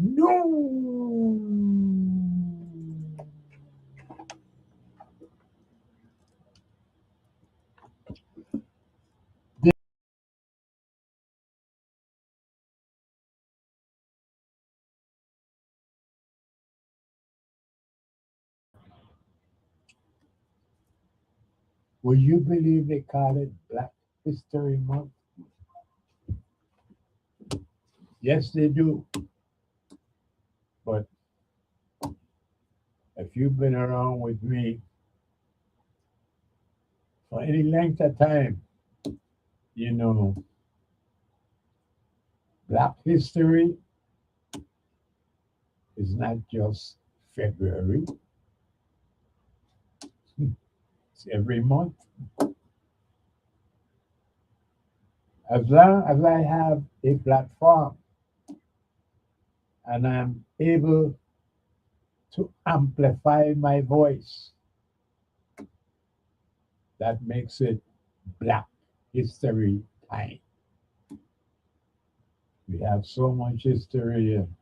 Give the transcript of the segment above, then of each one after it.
No. Would you believe they call it Black History Month? Yes, they do. But if you've been around with me for any length of time, you know Black History is not just February, it's every month. As long as I have a platform and I'm able to amplify my voice, that makes it Black History Time. We have so much history, and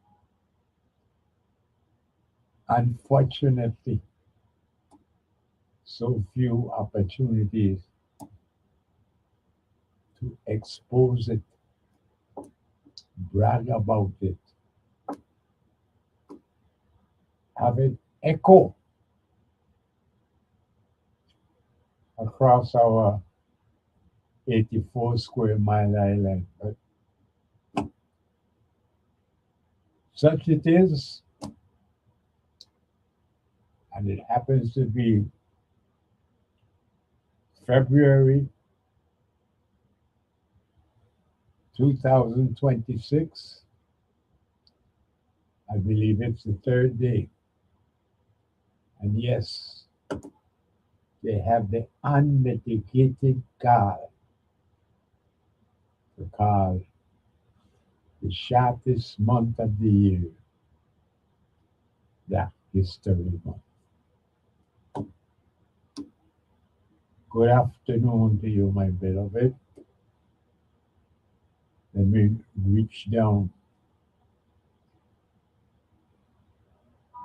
unfortunately, so few opportunities to expose it, brag about it, have it echo across our 84 square mile island. But such it is, and it happens to be February 2026. I believe it's the third day. And yes, they have the unmitigated gall to call the shortest month of the year Black History Month. Good afternoon to you, my beloved. Let me reach down,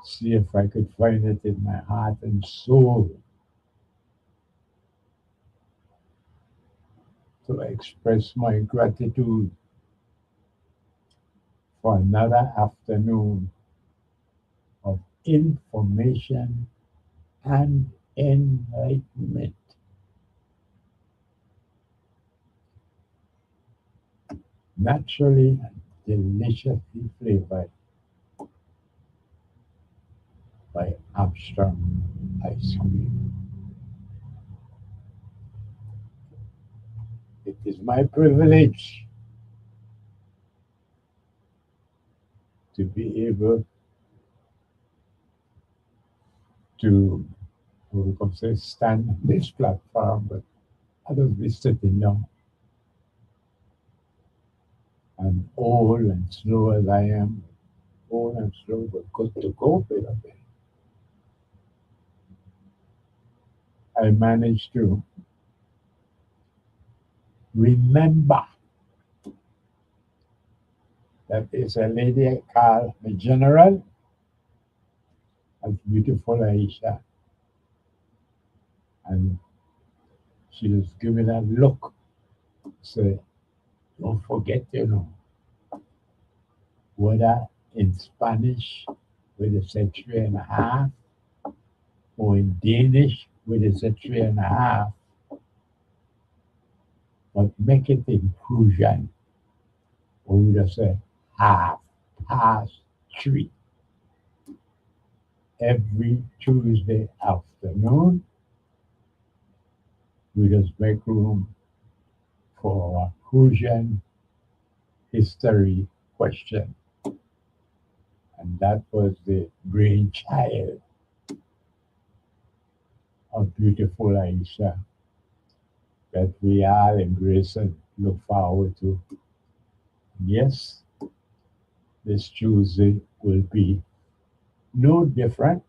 see if I could find it in my heart and soul to express my gratitude for another afternoon of information and enlightenment. Naturally and deliciously flavored by Armstrong ice cream. It is my privilege to be able to, we could say, stand on this platform, but others be sitting down. I'm old and slow as I am, old and slow, but good to go, baby. I managed to remember that there's a lady called the General, as beautiful Aisha, and she was giving a look, say, don't forget, whether in Spanish, with a say 3.5, or in Danish, with a say 3.5, but make it inclusion, or we just say half past 3 every Tuesday afternoon. We just make room for a Crucian history question. And that was the brainchild of beautiful Aisha that we all embrace and look forward to. Yes, this Tuesday will be no different.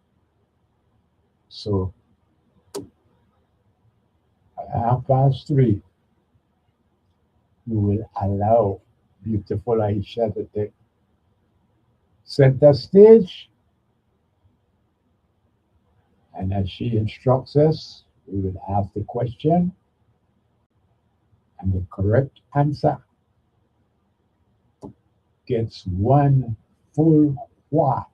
So at 3:30, we will allow beautiful Aisha to take center stage. And as she instructs us, we will ask the question, and the correct answer gets one full quart.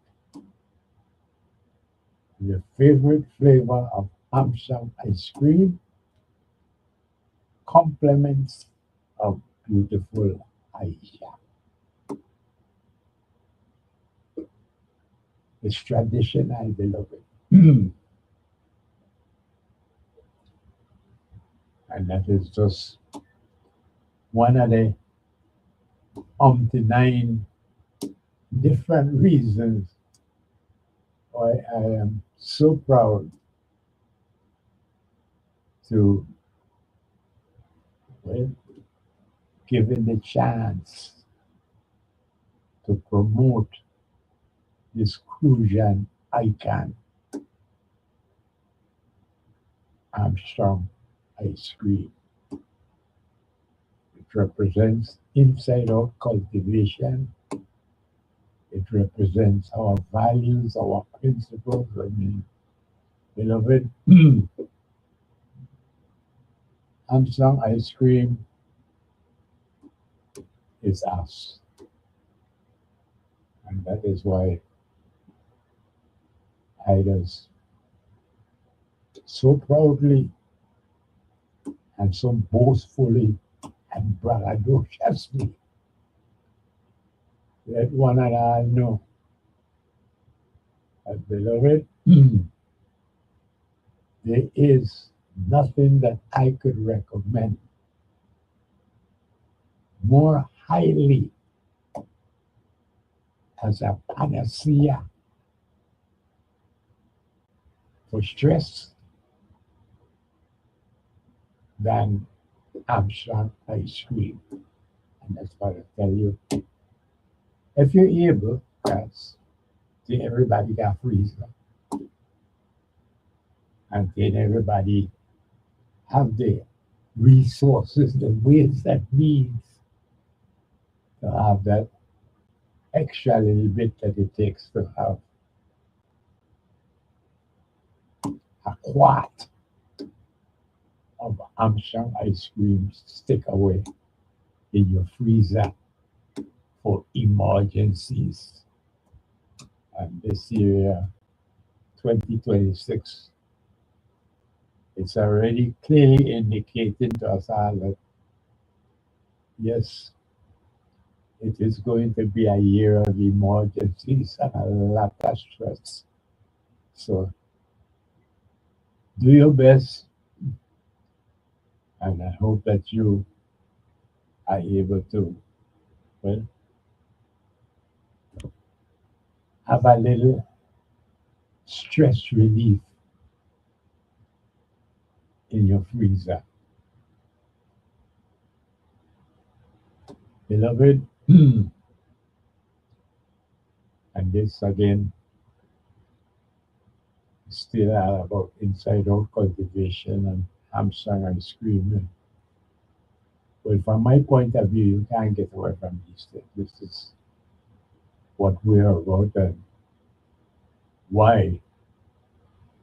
Your favorite flavor of Amsterdam ice cream, compliments of beautiful Aisha. It's tradition, I beloved. And that is just one of the nine different reasons why I am so proud to, well, given the chance to promote this Crucian icon, Armstrong ice cream. It represents inside out cultivation. It represents our values, our principles. I mean, beloved, Armstrong ice cream is us. And that is why I just so proudly and so boastfully and braggadociously let one and all know that, beloved, there is nothing that I could recommend more highly as a panacea for stress than Armstrong ice cream. And that's what I tell you. If you're able, guys, then everybody got freezer. And then everybody have the resources, the ways that means to have that extra little bit that it takes to have a quart of Armstrong ice cream stick away in your freezer for emergencies. And this year, 2026, it's already clearly indicating to us all that yes, it is going to be a year of emergencies and a lot of stress. So do your best, and I hope that you are able to, well, have a little stress relief in your freezer. Beloved, and this again is still all about inside out cultivation and Armstrong ice cream. Well, from my point of view, you can't get away from these things. This is what we're about and why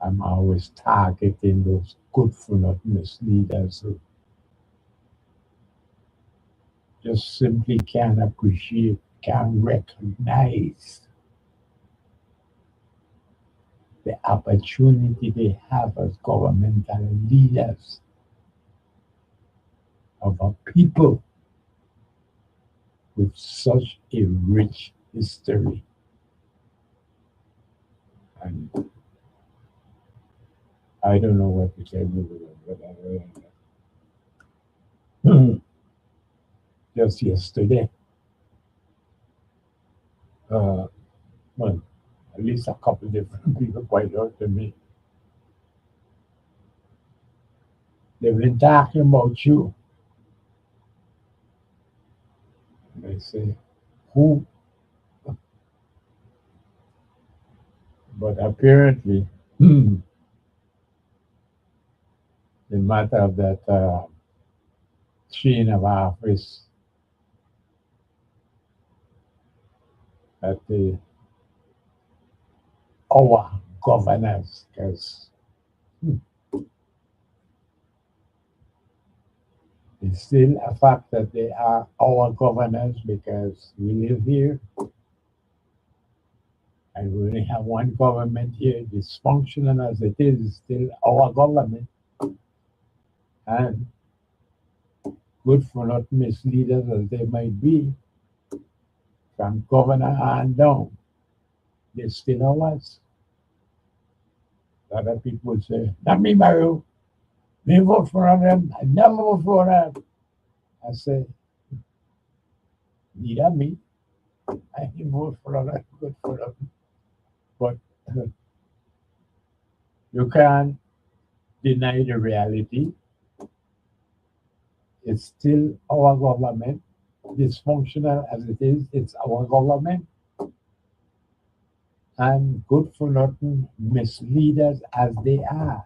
I'm always targeting those good for nothing misleaders who just simply can't appreciate, can't recognize the opportunity they have as governmental leaders of a people with such a rich history. And I don't know what to say, but just yesterday, uh, well, at least a couple different people pointed out to me. They've been talking about you. And I say, who? But apparently, the matter of that chain of office that the our governors, because it's still a fact that they are our governors because we live here and we only have one government here, dysfunctional as it is still our government. And good for not misleaders as they might be, from governor and down, they still ours. Other people say, not me, Mario. Me vote for them. I never vote for them. I say, neither me. I didn't vote for them. Good for them. But you can't deny the reality. It's still our government. Dysfunctional as it is, it's our government. And good for nothing misleaders as they are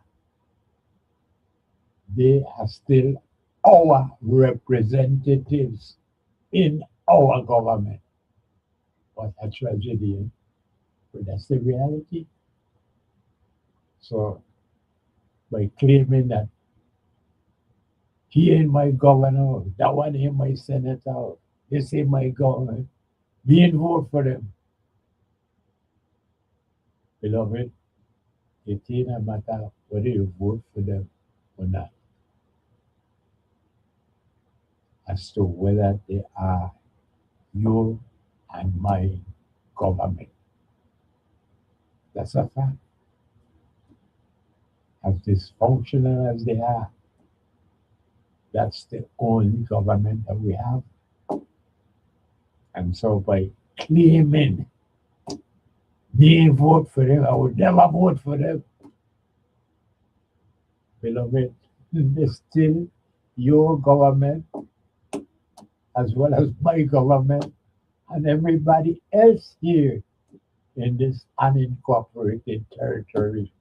still our representatives in our government. What a tragedy. But that's the reality. So by claiming that he ain't my governor, that one ain't my senator, this ain't my governor, we ain't vote for them. Beloved, it ain't a matter whether you vote for them or not, as to whether they are your and my government. That's a fact. As dysfunctional as they are, that's the only government that we have. And so by claiming they vote for them, I would never vote for them, beloved, it's still your government as well as my government and everybody else here in this unincorporated territory.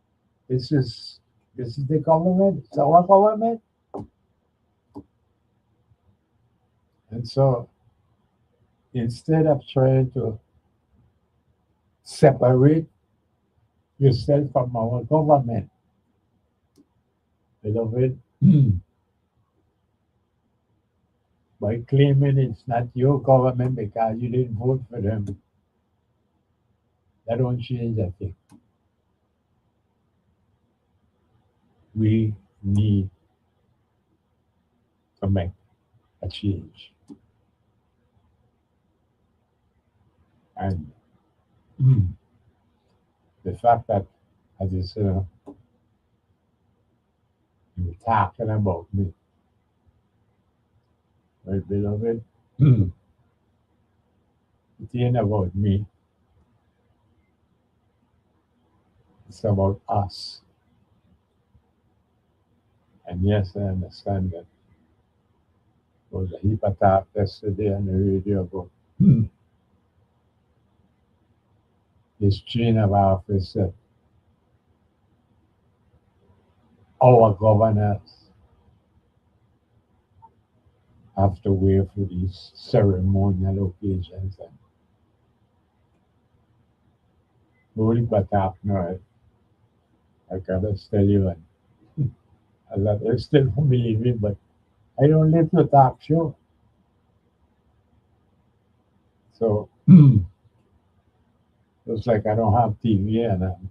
This is this is the government, it's our government. And so instead of trying to separate yourself from our government, beloved, by claiming it's not your government because you didn't vote for them, that don't change a thing. We need to make a change. And the fact that, as you said, you're talking about me, my beloved, it ain't about me, it's about us. And yes, I understand that there was a heap of talk yesterday on the radio about this chain of office that our governors have to wear for these ceremonial occasions. And only but talk now, I gotta tell you, and a lot I still don't believe it, but I don't live to talk show. So it's like I don't have TV and I'm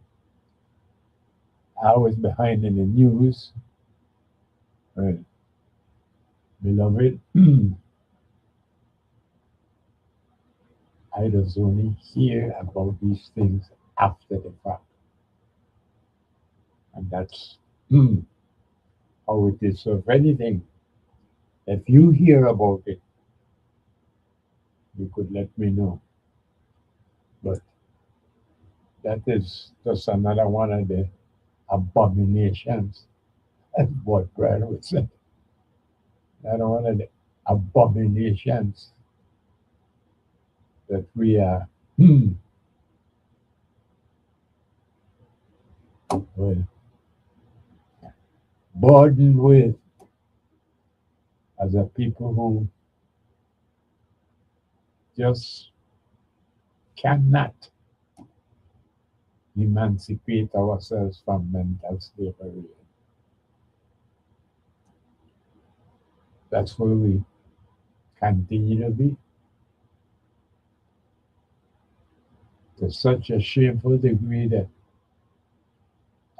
always behind in the news. Right. Beloved, I just only hear about these things after the fact. And that's how it is. So if anything, if you hear about it, you could let me know. But that is just another one of the abominations, as what Brad would say. Another one of the abominations that we are well, burdened with as a people who just cannot emancipate ourselves from mental slavery. That's where we continue to be, to such a shameful degree that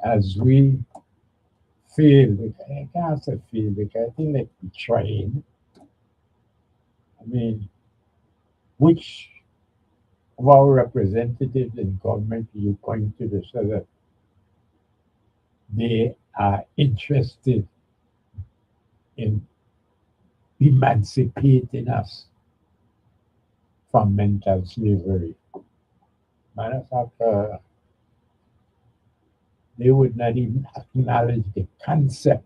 as we feel, I can't say feel, because I think like we train. I mean, which of our representatives in government you point to the so that they are interested in emancipating us from mental slavery? Matter of fact, they would not even acknowledge the concept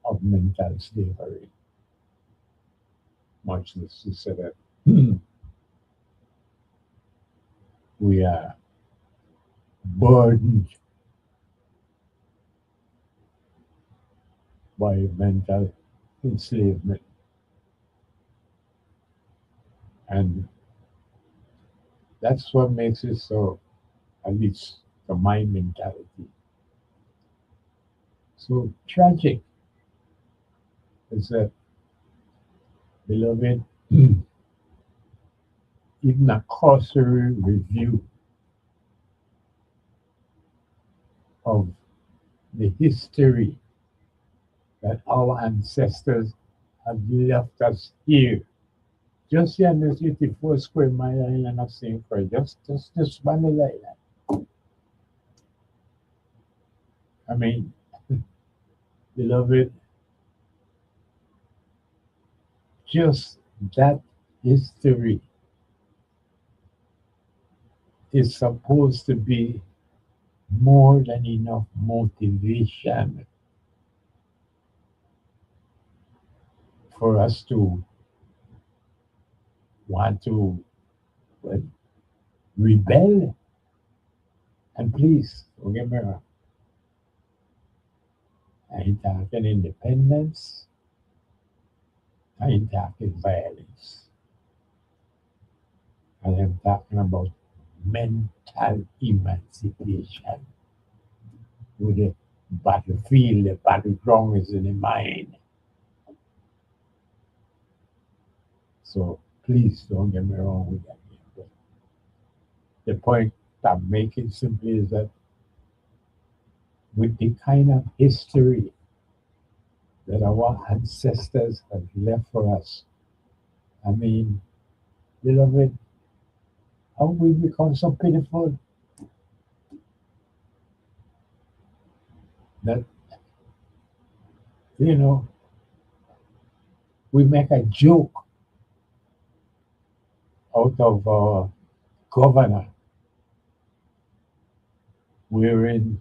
of mental slavery, much less to say that we are burdened by mental enslavement. And that's what makes it so, at least to my mentality, so tragic. Is that, beloved, even a cursory review of the history that our ancestors have left us here. Just here in this 84 square mile island of St. Croix, just one little island. I mean, beloved, just that history is supposed to be more than enough motivation for us to want to, well, rebel. And please, don't get me wrong, I ain't talking independence, I ain't talking violence. I am talking about mental emancipation. With the battlefield, the battleground is in the mind. So please don't get me wrong with that. But the point I'm making simply is that with the kind of history that our ancestors have left for us, I mean, beloved, how we become so pitiful that, you know, we make a joke out of our governor wearing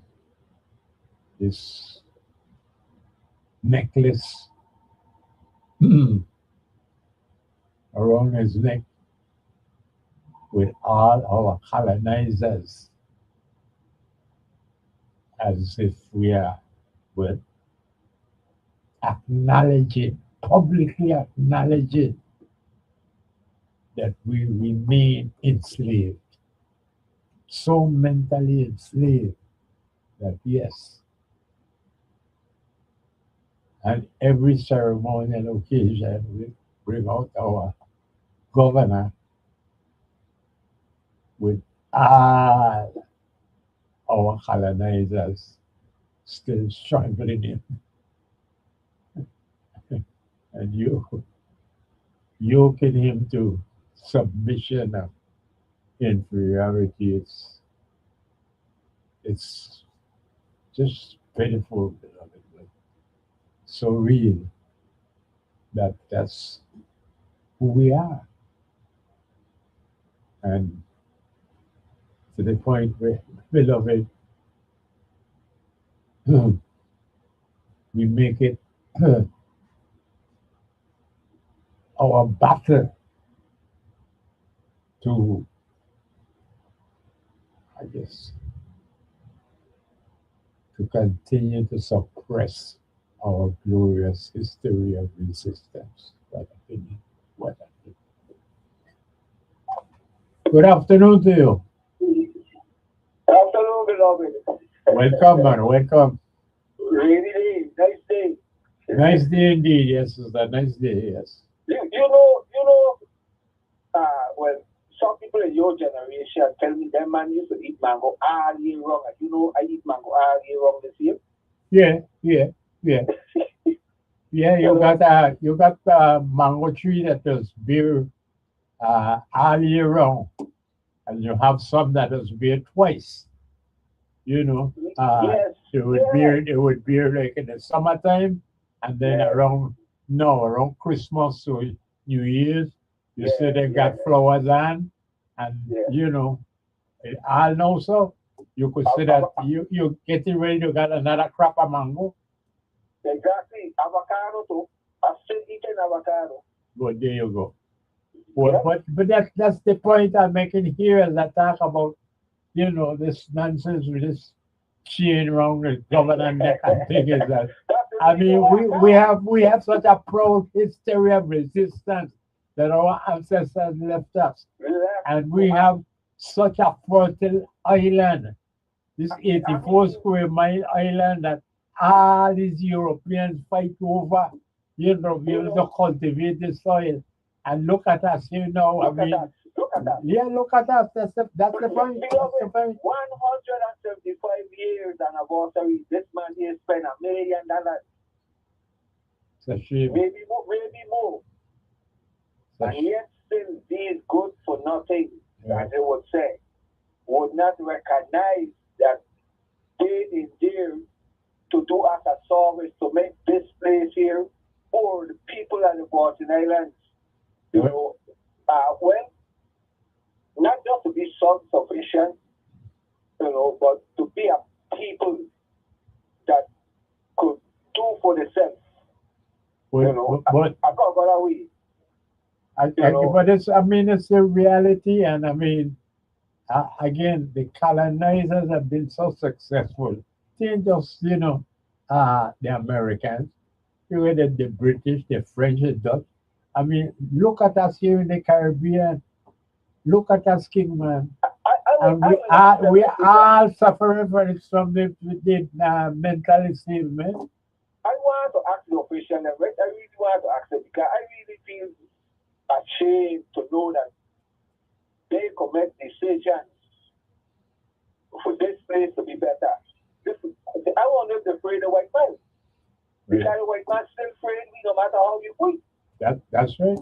this necklace around his neck with all our colonizers, as if we are, well, acknowledging, publicly acknowledging that we remain enslaved, so mentally enslaved that yes, and every ceremonial occasion we bring out our governor with all our colonizers still strangling him, and you yoking him to submission of inferiority. It's just pitiful, beloved, but so real that that's who we are. And to the point where, beloved, we make it our battle to, I guess, to continue to suppress our glorious history of resistance. What opinion? What opinion? Good afternoon to you. beloved. Welcome, man. Welcome. Rainy day, nice day. Nice day indeed. Yes, it's a nice day. Yes. Well, some people in your generation tell me that man used to eat mango all year long. And I eat mango all year long this year. Yeah, yeah, yeah, yeah. You know, You got a mango tree that does bear all year round, and you have some that does bear twice. You know, yes, yes, it would bear like in the summertime, and then yes, around no around Christmas or New Year's, you see yes, they yes, got flowers on, and yes. you know, I know so. You could Av- say av- that you getting ready to get another crop of mango, exactly. Avocado too. I still eating avocado. but there you go. Well, Yep. but that's the point I'm making here as I talk about this nonsense with this chain around the government neck and thing is that That's the I reason mean why I come. we have such a proud history of resistance that our ancestors left us, Relax. and Oh, we have such a fertile island, this I 84 mean, square mile island that all these Europeans fight over, we you have to know, cultivate the soil. And look at us here now. I look at mean, that. Look at that. yeah, look at us. That's the point. That's the Beloved, point. 175 years anniversary. This man here spent $1 million, It's a shame. maybe more. It's a And sh- yet still these good for nothing, yeah. as they would say, would not recognize that they is there to do us a service to make this place here for the people of the Virgin Islands, you Well, know, well, not just to be self-sufficient, but to be a people that could do for themselves, well, but I got away, you know, but it's I mean it's a reality, and I mean again the colonizers have been so successful. They ain't just the Americans. You know the British, the French, the Dutch. I mean, look at us here in the Caribbean. Look at us, King man. And I will ask them we if we are suffering from the mental enslavement. I want to ask the official level. I really want to ask them because I really feel ashamed to know that they commit decisions for this place to be better. I wonder if they're afraid of white man. Right. Because the white man still afraid me no matter how you put. That's right.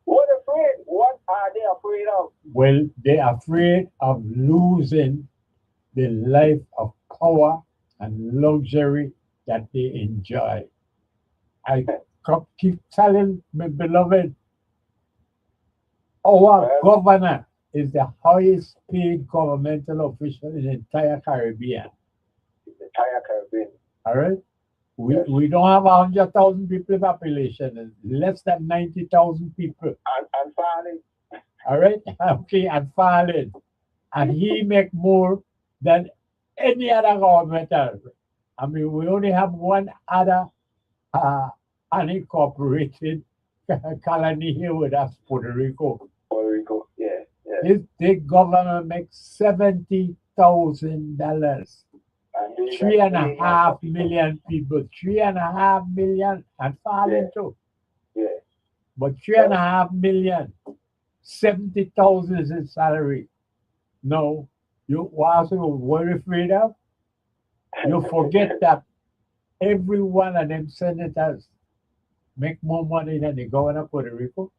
What afraid? What are they afraid of? Well, they're afraid of losing the life of power and luxury that they enjoy. I keep telling my beloved, our Well, governor is the highest paid governmental official in the entire Caribbean. the entire Caribbean. All right? Yes. We don't have 100,000 people population, it's less than 90,000 people. And finally, All right? Okay, and falling. And he make more than any other government. I mean, we only have one other uh, unincorporated colony here with us, Puerto Rico. Puerto Rico. Yeah, yeah. His big government makes $70,000. And they got Three and a millions half of people. million people, 3.5 million, and Yeah, falling too. yeah. But three and a Well, half million, 70,000 is his salary. No, you what you were afraid of? You forget that every one of them senators make more money than the governor of Puerto Rico.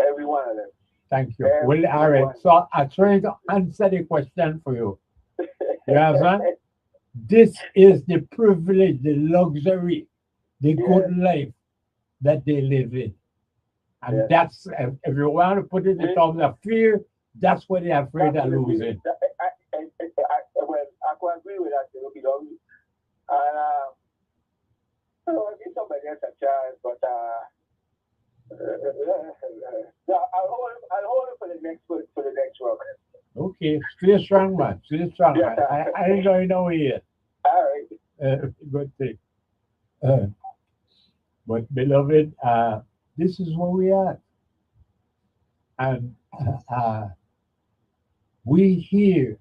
every one of them. Thank you. Well, all right. Everyone. So I'm trying to answer the question for you. You understand? This is the privilege, the luxury, the Yes, good life that they live in. And yes. that's, if you want to put it in terms of fear, that's what they're afraid That's of what it is. losing. Well, I can agree with that, And I'll give somebody else a chance, but no, I'll hold it for the next one. Okay, stay strong, man. Stay strong, Yeah. man. I ain't going nowhere. All right. Good thing. Uh, but, beloved, this is where we are. And we here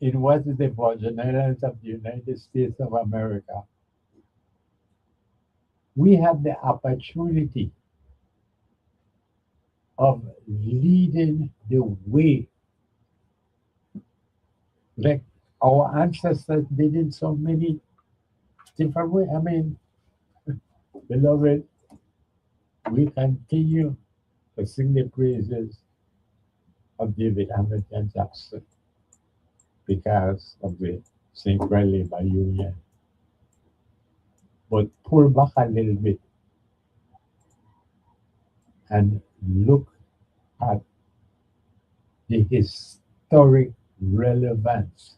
in what is the Virgin Islands of the United States of America, we have the opportunity of leading the way, like our ancestors did in so many different ways. I mean, beloved, we continue to sing the praises of David Hamilton Jackson because of the St. Croix Labor Union. But pull back a little bit and look at the historic relevance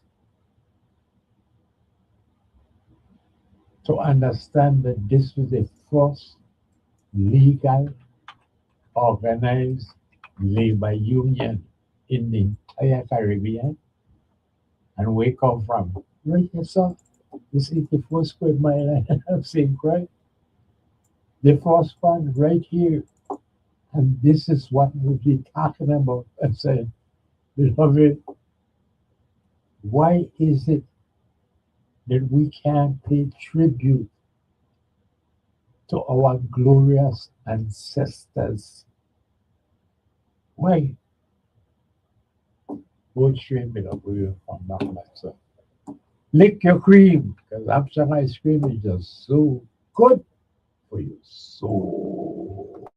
to understand that this was the first legal organized labor union in the entire Caribbean. And we come from right here, sir. This is the first square mile of St. Croix. The first one right here. And this is what we'll be talking about. I said, beloved, why is it that we can't pay tribute to our glorious ancestors? Why? Go stream it up with you from that myself. Lick your cream, because Amsterdam ice cream is just so good for you. So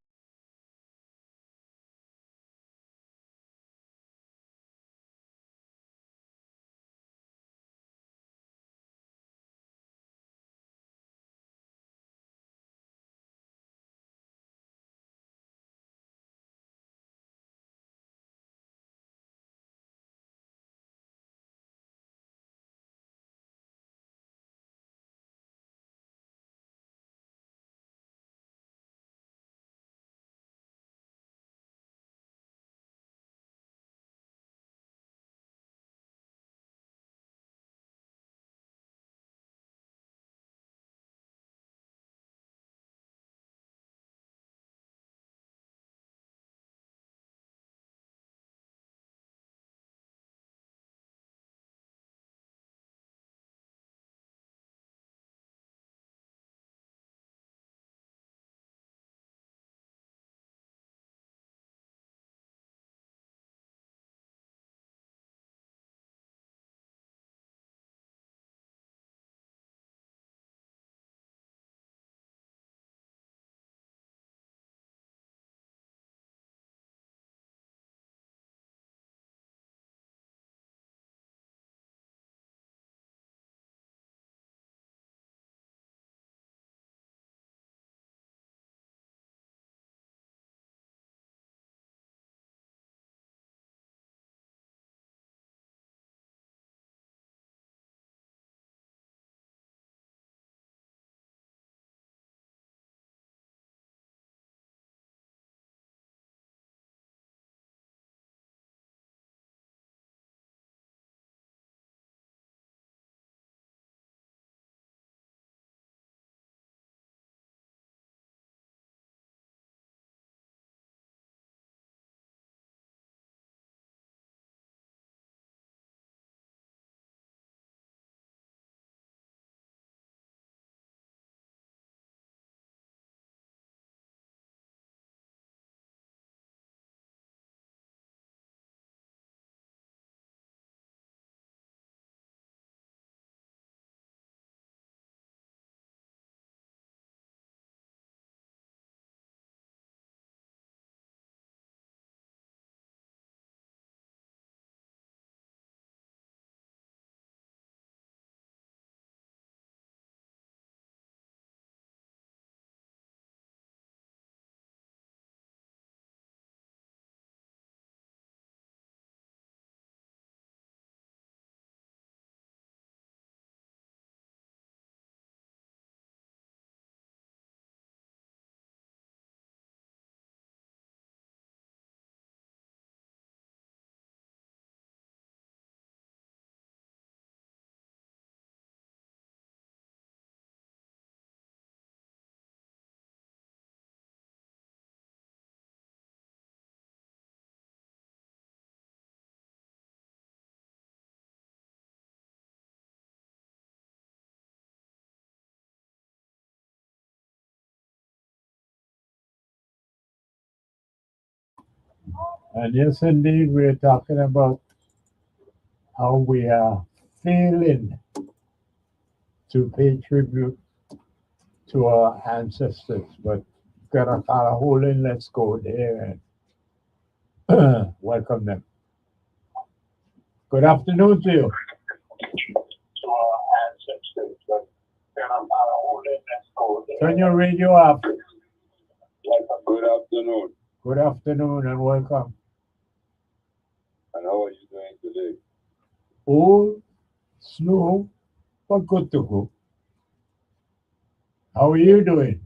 And yes, indeed, we're talking about how we are failing to pay tribute to our ancestors, but got a kind of hole in. Let's go there and welcome them. Good afternoon to you. To our ancestors, but then I'm not holding that code. Turn your radio up. Good afternoon, Good afternoon and welcome. and how are you doing today? Old, slow, but good to go. How are you doing?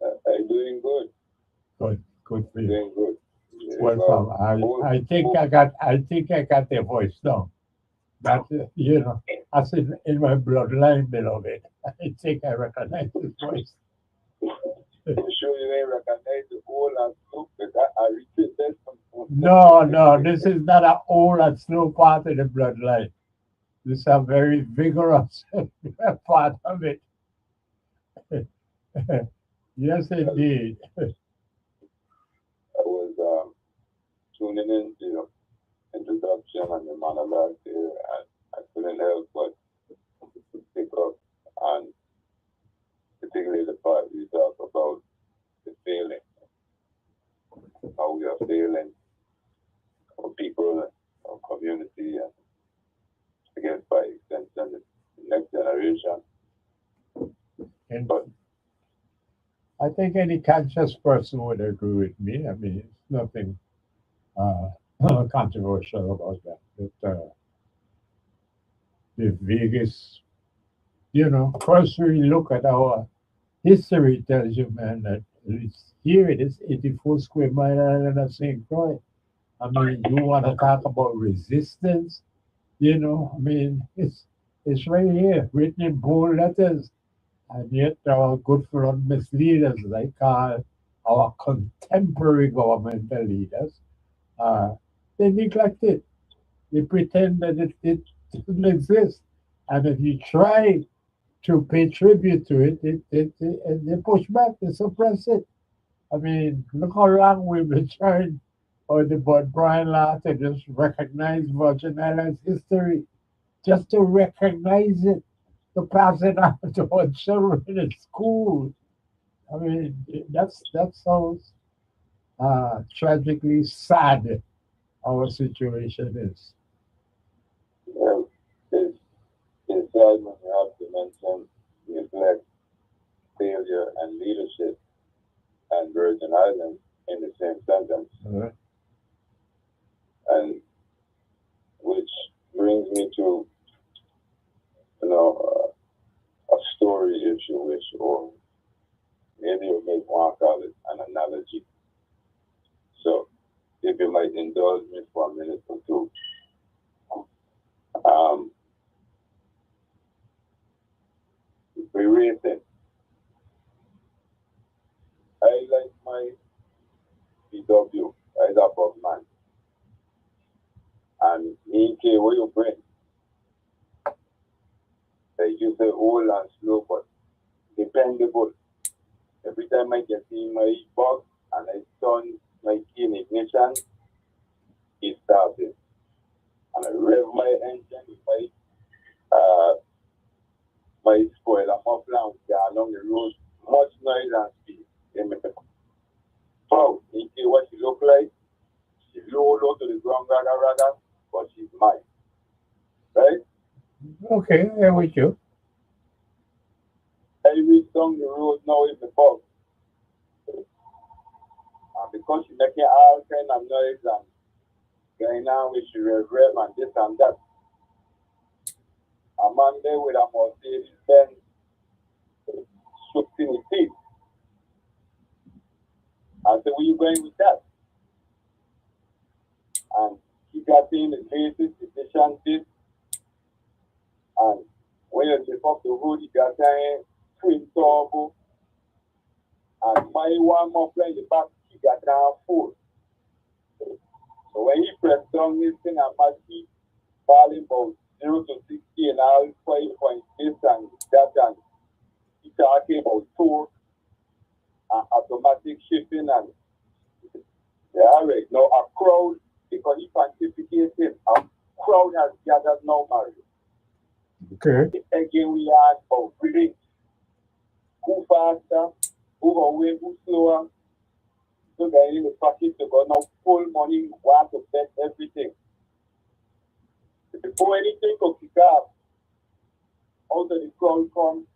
I'm doing good, Good for you. doing good. Welcome. I think I got their voice now. That as in my bloodline, beloved. I think I recognize his voice. You sure you ain't recognize the old and slow? Because I repeat this. No, this is not an old and slow part of the bloodline. This is a very vigorous part of it. Yes, indeed. I was tuning in to your introduction and your monologue there, and I couldn't help but pick up on particularly the part we talk about the failing, how we are failing our people, our community, and I guess by extension the next generation. And But I think any conscious person would agree with me. I mean, it's nothing uh, controversial about that. But the biggest, first we look at our history tells you, man, that it's here it is 84 square mile island of St. Croix. I mean, you want to talk about resistance? I mean, it's right here, written in bold letters. And yet our good friend misleaders, like our contemporary governmental leaders, uh, they neglect it. They pretend that it doesn't exist. And if you try to pay tribute to it, they push back, they suppress it. I mean, look how long we've been trying, or the but Brian Law to just recognize Virgin Islands history, just to recognize it, to pass it on to our children in school. I mean, that's how tragically sad our situation is. well, it's sad when you have to mention neglect, failure, and leadership and Virgin Islands in the same sentence, Uh, and which brings me to you know a story, if you wish, or maybe you may want to call it an analogy. So, if you might indulge me for a minute or two, um, we racing. I like my PW, right above man, and me, K, what you bring? Like you say, old and slow, but dependable. Every time I get in my box and I turn my key in ignition, it started. And I rev my engine with uh, my spoiler muffler and go along the road, much noise and speed. Then me wow, you see what she look like? She low to the ground, raga, but she's mine, right? okay, I'm with you. I reach down the road now in the box, and because she making all kind of noise and going on with she rev and this and that, a man there with a Mercedes Benz shooting his teeth. I said, where you going with that? And he got in the latest edition this, and when you lift up the hood, he got a twin turbo, and my one muffler in the back, he got a four. So when he pressed down this thing, and my feet falling about 0 to 60 and all 5 point this and that, and he talking about torque and automatic shifting, and All right. Now a crowd, because he pontificated, a crowd has gathered now, Mario. Okay. Again, we are about predict who faster, who away, who slower. So they in the practice to go now full money, want to bet everything. Before anything to kick off, out of the crowd comes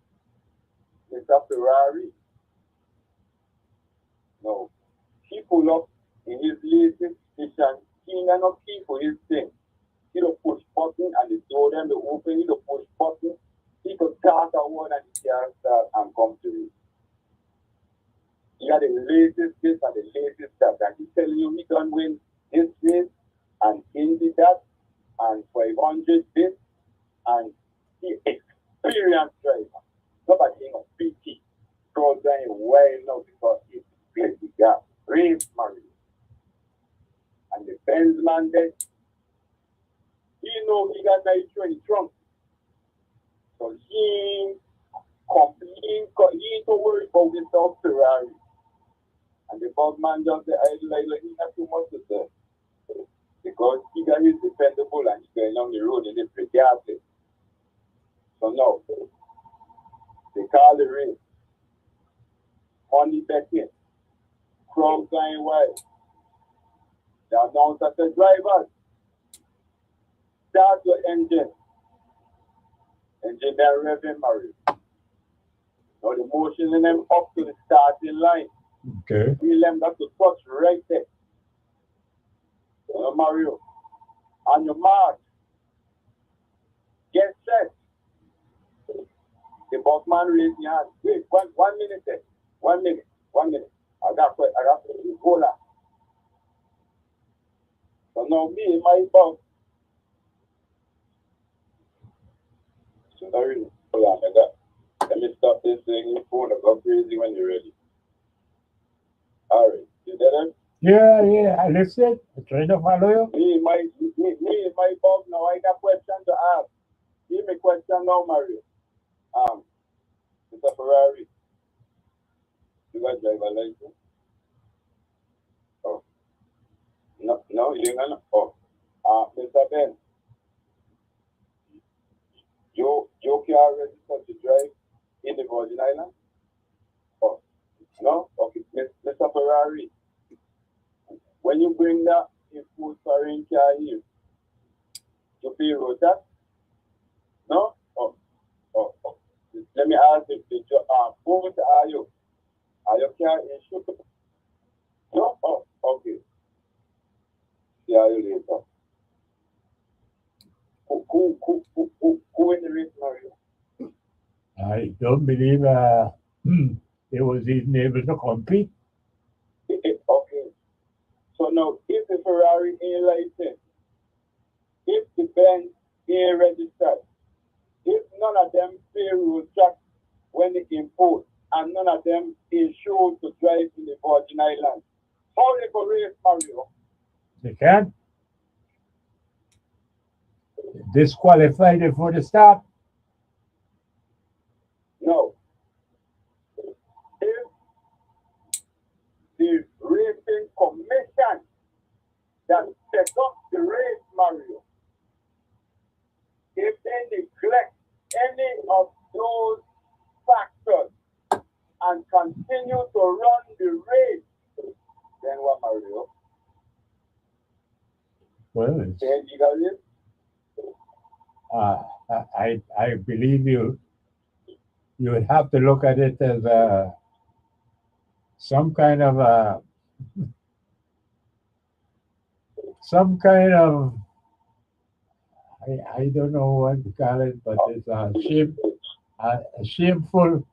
Mr. Ferrari. No. He pull up in his latest station, he not key for his thing. He don't push button and the door them to open, he don't push button. He could start a one and he can start and come to you. He got the latest this and the latest that. And he telling you he done win this race and Indy that and 500 this and he experienced driver. Nobody in a PT. Crowd going well now because he played the gap. Race Mario. And the Benz man there, he know he got nitro in trunk. So he ain't to worry about himself Ferrari. And the bug man just the idle like he has too much to say. Because he got his dependable and he's going on the road in the regardless. So no. They call the race. Money betting. Crowd going wild. They announce that the drivers start your engine. Engine then revving Mario. Now the motion in them up to the starting line. Okay. We them got to touch right there. Mario. On your mark. Get set. The bossman raised your hand. Wait, 1 minute there. 1 minute. 1 minute. I got to hold on. So now me in my box. Sorry. Hold on, let me stop this thing. Your phone will go crazy when you're ready. Alright. You did it? Yeah, I listen. I'm trying to follow you. Me in my box now. I got question to ask. Give me question now, Mario. Mr. Ferrari. You got driver license? Oh. No, you ain't gonna. Oh. Mr. Ben. You can't register to drive in the Virgin Islands? Oh. No? Okay. Mr. Ferrari. When you bring that in food foreign car here, you pay road tax? No? Oh. Let me ask you, who are you? Are your car insured? No? Oh, okay. See how you later. Who in the race, Mario? I don't believe they was even able to compete. Okay. So now, if the Ferrari ain't licensed, if the Benz ain't registered, if none of them pay road tax when they import, and none of them insured to drive in the Virgin Islands, how they go race, Mario? They can't. Disqualified it for the start. No. If the racing commission that set up the race, Mario, if they neglect any of those factors and continue to run the race, then what, Mario? Well, it's, Then you got it? I believe you. You would have to look at it as some kind of I don't know what to call it, but it's a shameful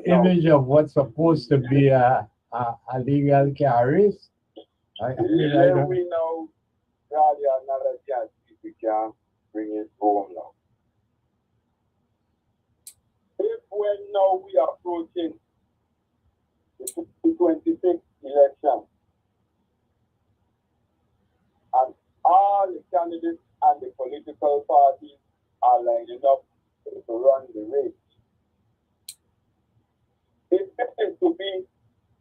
image of what's supposed to be a legal car race. I mean, I don't. We know probably another chance if we can bring it home now. If when now we are approaching the 2026 election, and all the candidates and the political parties are lining up to run the race. It is to be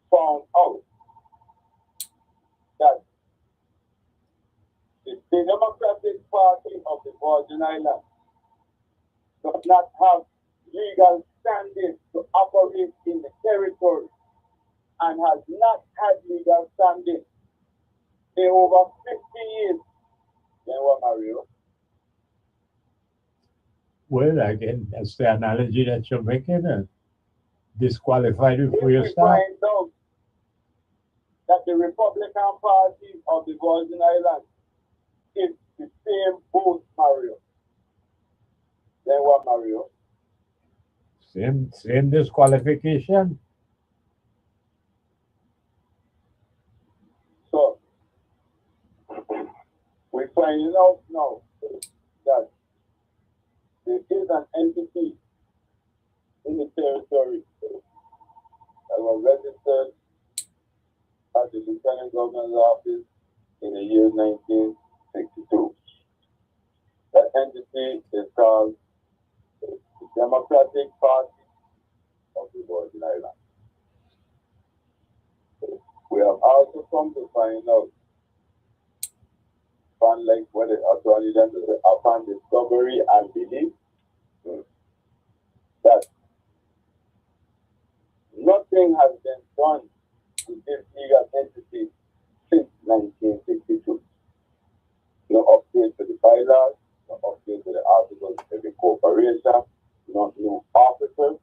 for found out that the Democratic Party of the Virgin Islands does not have legal standing to operate in the territory and has not had legal standing in over 50 years. Then what, Mario? Well, again, that's the analogy that you're making. Disqualified you If for your we start. find out that the Republican Party of the Virgin Islands is the same boat, Mario, then what, Mario? Same disqualification. So, we're finding out now that there is an entity in the territory that was registered at the Lieutenant Governor's office in the year 1962. That entity is called the Democratic Party of the Virgin Islands. We have also come to find out, unlike what the Attorney General said, upon discovery and belief, that nothing has been done to this legal entity since 1962. No update to the bylaws, no update to the articles of incorporation, no new officers,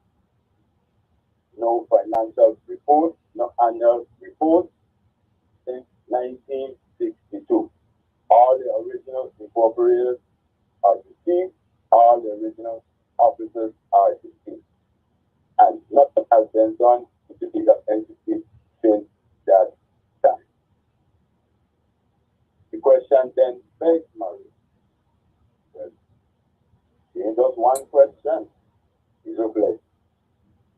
no financial report, no annual report since 1962. All the original incorporators are deceased, all the original officers are deceased. And nothing has been done to the legal entity since that time. The question then begs, Marie, well, ain't just one question, is a place.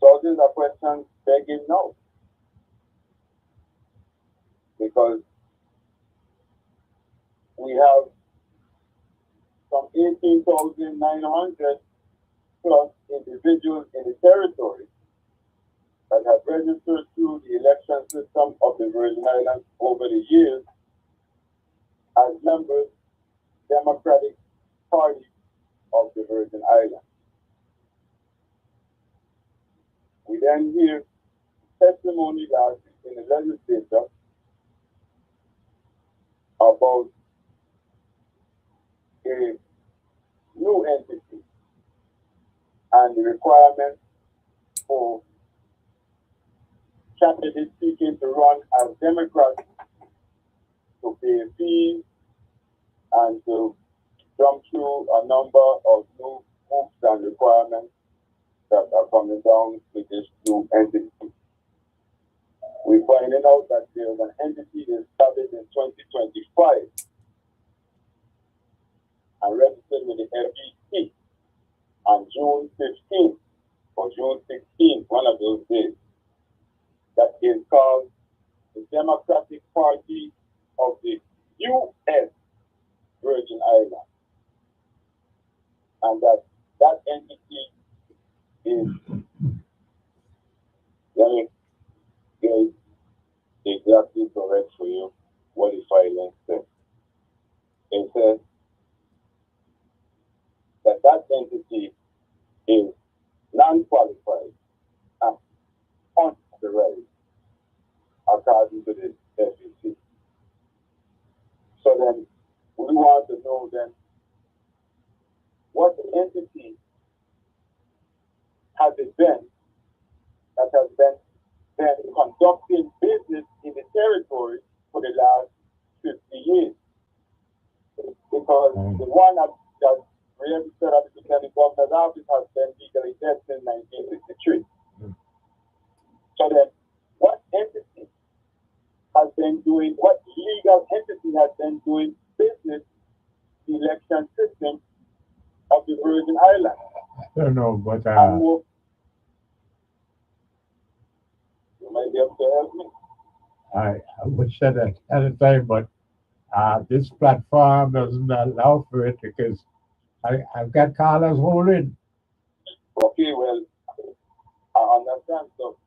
So these are questions begging now. Because we have some 18,900 plus individuals in the territory that have registered through the election system of the Virgin Islands over the years as members Democratic Party of the Virgin Islands. We then hear testimony last week in the legislature about a new entity and the requirement for candidates seeking to run as Democrats to pay fees and to jump through a number of new hoops and requirements that are coming down with this new entity. We're finding out that there's an entity established in 2025 and registered with the FEC on June 15th or June 16th, one of those days, that is called the Democratic Party of the U.S. Virgin Islands. And that entity is, let me get exactly correct for you what the filing says. It says that entity is non-qualified and unauthorized according to the FEC. So then we want to know then what entity has it been that has been conducting business in the territory for the last 50 years. Because the one that registered at the Lieutenant Governor's office has been legally dead since 1963. So then, what entity has been doing, what legal entity has been doing business the election system of the Virgin Islands? I don't know, but you might be able to help me. I wish that at a time, but this platform doesn't allow for it because I've got callers holding. Okay, well, I understand. So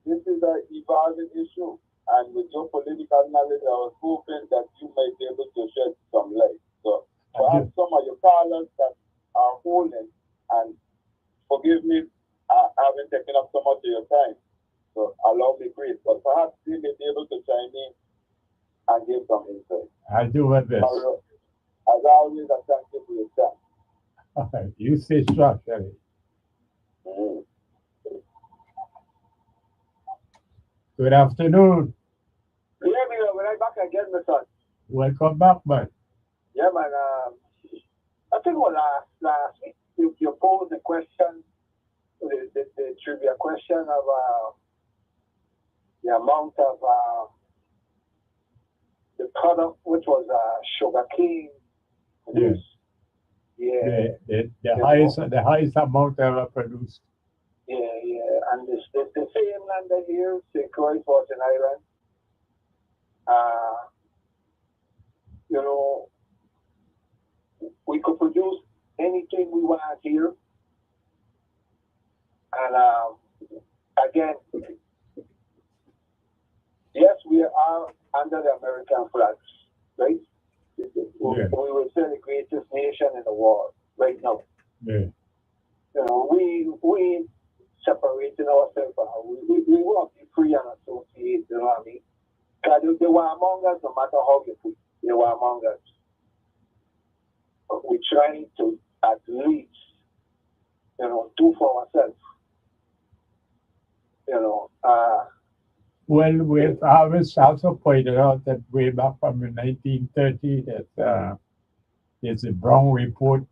this is an evolving issue. And with your political knowledge, I was hoping that you might be able to shed some light. So perhaps some of your callers that are holding, and forgive me, I haven't taken up so much of your time. So allow me grace. But perhaps they may be able to chime in and give some insight. I'll do my best. As always, I thank you for your time. All right. You stay strong, Shelly. Mm. Good afternoon. Yeah, we're right back again, my son. Welcome back, man. Yeah, man. I think last week you posed the question, the trivia question of the amount of the product, which was sugar cane. Yes. Yeah. The highest amount ever produced. Yeah. And it's the same land here, St. Croix, Fortune Island. You know, we could produce anything we want here. And again, yes, we are under the American flag, right? We will say the greatest nation in the world right now. Yeah. You know, we separating ourselves. We want to be free and associate, you know what I mean? Because they were among us no matter how you put it. They were among us. But we're trying to at least, you know, do for ourselves. You know, well, we've always also pointed out that way back from the 1930 that there's a Brown report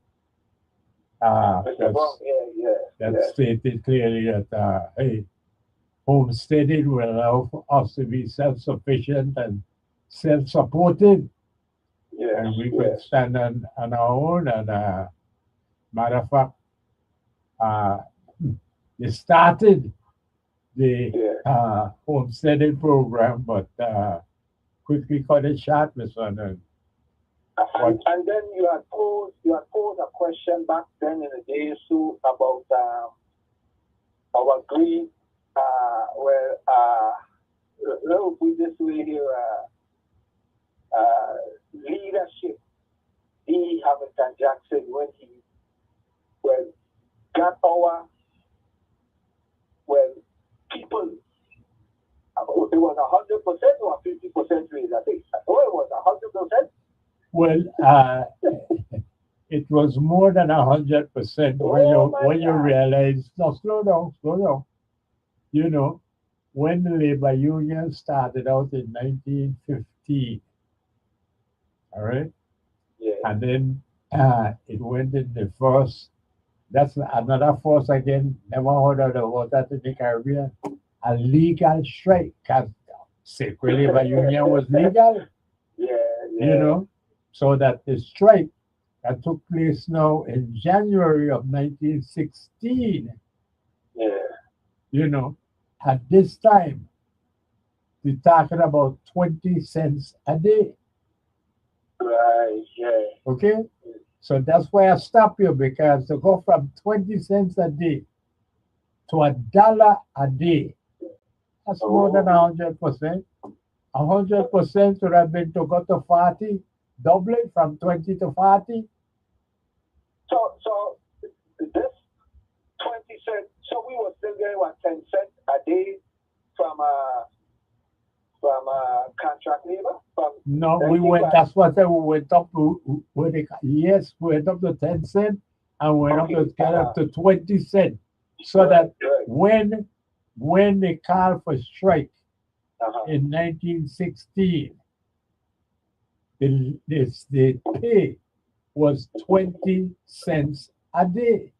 that stated clearly that hey, homesteading will allow us to be self-sufficient and self-supported, and we could stand on our own. And matter of fact, they started the homesteading program, but quickly cut it short, Mr. Arnold. And then you had posed a question back then in the days too about our green, let's put this way here, leadership. Hamilton Jackson, when he got our people, it was 100% or 50% raise, I think. Oh, it was 100%. Well, it was more than 100% when you realize. No, slow down. You know, when the labor union started out in 1915, all right, and then it went in the first. That's another force again. Never heard of the water to the Caribbean. A legal strike, because Sacred Labor Union was legal. You know, so that the strike that took place now in January of 1916. You know, at this time, we're talking about 20 cents a day. Right. Okay. So that's why I stop you, because to go from 20 cents a day to $1 a day, that's more than 100%. 100% would have been to go to 40, double it from 20 to 40. So this 20 cents, so we were still getting 10 cents a day from contract labor? No, we went, that's what we went up to, we went up to 10 cents and went up to get up to 20 cents. So that when they called for strike in 1916, the pay was 20 cents a day.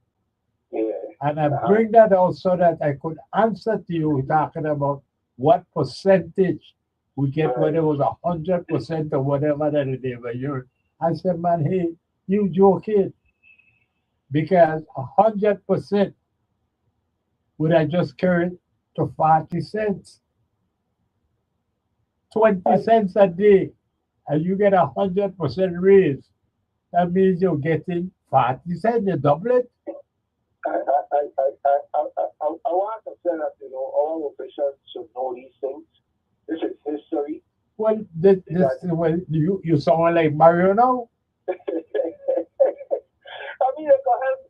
And I bring that out so that I could answer to you talking about what percentage we get, whether it was 100% or whatever that they were using. I said, man, hey, you joking. Because 100% would I just carry to 40 cents. 20 cents a day, and you get 100% raise. That means you're getting 40 cents, you double it. I want to say that, our officials should know these things. This is history. Well, well, you sound like Mario now. I mean, it can help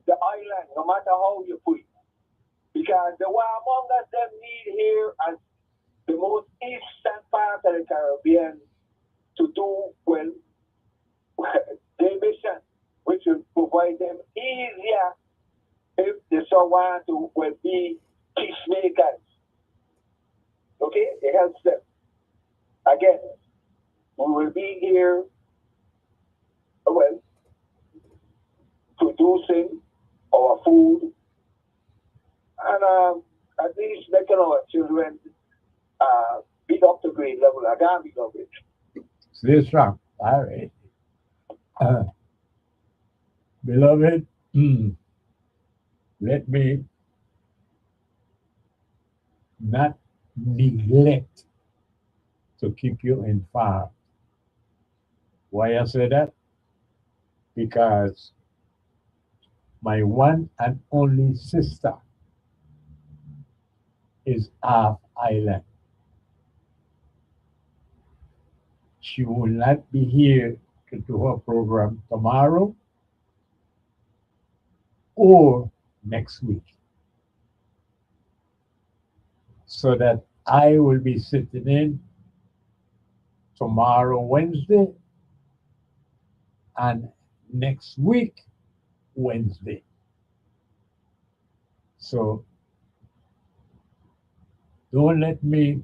the island, no matter how you put it. Because the warmongers them need here as the most eastern part of the Caribbean to do well their mission, which will provide them easier if they so want to be peacemakers. Okay? It helps them. Again, we will be here, producing our food and at least making our children beat up to grade level. I can't beat up it. Stay strong. All right. Uh, Beloved, let me not neglect to keep you informed. Why I say that? Because my one and only sister is half island. She will not be here to do her program tomorrow or next week. So that I will be sitting in tomorrow, Wednesday, and next week, Wednesday. So don't let me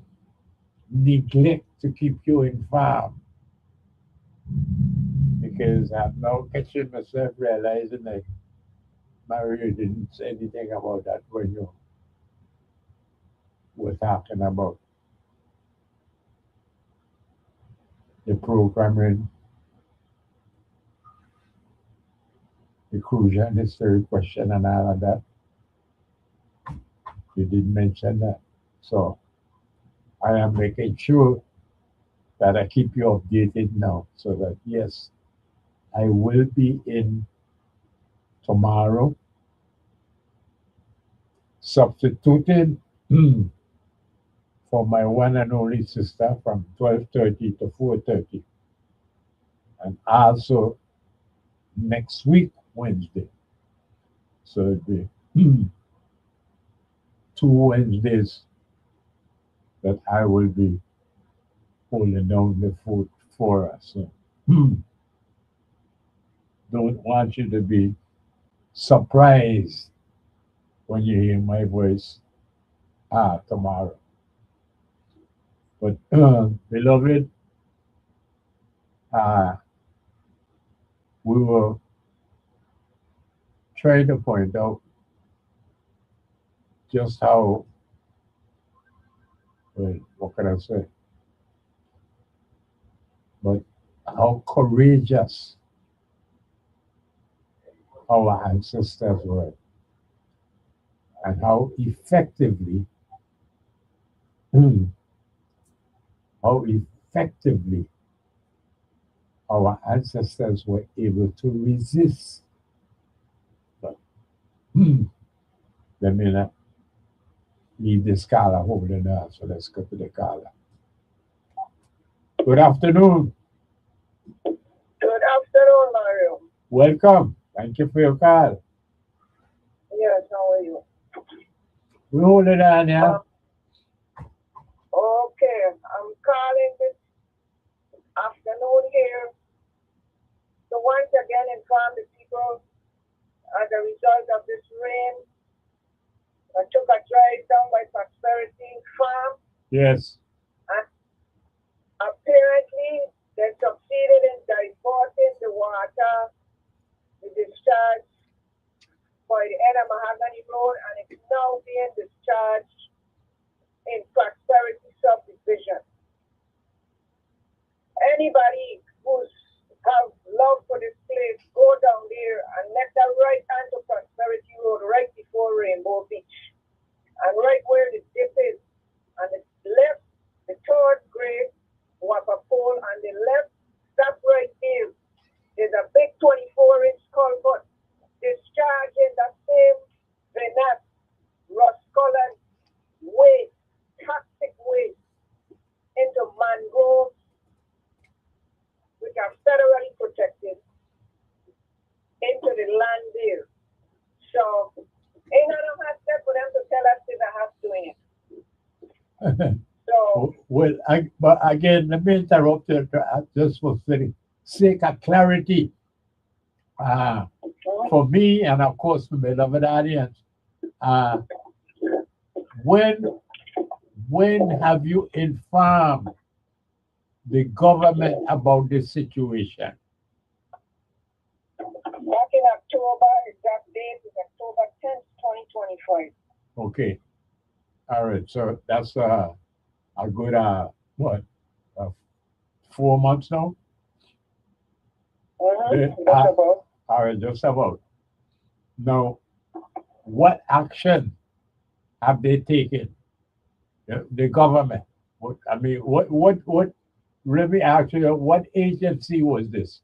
neglect to keep you informed because I'm now catching myself realizing that Mario didn't say anything about that when you were talking about the programming, the crucial and history question and all of that. You didn't mention that. So I am making sure that I keep you updated now so that yes, I will be in tomorrow substituting for my one and only sister from 12:30 to 4:30 and also next week Wednesday. So it'll be two Wednesdays that I will be holding down the fort for us. So don't want you to be surprised when you hear my voice tomorrow. But beloved, uh, we will try to point out just how, well, what can I say, but how courageous our ancestors were and how effectively, how effectively our ancestors were able to resist. But let me not leave the scholar holding her, so let's go to the caller. Good afternoon. Good afternoon, Mario. Welcome. Thank you for your call. Yes, how are you? We hold it on, yeah? Okay, I'm calling this afternoon here to once again inform the people as a result of this rain. I took a drive down by Prosperity Farm, Yes. and apparently they succeeded in diverting the water, the discharge by the end of Mahogany Road, and it's now being discharged in Prosperity Subdivision. Anybody who's have love for this place, go down there and let the right hand to Prosperity Road right before Rainbow Beach. And right where the dip is, on the left, the third grade water pole, on the left, stop right there. There's a big 24-inch culvert So, Well, but again, let me interrupt you just for the sake of clarity. Uh, for me, and of course, for my beloved audience, uh, when when have you informed the government about this situation? back in October, exact date is October 10th, 2025. Okay, all right. So that's a good what, uh, 4 months now. That's about. All right, just about. Now, what action have they taken? The government. What I mean, what? Let me ask you, what agency was this?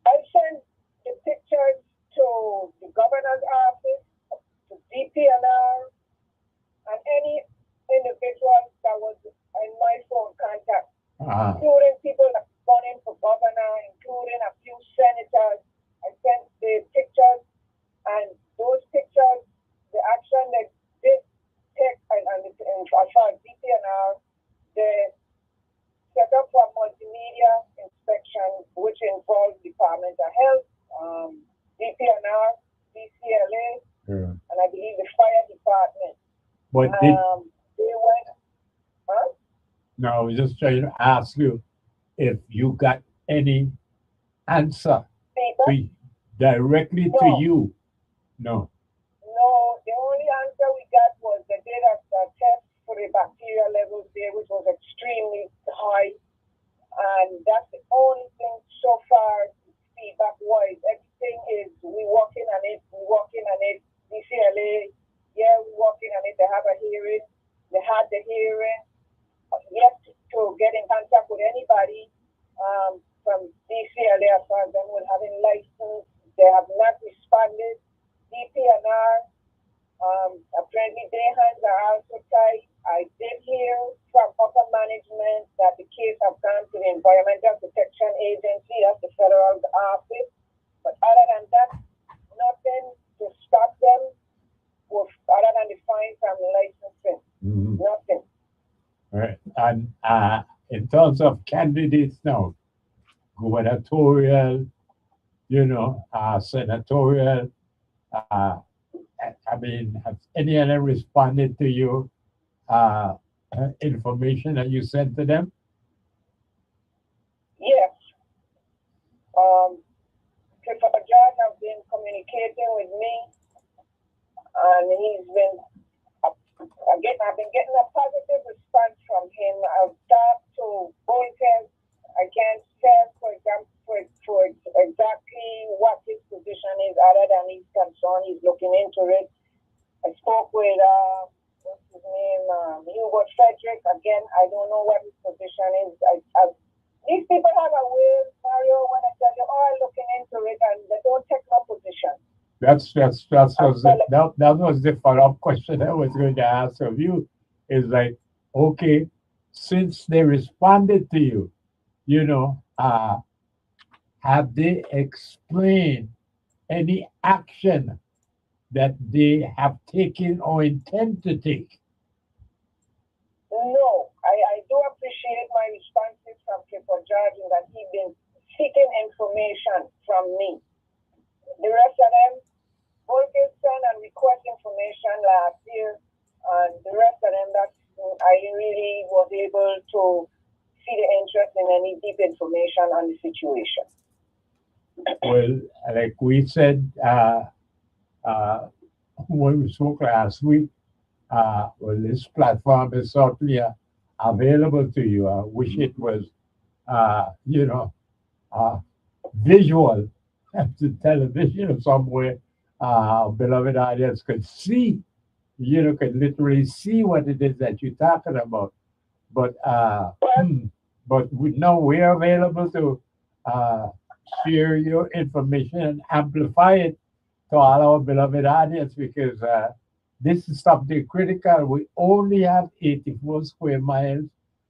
I sent the pictures to the governor's office, to DPNR, and any individual that was in my phone contact, Ah, including people that running for governor, including a few senators. I sent the pictures, and those pictures, the action that did take, and as far as DPNR, they set up for multimedia inspection, which involves Department of Health, DPNR, DCLA, yeah. and I believe the fire department. But did They went, huh? no? I was just trying to ask you if you got any answer People? to directly to No, you. No. no. The only answer we got was they did a test for the bacteria levels there, which was extremely high. And that's the only thing so far, feedback wise. Everything is we working on it, we working on it. DCLA, yeah, we working on it. They have a hearing. They had the hearing. Yet to get in contact with anybody from DCLA as far as them with having license. They have not responded. DPNR, apparently their hands are also tied. I did hear from upper management that the case have gone to the Environmental Protection Agency, that's the federal office. But other than that, nothing to stop them with other than the fine from licensing. Mhm. Nothing. Right. And in terms of candidates now, gubernatorial, senatorial, uh, I mean, has any of them responded to you uh, information that you sent to them? Yes. Christopher John has been communicating with me, and he's been I've been getting a positive response from him. I've talked to Volkes. I can't tell, for example, for exactly what his position is, other than he's concerned. He's looking into it. I spoke with what's his name, Hubert Frederick. Again, I don't know what his position is. These people have a way, Mario, when I tell you, oh, I'm looking into it, and they don't take no position. That was the follow-up question I was going to ask of you. Is like, okay, since they responded to you, you know, have they explained any action that they have taken or intend to take? No, I do appreciate my responses from Clifford George in that he's been seeking information from me. The rest of them, Volkes sent and request information last year, and the rest of them, that I really was able to see the interest in any deep information on the situation. Well, like we said uh, when we spoke last week, well, this platform is certainly available to you. I wish it was, uh, you know, uh, visual to television or somewhere. Beloved audience could see, could literally see what it is that you're talking about. But But but we know we're available to uh, share your information and amplify it to all our beloved audience because this is something critical. We only have 84 square miles.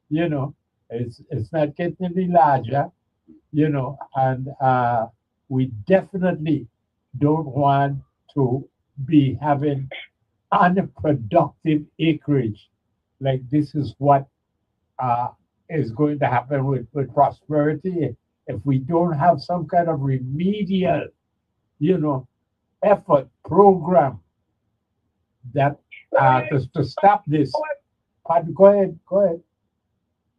You know, it's not getting any larger. And we definitely don't want to be having unproductive acreage. Like this is what uh, is going to happen with prosperity if we don't have some kind of remedial, you know, effort program that So to stop this. Pardon, go ahead, go ahead.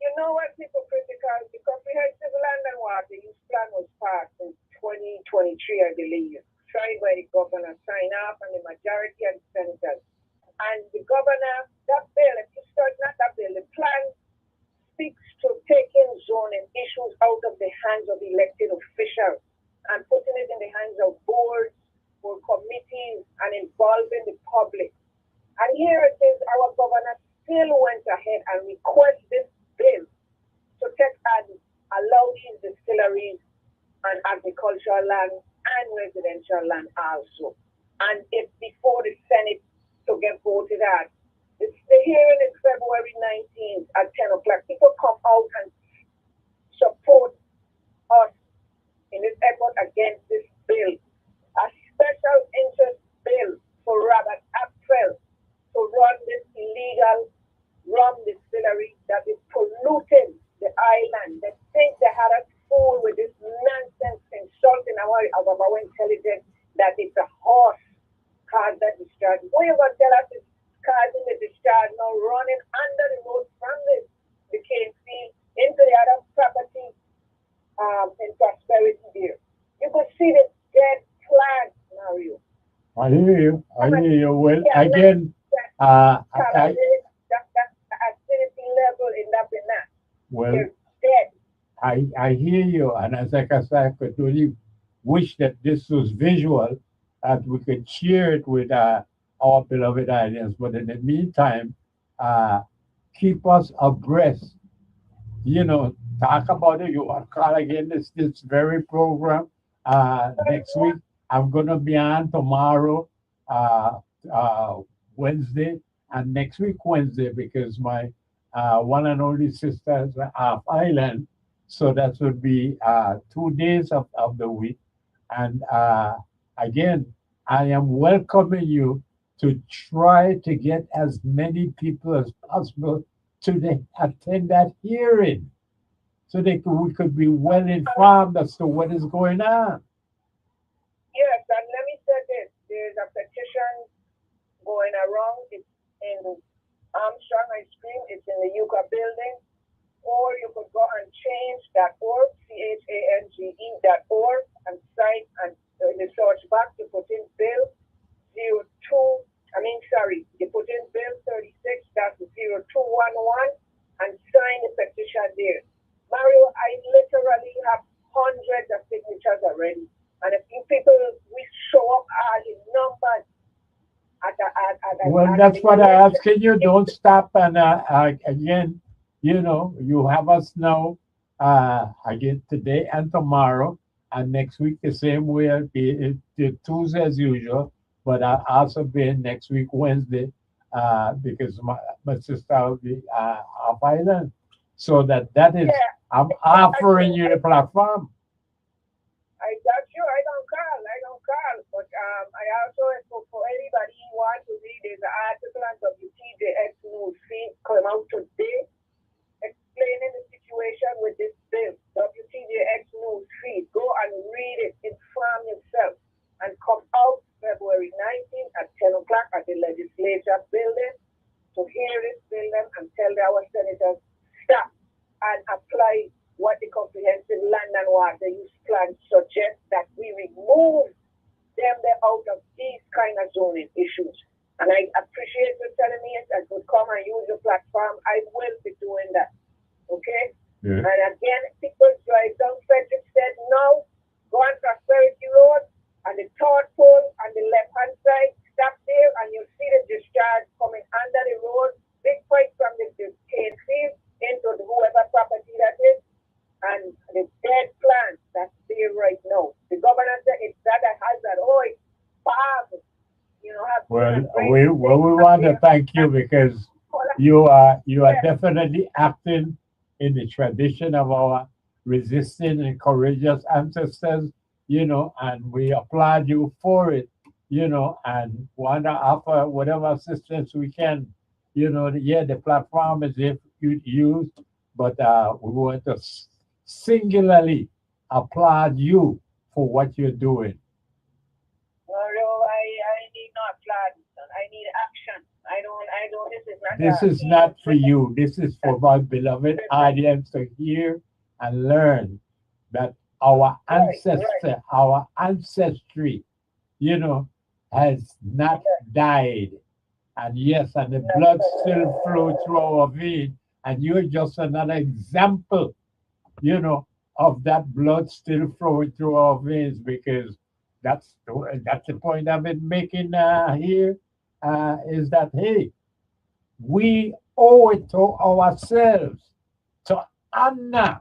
you know what hypocritical? The Comprehensive Land and Water Use Plan was passed in 2023, I believe, signed by the governor, signed off on the majority of the senators. And the governor, that bill, if you start not that bill, the plan speaks to taking zoning issues out of the hands of elected officials and putting it in the hands of boards or committees and involving the public. And here it is, our governor still went ahead and requested this bill to take and allow these distilleries and agricultural land and residential land also. And it's before the Senate to get voted at. The hearing is February 19th at 10 o'clock. People come out and support us in this effort against this bill. A special interest bill for Robert Apfel to run this illegal rum distillery that is polluting the island. They think they had us fooled with this nonsense, insulting our intelligence that it's a horse caused that discharge. What you going to tell us is causing the discharge now running under the road from the cane field into the other property in prosperity there. You could see the dead plant, Mario. I hear you. I hear you. Well, Yeah, again, that acidity level in that. well, They're dead. I hear you, and as like I said, I could really wish that this was visual, that we could share it with our beloved audience. But in the meantime, uh, keep us abreast. You know, talk about it. You want to call again this very program next week. I'm gonna be on tomorrow, uh, uh, Wednesday, and next week Wednesday because my one and only sister is off island, so that would be 2 days of the week. And again, I am welcoming you to try to get as many people as possible to attend that hearing so we could be well informed as to what is going on. Yes, and let me say this. There's a petition going around. It's in Armstrong Ice Cream. It's in the Yucca building. Or you could go and change.org, change.org, and sign and in the search box to put in bill 02. You put in bill 36.0211 and sign the petition there. Mario, I literally have hundreds of signatures already. And if you people, we show up as in numbers Well, at that's the what I election. asking you. Don't stop. And again, you know, you have us now again today and tomorrow, and next week the same way. It'll be Tuesday as usual, but I'll also be in next week Wednesday because my sister will be off island. So that is, Yeah, I'm I got offering you. you the platform. I got you. I don't call. I don't call. But I also, for anybody who wants to read, there's an article on WTJX News feed come out today explaining the situation with this bill. WTJX News feed. Go and read it. Inform yourself. And come out February 19th at 10 o'clock at the legislature building to hear this bill and tell our senators stop and apply what the comprehensive land and water use plan suggests that we remove them out of these kind of zoning issues. And I appreciate you telling me I could come and use your platform. I will be doing that. Okay? Yeah. And again, people drive down Frederick said no, go on Prosperity Road and the third pole on the left hand side, stop there and you'll see the discharge coming under the road, big pipe from the cane field into whoever property that is. And the dead plant that's there right now. The governor said it's not a hazard. Oh, it's farm. Have Well, great we things up want to there. thank you because you are Yeah, definitely acting in the tradition of our resisting and courageous ancestors, and we applaud you for it. and want to offer whatever assistance we can. Yeah, the platform is if you use, but we want to singularly applaud you for what you're doing. Mario, I need not plans. I need action. I don't, this is not This a is game. not for you. This is for my beloved audience to hear and learn that our Right, right. ancestor, our ancestry, you know, has not Yes, died. And yes, and the yes, blood sir. still flows through our veins. And you're just another example, you know, of that blood still flowing through our veins because that's the point I've been making here. Is that hey, we owe it to ourselves to honor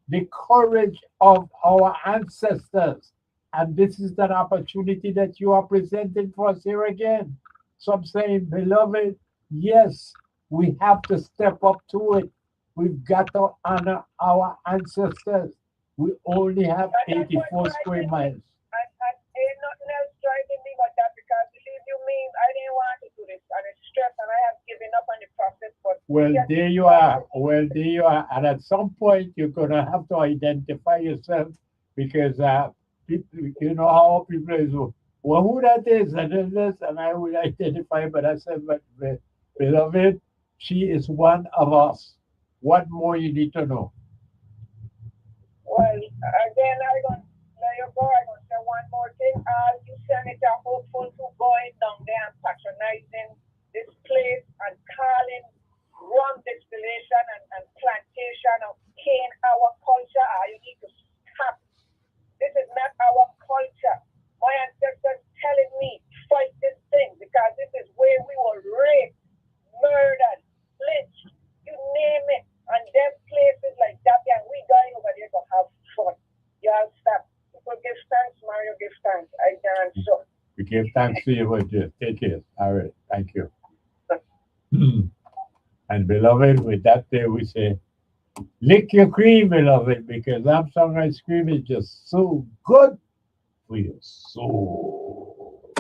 the courage of our ancestors. And this is an opportunity that you are presenting for us here again. So I'm saying, beloved, yes, we have to step up to it. We've got to honor our ancestors. We only have And that's what's 84 square driving me. miles. And ain't nothing else driving me but that because believe you me, I didn't want to do this. And it's stress and I have given up on the process. But Well, yes, there it's you are. driving me. Well, there you are. And at some point, you're going to have to identify yourself because people, you know how people is, well, who that is, and then this, and I will identify. But I said, but beloved, she is one of us. What more you need to know? Well, again, I don't let you go. I don't say one more thing. You senator hopeful to going down there and patronizing this place and calling rum distillation and plantation of cane our culture. You need to stop. This is not our culture. My ancestors telling me fight this thing because this is where we were raped, murdered, lynched, you name it. And them places like that, and we going over there to have fun. Y'all stop. People give thanks, Mario give thanks. I dance so. We give thanks to you, but just take care. All right. Thank you. And beloved, with that, there we say, lick your cream, beloved, because Armstrong ice cream is just so good for your soul.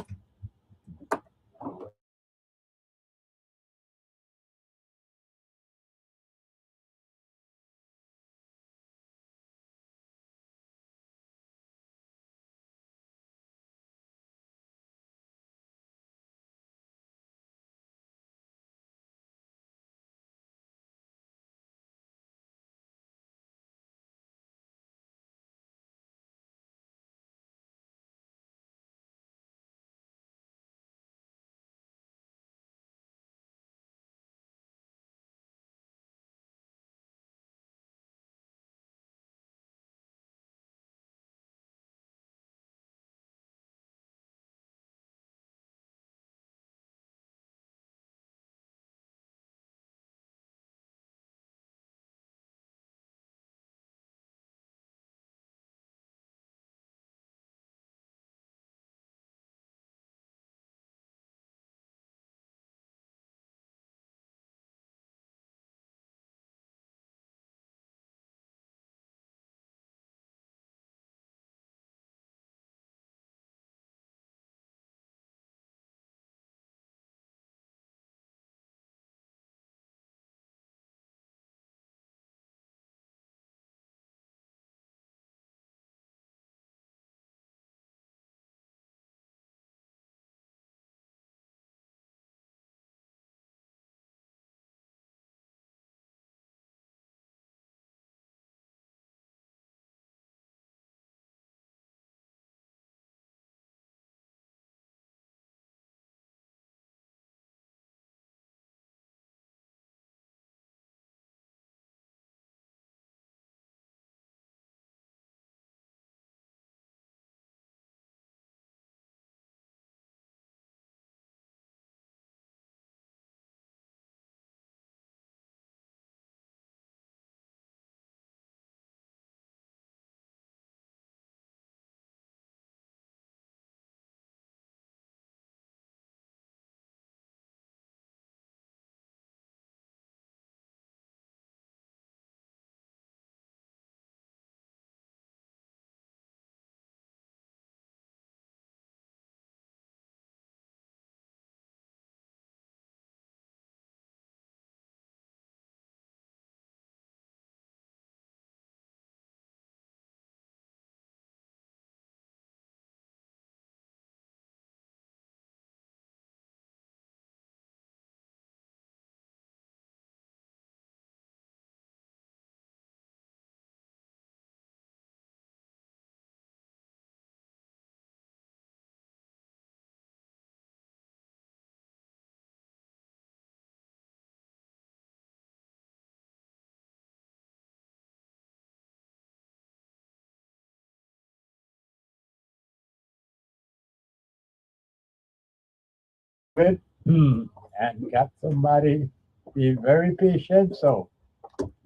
with and got somebody being very patient. So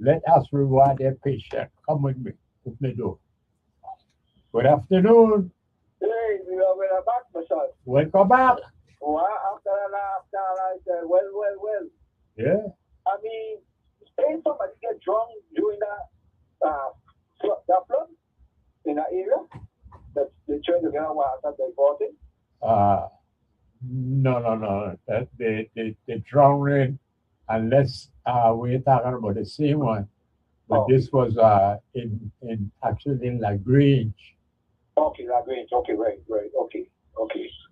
let us reward their patience. Come with me. Open the door. Good afternoon. Hey, we are back, my son. Welcome back. Oh, after I said, well. Yeah, I mean, ain't somebody get drunk during that flood in that area? That they trying to get out water they bought it? uh, no. That they drowning unless we're talking about the same one. But Oh, this was in actually in Lagrange. okay, that range. Okay, right. Okay.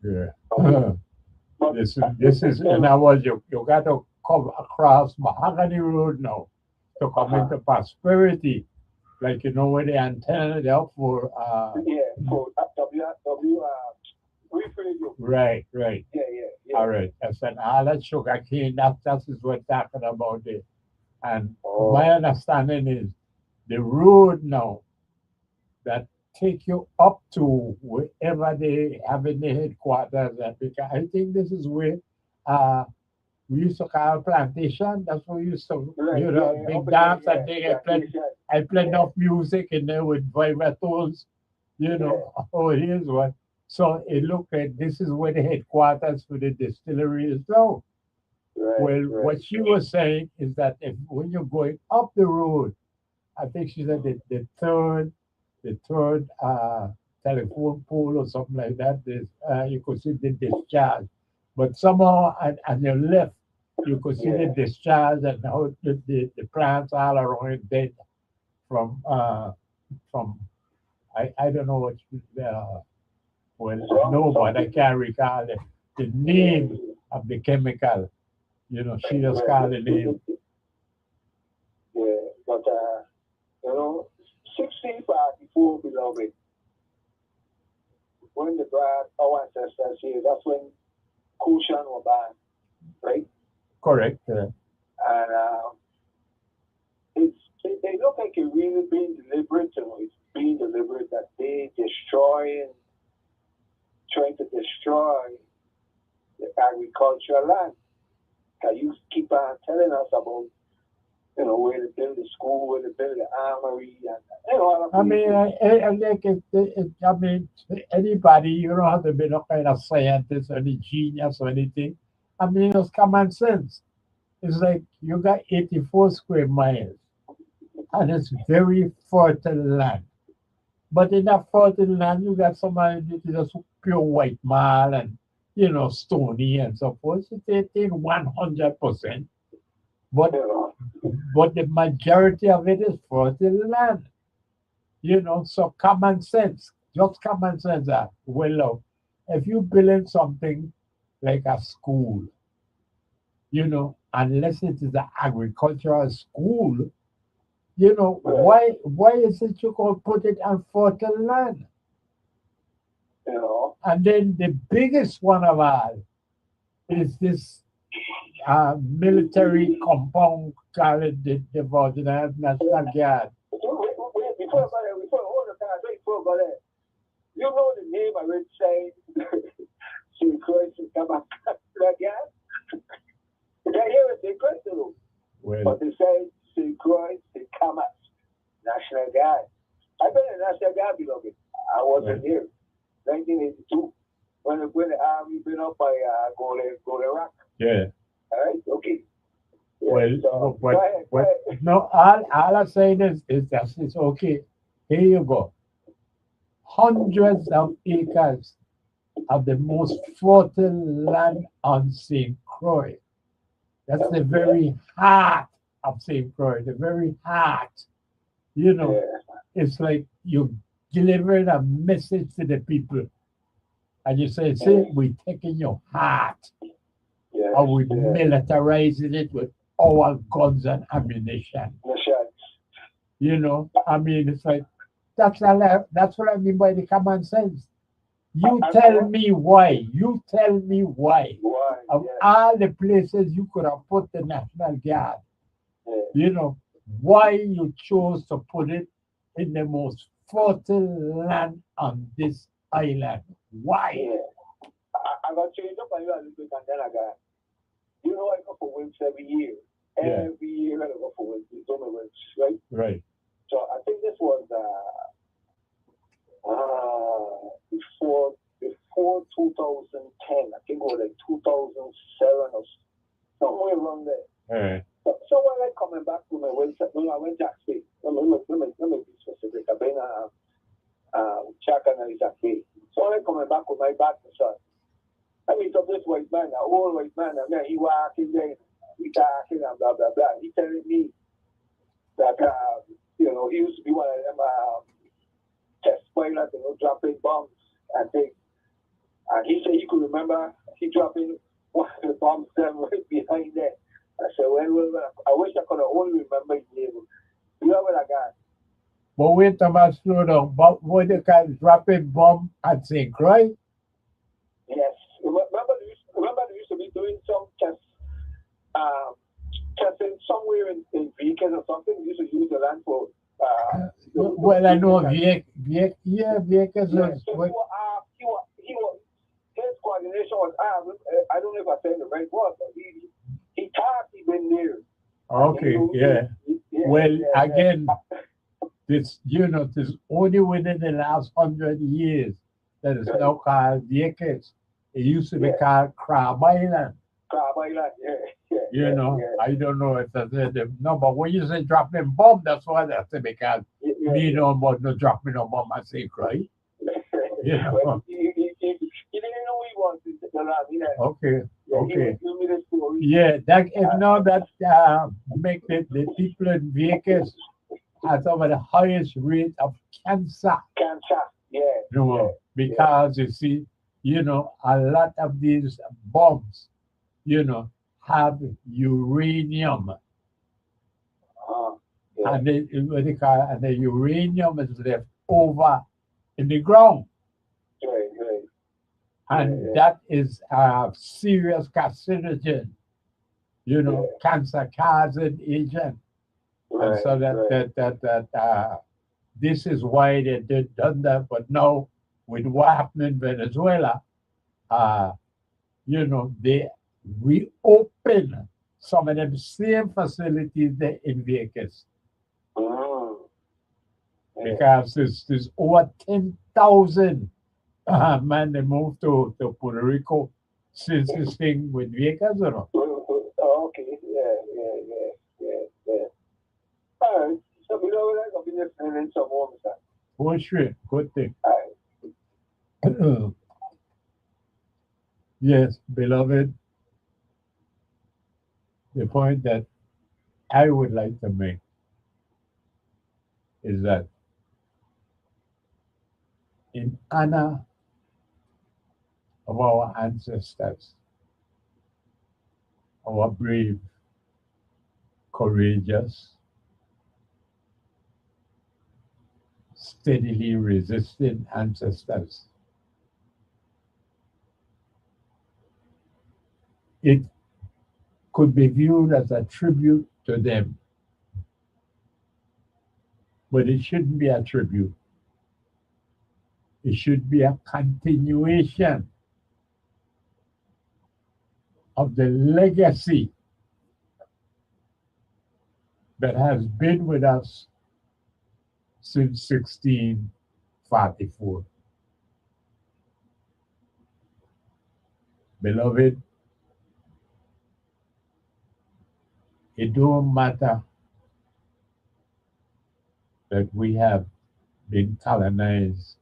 Yeah. Okay. But This is in other words, you got to come across Mahogany Road now to come uh-huh. into Prosperity. Like you know where the antenna there for Yeah, for W refrigerator. right. Yeah. All right. I said all that sugar cane, that is what talking about it. And my Oh, understanding is the road now that take you up to wherever they have in the headquarters. And because I think this is where uh, we used to call plantation. That's what we used to, right, big up in there, dance and they plantation. I played Yeah, enough music in there with vibratones, yeah, oh, here's what. So it looked like this is where the headquarters for the distillery is now. Well, what she right. was saying is that if when you're going up the road, I think she said the third telephone pole or something like that. You could see the discharge, but somehow on your left you could see the Yeah, discharge and how the plants all around it dead from I don't know what well I know but I something. can't recall the name Yeah, of the chemical. She just called the name. right. Yeah, but you know, 1654, beloved, when the bride, our ancestors here, that's when Kushan were born, right? Correct. And they look like it really being deliberate, it's being deliberate that they trying to destroy the agricultural land. Can you keep on telling us about, where to build the school, where to build the armory, and other I mean, places. I like I mean, anybody, you don't have to be no kind of scientist or any genius or anything. I mean, it's common sense. It's like you got 84 square miles and it's very fertile land. But in that fertile land, you got somebody that is just pure white marl and, stony and so forth. It ain't 100%. But, You know, but the majority of it is fertile land. So common sense, just common sense that, well, look, if you building something like a school, unless it is an agricultural school, right, why is it you going to put it on fertile land? you know, And then the biggest one of all is this military compound called the Virginia National Guard. before all the time, before go there, you know the name I would say, St. Croix, come back, like that. They hear it, St. Croix, Well, but they say St. Croix, St. Kamas, National Guard. I've been in National Guard, beloved. I well, wasn't here, 1982, when the army been up by Golden Rock. yeah. All right, okay. Yeah, Well, so go what, ahead, go what, ahead. no, all I'm saying is that it's okay. Here you go. Hundreds of acres of the most fertile land on St. Croix. That's the Yeah, very heart of St. Croix, the very heart. You know, yeah, it's like you delivering a message to the people and you say, see, yeah, we're taking your heart yes, and we're yeah. militarizing it with our guns and ammunition. Michelle, I mean, it's like that's what I mean by the common sense. You I tell want me why. You tell me why. why, Of yes, all the places you could have put the National Guard, yeah, you know, why you chose to put it in the most fertile land on this island. Why? yeah. I got changed up on you a little bit, and then I got, you know, I go for wins every year. Yeah. Every year I go for wins. It's on the wins, right? Right. So I think this was before 2010. I think it was like 2007 or somewhere around there. All right. So when I coming back to my website, when I went Jack Bay, let me be specific. I've been Jack and Jack Bay. So when I coming back with my back to son, I meet up this white man, an old white man, and then he walking there, he talking and blah blah blah. He telling me that you know, he used to be one of them test pilots, you know, dropping bombs and things. And he said he could remember he dropping one of the bombs them right behind there. I said, well, I wish I could have only remember his name. You know what I got? But wait a minute, slow down. But what they can drop a bomb at St. Croix? Yes. Remember they used to be doing some tests, testing somewhere in vehicles or something. They used to use the land for. Well, I know vehicles. Yeah, so his coordination was, I don't know if I said the right word, but he thought he been there. Okay, yeah. Well, again, this, you know, this only within the last 100 years that is now called vehicles. It used to be called Crab Island. Crab Island, You know, I don't know if that's it. No, but when you say dropping bomb, that's why that's it, because me no about no dropping no bomb at St. Croix. You know. Well, he didn't know he was the land. Okay. Okay. He me the story. Yeah, that if not that make the people in Vegas have some of the highest rate of cancer. Cancer, yeah. You know, because you see, you know, a lot of these bombs, you know, have uranium. And what they call, and the uranium is left over in the ground. Right. And that is a serious carcinogen, you know, cancer causing agent. Right, and so that this is why they did done that. But now with what happened in Venezuela, you know, they reopen some of them same facilities there in Vegas. Because there's over 10,000 man they moved to Puerto Rico since this thing with Vegas, you know. Okay, yeah. All right, so we know that I'll be listening in some more, sir. Oh, sure, good thing. All right. Yes, beloved, the point that I would like to make is that in honor of our ancestors, our brave, courageous, steadily resisting ancestors, it could be viewed as a tribute to them. But it shouldn't be a tribute. It should be a continuation of the legacy that has been with us since 1644. Beloved, it don't matter that we have been colonized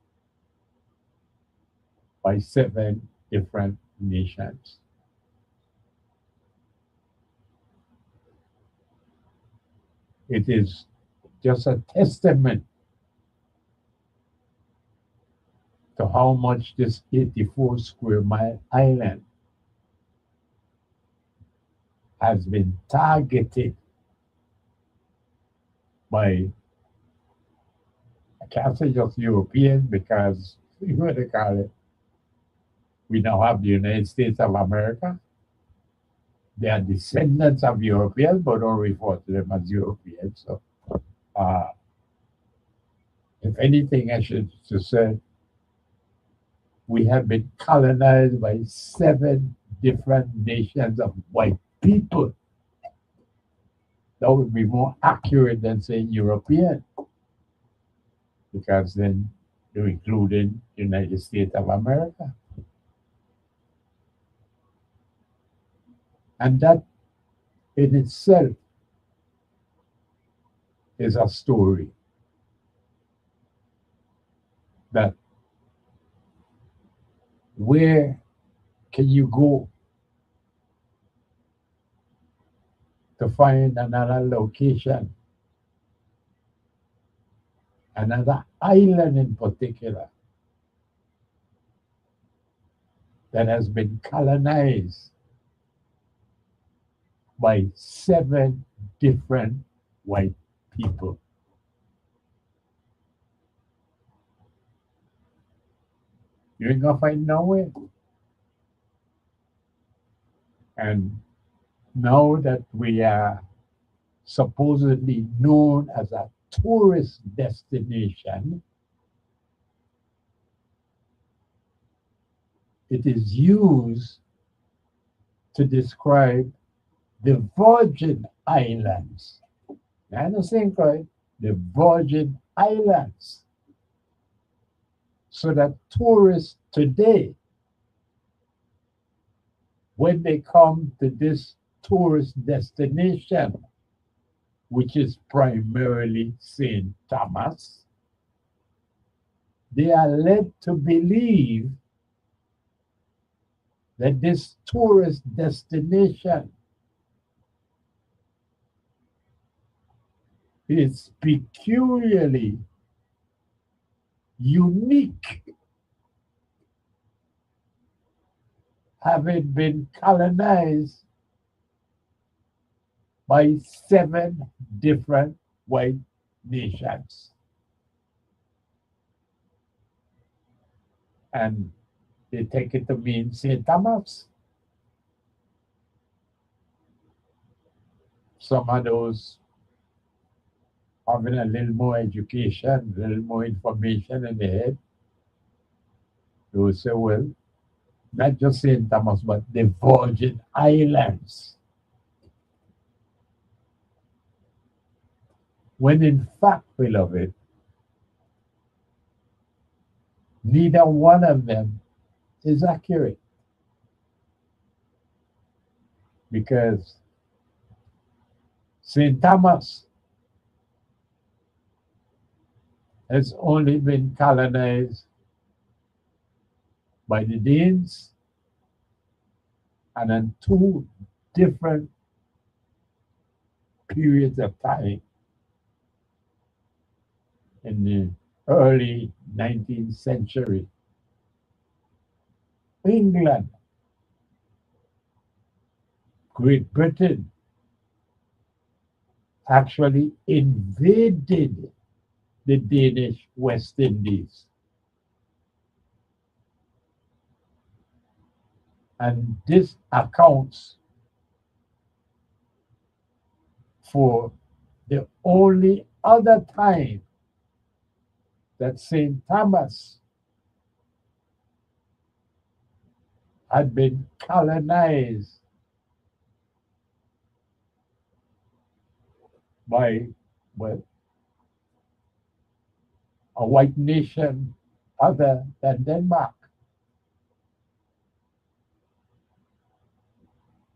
by 7 different nations. It is just a testament to how much this 84 square mile island has been targeted by, I can't say just Europeans, because what they call it, we now have the United States of America. They are descendants of Europeans, but don't refer to them as Europeans. So, if anything, I should say we have been colonized by 7 different nations of white people. That would be more accurate than saying European, because then you're including United States of America. And that in itself is a story that where can you go to find another location, another island in particular, that has been colonized by 7 different white people? You ain't gonna find nowhere. And now that we are supposedly known as a tourist destination, it is used to describe the Virgin Islands. I understand, correct? The Virgin Islands. So that tourists today, when they come to this tourist destination, which is primarily St. Thomas, they are led to believe that this tourist destination is peculiarly unique, having been colonized by 7 different white nations. And they take it to mean St. Thomas. Some of those having a little more education, a little more information in their head, they will say, well, not just St. Thomas, but the Virgin Islands. When in fact, beloved, neither one of them is accurate. Because St. Thomas has only been colonized by the Danes, and in 2 different periods of time in the early 19th century. England, Great Britain actually invaded the Danish West Indies. And this accounts for the only other time that St. Thomas had been colonized by, well, a white nation other than Denmark.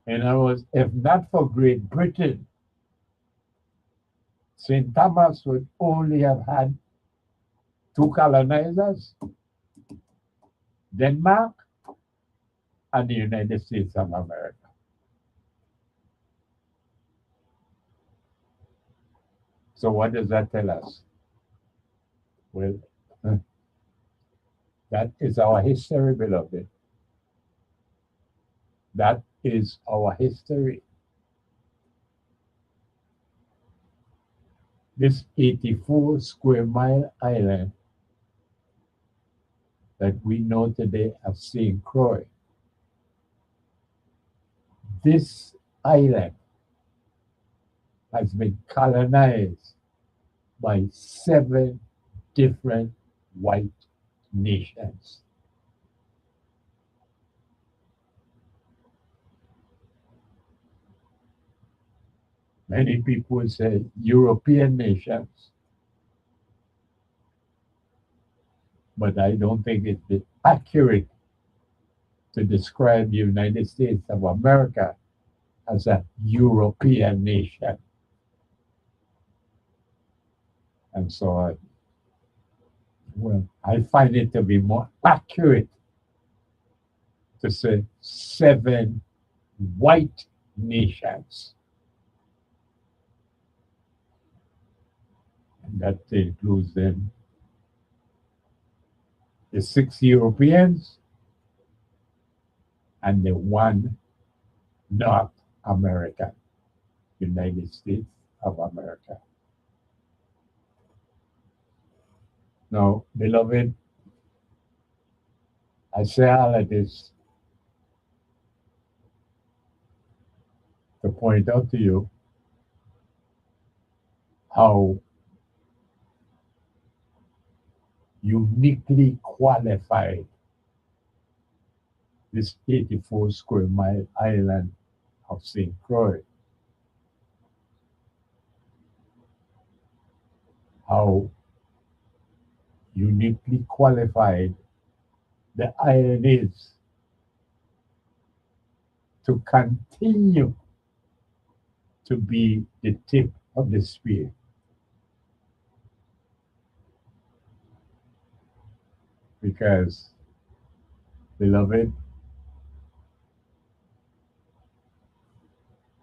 In other words, if not for Great Britain, St. Thomas would only have had 2 colonizers, Denmark and the United States of America. So what does that tell us? Well, that is our history, beloved. That is our history. This 84 square mile island that we know today as St. Croix, this island has been colonized by 7 different white nations. Many people say European nations, but I don't think it's accurate to describe the United States of America as a European nation. And so, I find it to be more accurate to say 7 white nations. And that includes then the 6 Europeans and the 1 North American, United States of America. Now, beloved, I say all of this to point out to you how uniquely qualified this 84 square mile island of St. Croix, how uniquely qualified the island is to continue to be the tip of the spear. Because, beloved,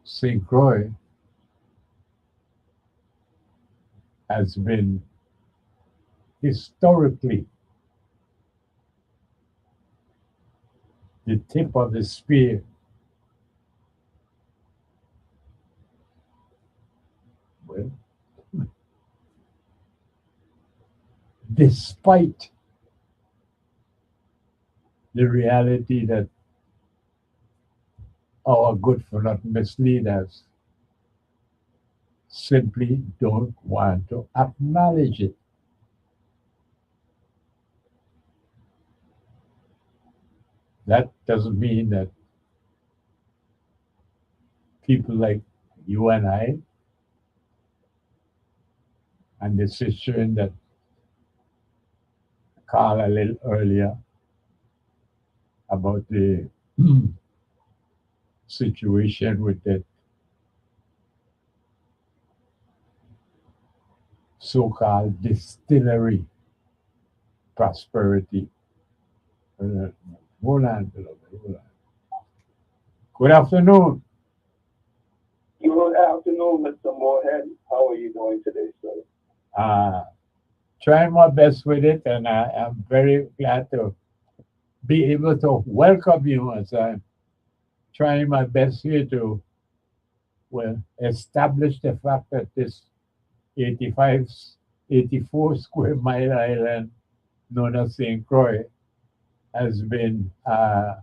St. Croix has been historically the tip of the spear well, despite the reality that our good for not mislead us simply don't want to acknowledge it. That doesn't mean that people like you and I, and the sister that called a little earlier about the situation with the so-called distillery prosperity. Hold on, beloved. Hold on. Good afternoon. Good afternoon, Mr. Moorhead. How are you doing today, sir? Trying my best with it, and I am very glad to be able to welcome you as I'm trying my best here to establish the fact that this 85, 84 square mile island known as St. Croix has been, the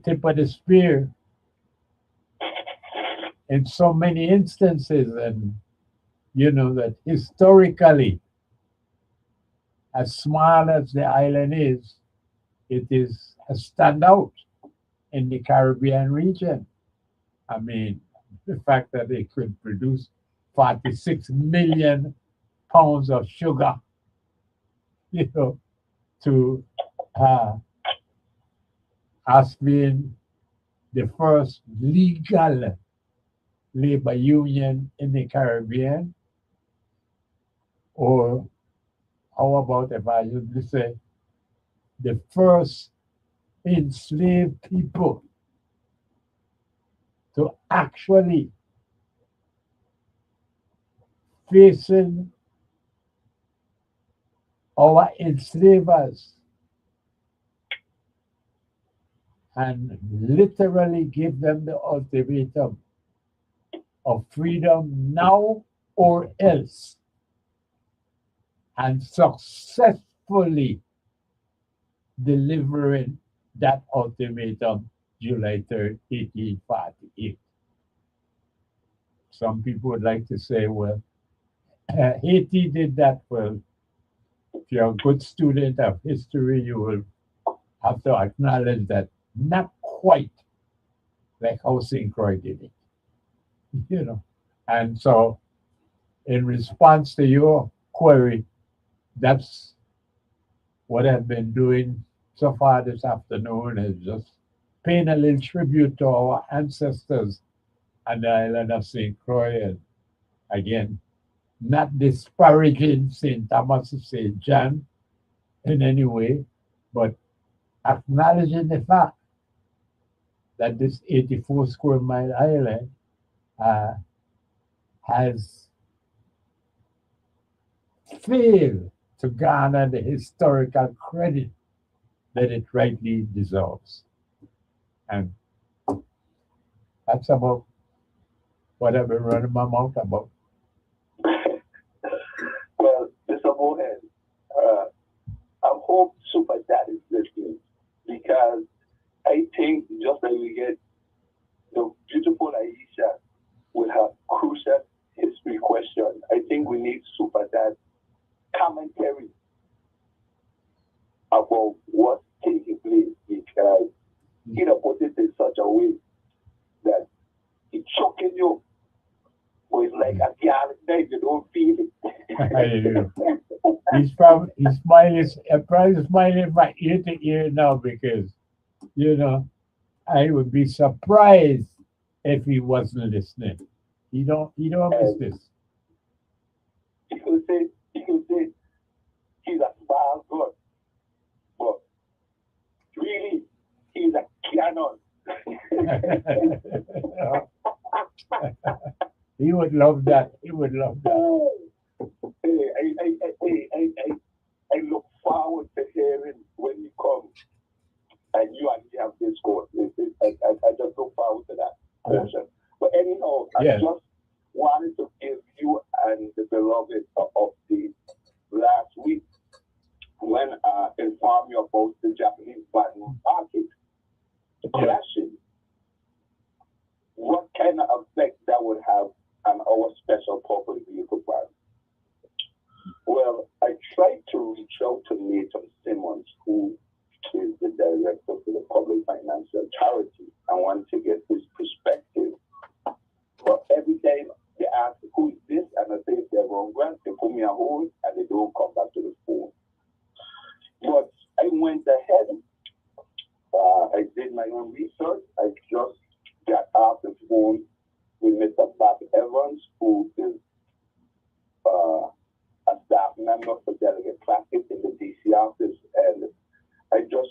tip of the spear in so many instances. And you know that historically, as small as the island is, it is a standout in the Caribbean region. I mean, the fact that they could produce 46 million pounds of sugar, to us being the first legal labor union in the Caribbean. Or how about if I should say the first enslaved people to actually facing our enslavers and literally give them the ultimatum of freedom now or else, and successfully delivering that ultimatum July 3rd, 1848. Some people would like to say, well, Haiti did that. Well, if you're a good student of history, you will have to acknowledge that not quite like how St. Croix did it. you know. And so, in response to your query, that's what I've been doing so far this afternoon is just paying a little tribute to our ancestors on the island of St. Croix. And again, not disparaging St. Thomas of St. John in any way, but acknowledging the fact that this 84 square mile island uh, has failed to garner the historical credit that it rightly deserves. And that's about what I've been running my mouth about. Well, Mr. Mohan, uh, I hope Super Dad is listening because I think just like we get the beautiful Aisha with her crucial history question, I think we need Super Dad commentary about what's taking place because he put it in such a way that it's shocking you. Or it's like a garlic knife, you don't feel it. He's smiling, probably smiling from ear to ear now because, you know, I would be surprised if he wasn't listening. He don't miss this. He could say he's a small god, but really he's a cannon. He would love that. He would love that. Hey, I look forward to hearing when you come and you and me have this course. I just look forward to that portion. But anyhow, I Yeah. just wanted to give you and the beloved an update last week when I informed you about the Japanese bond market crashing. What kind of effect that would have on our special purpose vehicle ban? Well, I tried to reach out to Nathan Simmons, who is the director for the Public Financial Charity. I wanted to get his perspective. But every time they ask, who is this? And I say, if they're wrong, they put me on hold and they don't come back to the phone. But I went ahead. I did my own research. I just got off the phone with Mr. Bob Evans, who is a staff member for Delegate Clackett in the DC office. And I just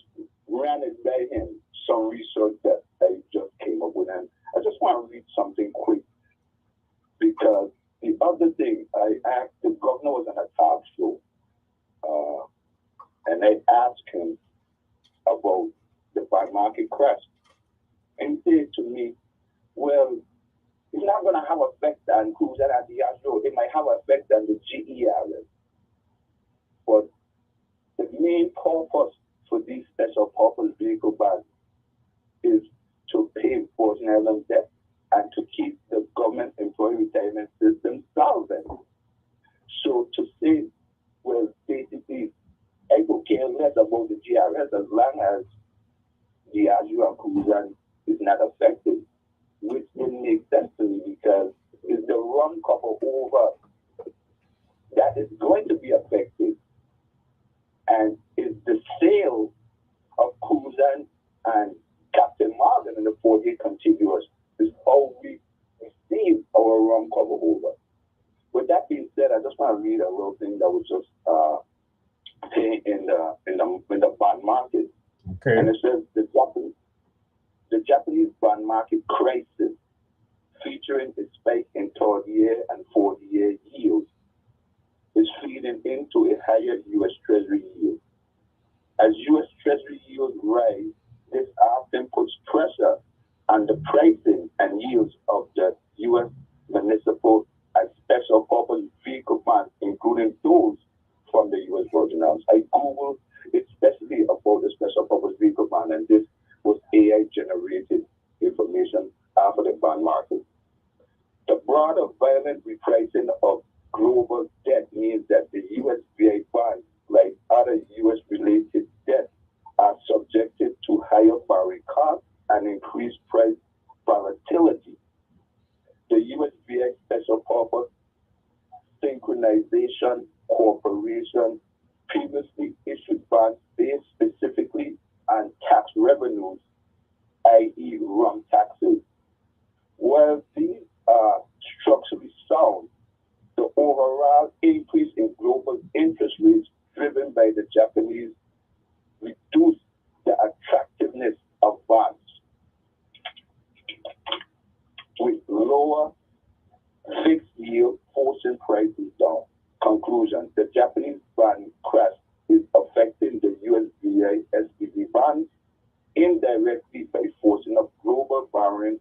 ran it by him, some research that I just came up with. And I just want to read something quick because the other thing I asked, the governor was on a talk show, and I asked him about the bond market crash. And he said to me, well, it's not going to have effect on Cruiser and Diageo. It might have effect on the GERS. But the main purpose for these special purpose vehicle bans is to pay Virgin Islands debt and to keep the government employee retirement system solvent. So to say, well, basically, I could care less about the GRS as long as Diageo and Cruiser is not affected, which didn't make sense to me because it's the rum cover over that is going to be affected. And it's the sale of Kuzan and Captain Morgan in the 48 contiguous is how we receive our rum cover over. With that being said, I just want to read a little thing that was just in the bond market. Okay. And it says the Japanese bond market crisis, featuring a spike in 30-year and 40-year yields, is feeding into a higher U.S. Treasury yield. As U.S. Treasury yields rise, this often puts pressure on the pricing and yields of the U.S. municipal and special purpose vehicle bonds, including those from the U.S. Virgin Islands. I Googled especially about the special purpose vehicle bond, and this was AI-generated information for the bond market. The broader violent repricing of global debt means that the U.S. VA bonds, like other U.S.-related debt, are subjected to higher borrowing costs and increased price volatility. The Capitalization Corporation previously issued bonds based specifically on tax revenues, i.e., rum taxes. While these are structurally sound, the overall increase in global interest rates driven by the Japanese reduced the attractiveness of bonds. With lower fixed yield forcing prices down. Conclusion: the Japanese bond crash is affecting the USVI SPV bonds indirectly by forcing up global borrowing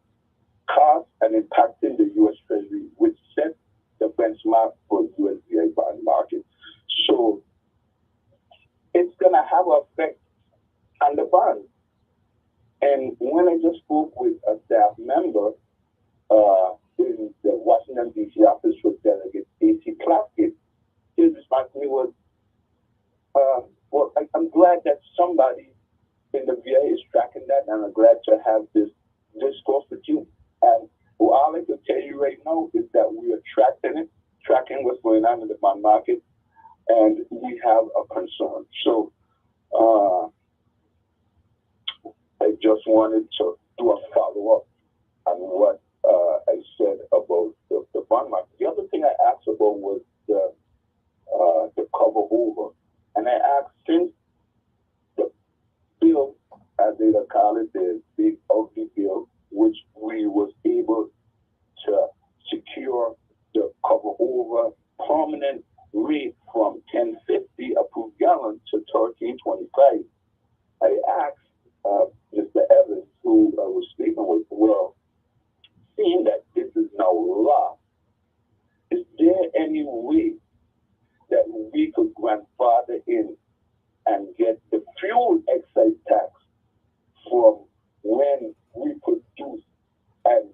costs and impacting the US Treasury, which set the benchmark for USVI bond market. So it's going to have an effect on the bonds. And when I just spoke with a staff member in the Washington, D.C. office for Delegate A.T. Plaskett, his response to me was, well, I'm glad that somebody in the VA is tracking that, and I'm glad to have this discourse with you. And well, all I can tell you right now is that we are tracking what's going on in the bond market, and we have a concern. So I just wanted to do a follow-up on what I said about the bond market. The other thing I asked about was the cover over. And I asked, since the bill, as they call it, the big ugly bill, which we was able to secure the cover over permanent rate from 10.50 approved gallon to 13.25. I asked Mr. Evans, who I was speaking with, well, seeing that this is now law, is there any way that we could grandfather in and get the fuel excise tax from when we produce and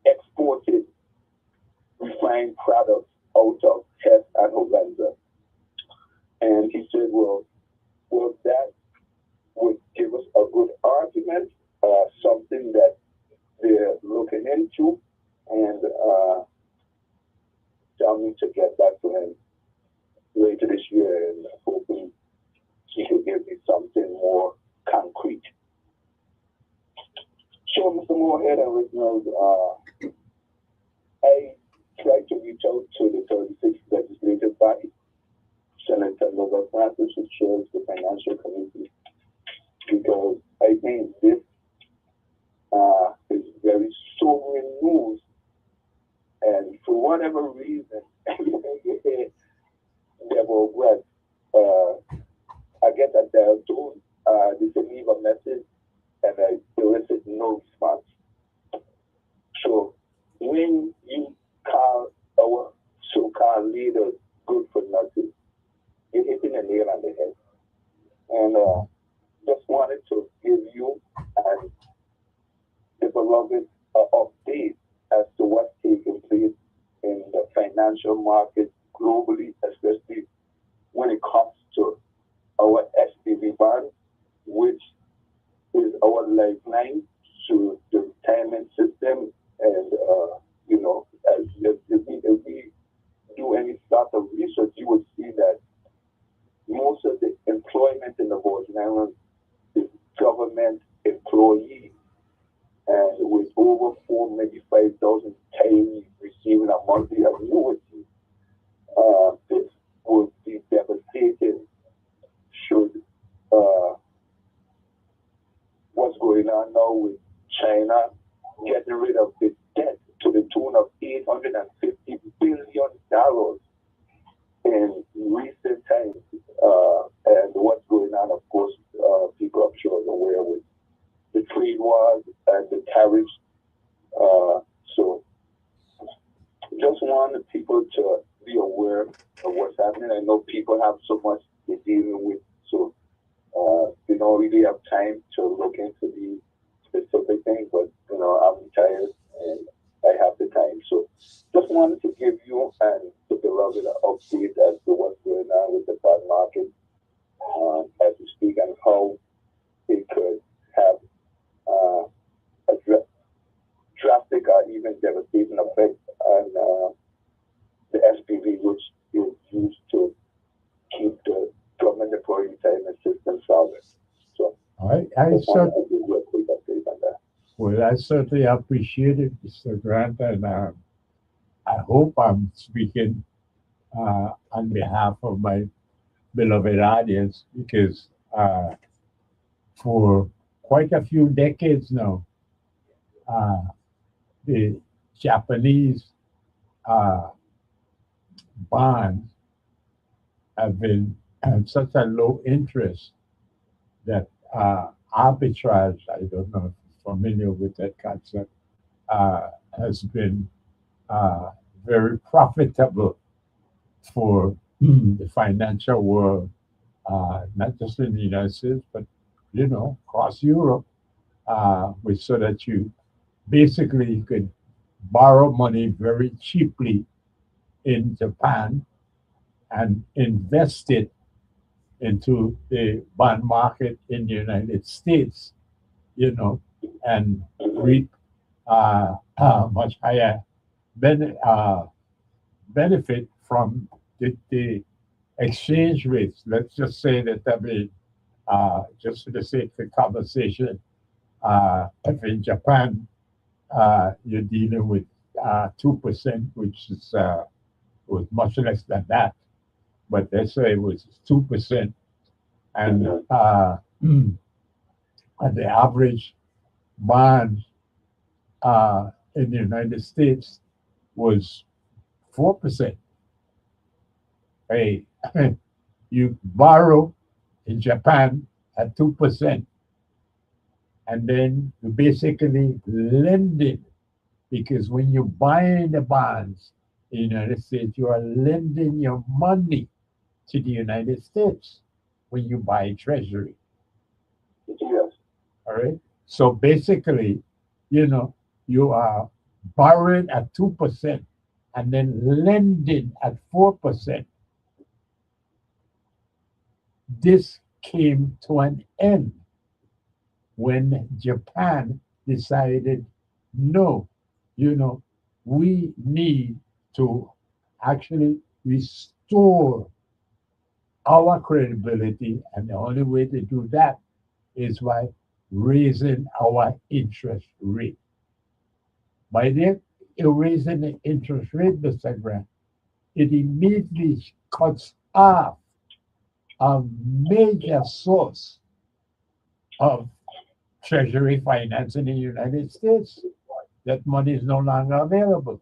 exported refined products out of Hess and Hovenza? And he said, well, that would give us a good argument, something that they're looking into, and tell me to get back to him later this year, and hoping he could give me something more concrete. So, Mr. Moorhead and listeners, I tried to reach out to the 36th legislative body, Senator Nova Francis, who chairs the Financial Committee, because I think this is very sobering news, and for whatever reason, Deborah West, I get that they're told they can leave a message, and I elicit no response. So when you call our so-called leaders good for nothing, you're hitting a nail on the head. And just wanted to give you and the beloved update as to what's taking place in the financial market globally, especially when it comes to our SPV bonds, which is our lifeline to the retirement system. And, if we do any sort of research, you would see that most of the employment in the Virgin Islands is government employees. And with over 4,000, maybe 5,000 retirees receiving a monthly annuity, this would be devastating should what's going on now with China getting rid of the debt to the tune of $850 billion in recent times. And what's going on, of course, people I'm sure are aware with the trade wars and the tariffs. So just want people to be aware of what's happening. I know people have so much they're dealing with, so they don't really have time to look into these specific things, but I'm retired and I have the time. So just wanted to give you and the beloved an update as to what's going on with the bond market as we speak, and how it could have a drastic or even devastating effect on the SPV, which certainly appreciate it, Mr. Grant, and I hope I'm speaking on behalf of my beloved audience because for quite a few decades now, uh, the Japanese uh, bonds have been at such a low interest that arbitrage, I don't know if you're familiar with that concept, uh, has been uh, very profitable for the financial world, not just in the United States, but across Europe, so that you basically could borrow money very cheaply in Japan and invest it into the bond market in the United States, and reap much higher benefit from the exchange rates. Let's just say that, I mean, just for the sake of conversation, if in Japan you're dealing with 2%, which is was much less than that, but let's say it was 2%, and and the average bond in the United States was 4%. Hey, you borrow in Japan at 2%, and then you basically lend it because when you buy the bonds in the United States, you are lending your money to the United States when you buy treasury. Yes. All right. So basically, you are borrowing at 2% and then lending at 4%. This came to an end when Japan decided, no, we need to actually restore our credibility. And the only way to do that is by raising our interest rate. By then, raising the interest rate, Mr. Grant, it immediately cuts off a major source of treasury finance in the United States. That money is no longer available.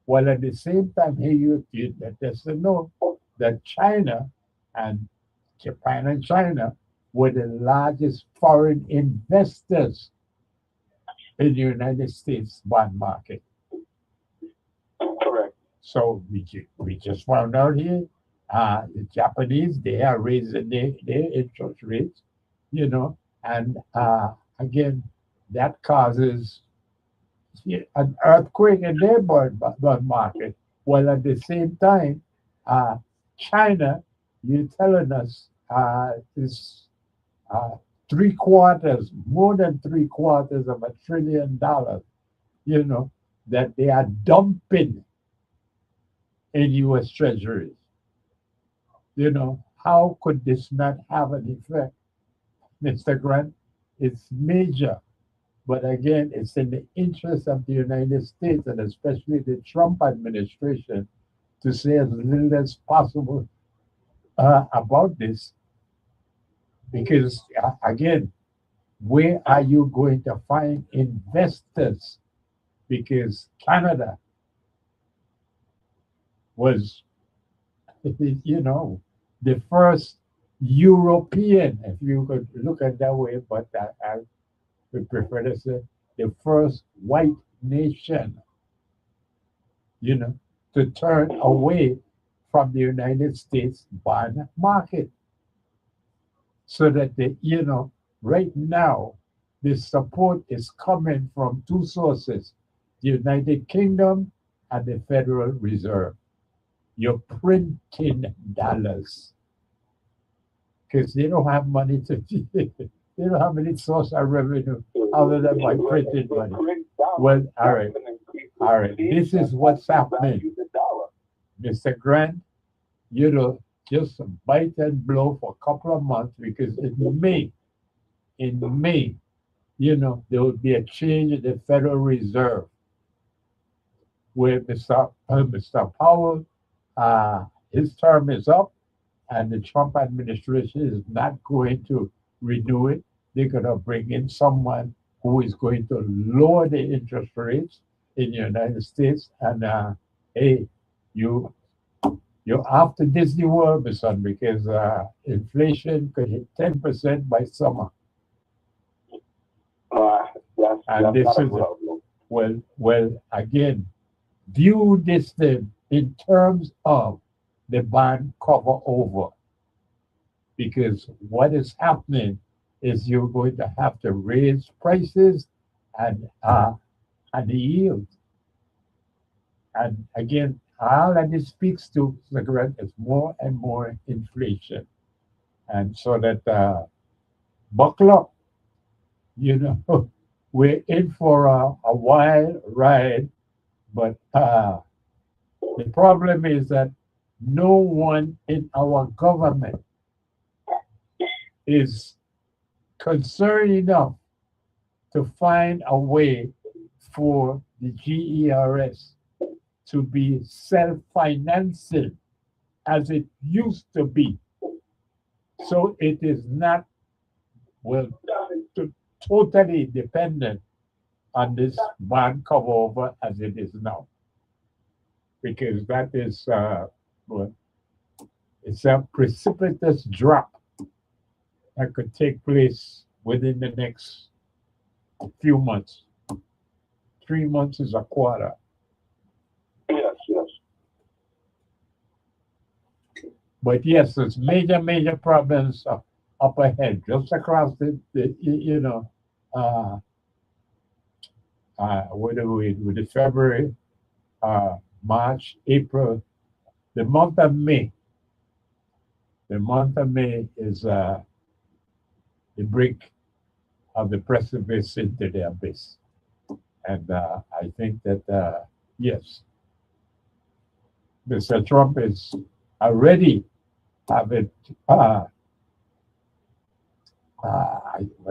While at the same time, here you let us know that China and Japan and China were the largest foreign investors in the United States bond market. Correct. So we just found out here, the Japanese, they are raising their interest rates, and again, that causes an earthquake in their bond market. While at the same time, China, you're telling us, is uh, more than three-quarters of $1 trillion, that they are dumping in U.S. treasuries. How could this not have an effect, Mr. Grant? It's major. But again, it's in the interest of the United States and especially the Trump administration to say as little as possible about this. Because, again, where are you going to find investors? Because Canada was, the first European, if you could look at it that way, but I would prefer to say the first white nation, to turn away from the United States bond market. So that right now, the support is coming from two sources, the United Kingdom and the Federal Reserve. You're printing dollars because they don't have money to they don't have any source of revenue other than by printing money. Well, all right. This is what's happening, Mr. Grant. Just bite and blow for a couple of months because in May in May, there will be a change in the Federal Reserve where Mr. Powell, his term is up, and the Trump administration is not going to renew it. They're going to bring in someone who is going to lower the interest rates in the United States. And hey, you you're after Disney World, my son, because inflation could hit 10% by summer. And that's this not a is good outlook. well again. View this thing in terms of the bond cover over, because what is happening is you're going to have to raise prices and the yield. And again, all that it speaks to, cigarette, is more and more inflation. And so that buckle up, you know, we're in for a wild ride, but the problem is that no one in our government is concerned enough to find a way for the GERS to be self-financing as it used to be. So it is not, well, totally dependent on this bond cover over as it is now. Because that is, well, it's a precipitous drop that could take place within the next few months. 3 months is a quarter. Yes, yes. But yes, there's major problems up ahead, just across uh, what are we, with the February, March, April, the month of May. The month of May is the brink of the precipice into the abyss. And I think that, yes, Mr. Trump is already having, I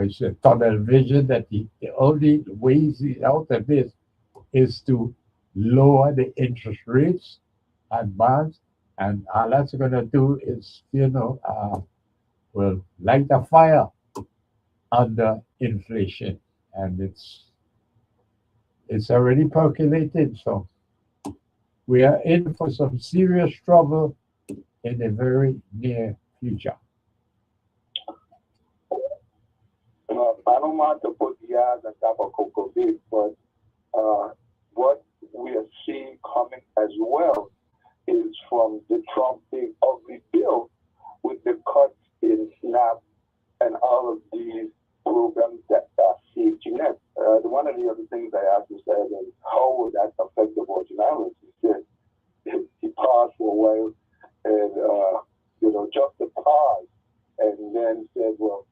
said, tunnel vision that the only ways he's out of this is to lower the interest rates and bonds. And all that's going to do is, well, light a fire under inflation. And it's already percolated. So we are in for some serious trouble in the very near future. I don't want to put the eyes on top of Cocoa Beef, but what we are seeing coming as well is from the Trump big ugly bill with the cuts in SNAP and all of these programs that are safety net. One of the other things I asked Mr. Evans, how would that affect the Virgin Islands? He said he paused for a while and, just a pause, and then said, well,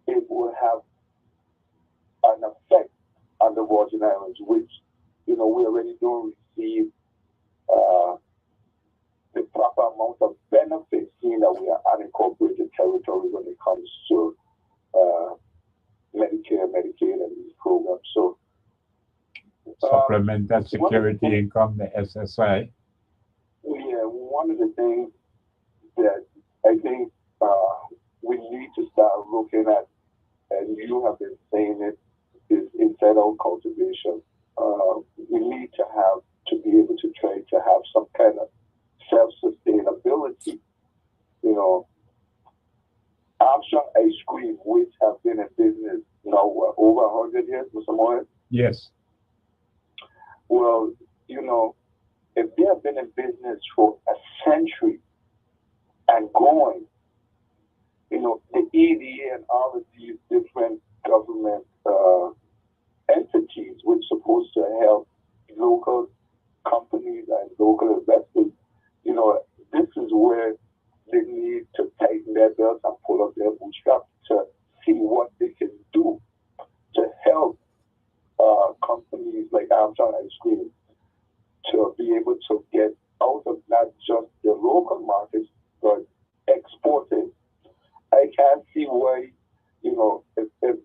it will have an effect on the Virgin Islands, which, we already don't receive the proper amount of benefits, seeing that we are unincorporated territory when it comes to Medicare, Medicaid, and these programs. So, Supplemental security income, the SSI. Yeah, one of the things that I think we need to start looking at, and you have been saying it, is inside-out cultivation. We need to be able to try to have some kind of self-sustainability. Armstrong Ice Cream, which have been in business now over 100 years, Mr. Moore. Yes. Well, if they have been in business for a century and going, the EDA and all of these different government entities which are supposed to help local companies and local investors, this is where they need to tighten their belts and pull up their bootstraps to see what they can do to help companies like Armstrong Ice Cream to be able to get out of not just the local markets, but exporting. I can't see why, you know, if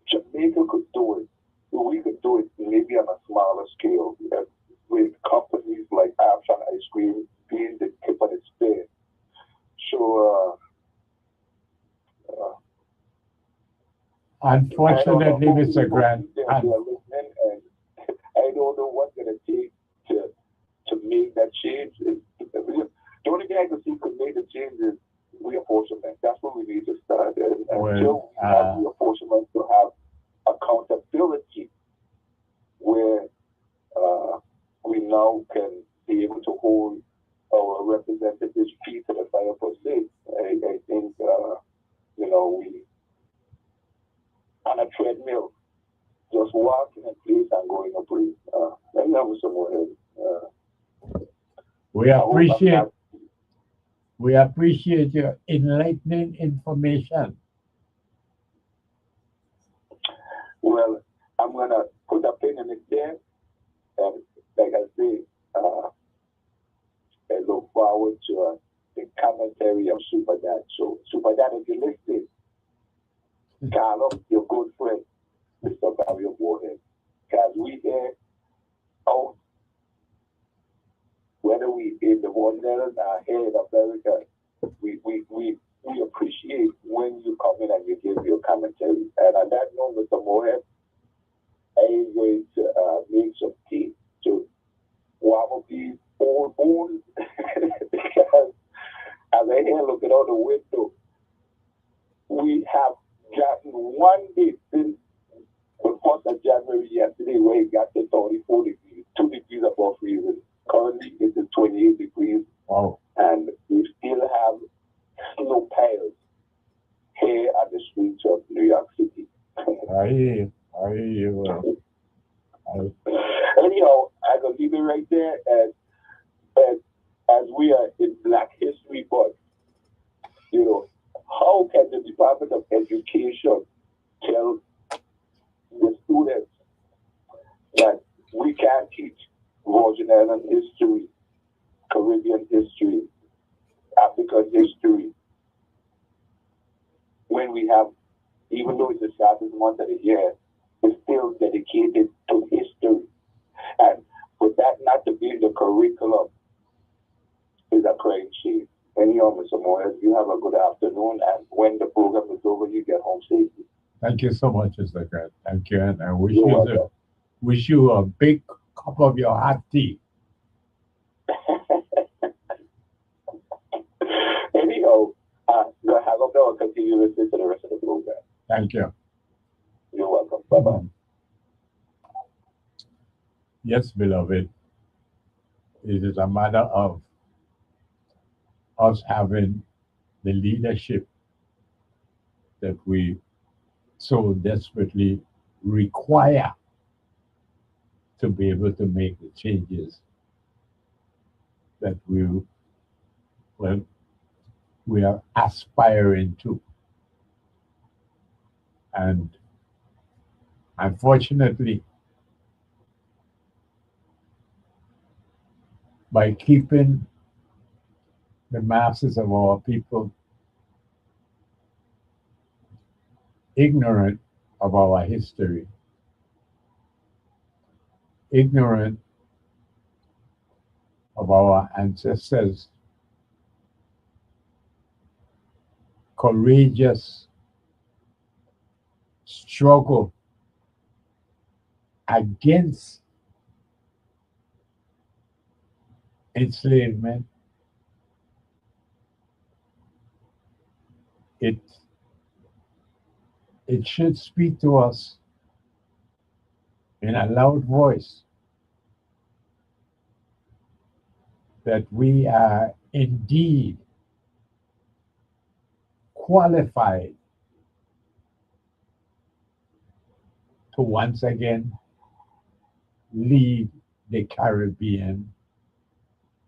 Jamaica could do it, we could do it maybe on a smaller scale with companies like Armstrong Ice Cream being the tip of the spear. So, unfortunately, Mr. Grant, they're listening, and I don't know what's going to take to make that change. The only thing I can see could make the change is reinforcement. That's what we need to start. And until we have reinforcement to have accountability, where we now can be able to hold our representatives' feet to the fire per se. I think, you know, we on a treadmill, just walking a place and going a place. And that was somewhere. We appreciate your enlightening information. Well, I'm gonna put a pin in it there, and like I say, I look forward to the commentary of Super Dad. So, Super Dad, if you're listening, call up your good friend, Mr. Barry Warhead, because we here out, whether we in the Wanderers or here in America, we appreciate when you come in and you give your commentary. And on that note, Mr. Moorhead, I am going to make some tea to warm up these old bones because as I hear looking out the window, we have gotten one day since the 1st of January yesterday where it got to 34 degrees, 2 degrees above freezing. Currently, it is 28 degrees. Wow. And we still have snow piles here at the streets of New York City. I hear you. Anyhow, I can leave it right there as we are in Black History Month. You know, how can the Department of Education tell the students that we can't teach Virgin Island history, Caribbean history, African history, when we have, even though it's the shortest month of the year, it's still dedicated to history. And for that not to be in the curriculum is a crying shame. Anyhow, Mr. Morris, you have a good afternoon, and when the program is over, you get home safely. Thank you so much, Mr. Grant. Thank you, and I wish you a big cup of your hot tea. Anyhow, go have a go and continue listening to the rest of the program. Thank you. You're welcome. Bye-bye. Yes, beloved, it is a matter of us having the leadership that we so desperately require to be able to make the changes that we are aspiring to. And unfortunately, by keeping the masses of our people ignorant of our history, ignorant of our ancestors' courageous struggle against enslavement, it should speak to us in a loud voice that we are indeed qualified to once again lead the Caribbean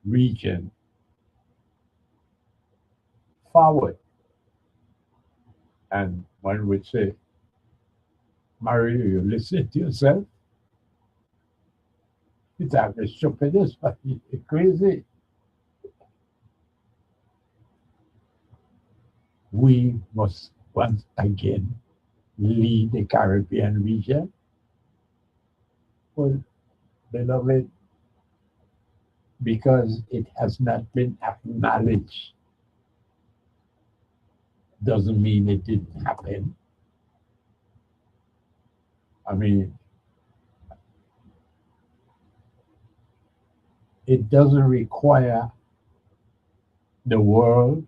region forward. And one would say, Mario, you listen to yourself? It's actually stupidness, but you're crazy. We must once again lead the Caribbean region? Well, beloved, because it has not been acknowledged doesn't mean it didn't happen. I mean, it doesn't require the world,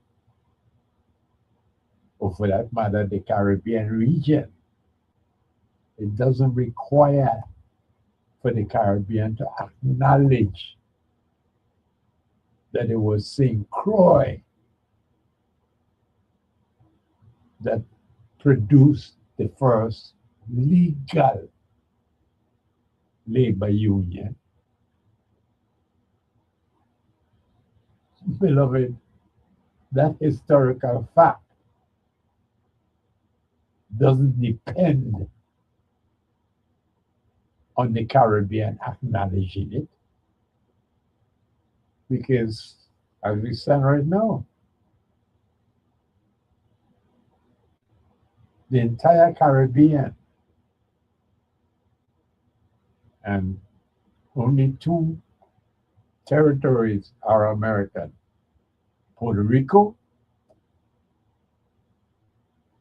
or for that matter, the Caribbean region. It doesn't require for the Caribbean to acknowledge that it was St. Croix that produced the first legal labor union. Beloved, that historical fact doesn't depend on the Caribbean acknowledging it, because as we stand right now, the entire Caribbean and only two territories are American: Puerto Rico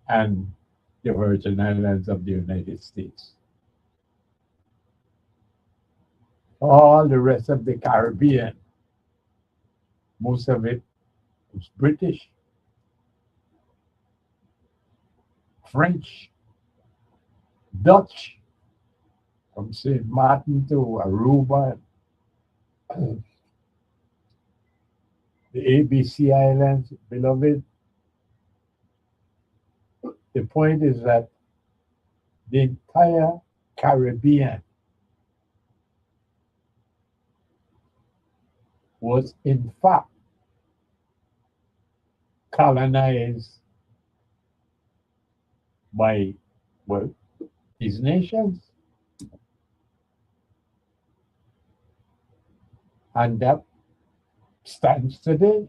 and the Virgin Islands of the United States. All the rest of the Caribbean, most of it was British, French, Dutch, from St. Martin to Aruba, the ABC Islands, beloved. The point is that the entire Caribbean was in fact colonized by, well, these nations. And that stands today.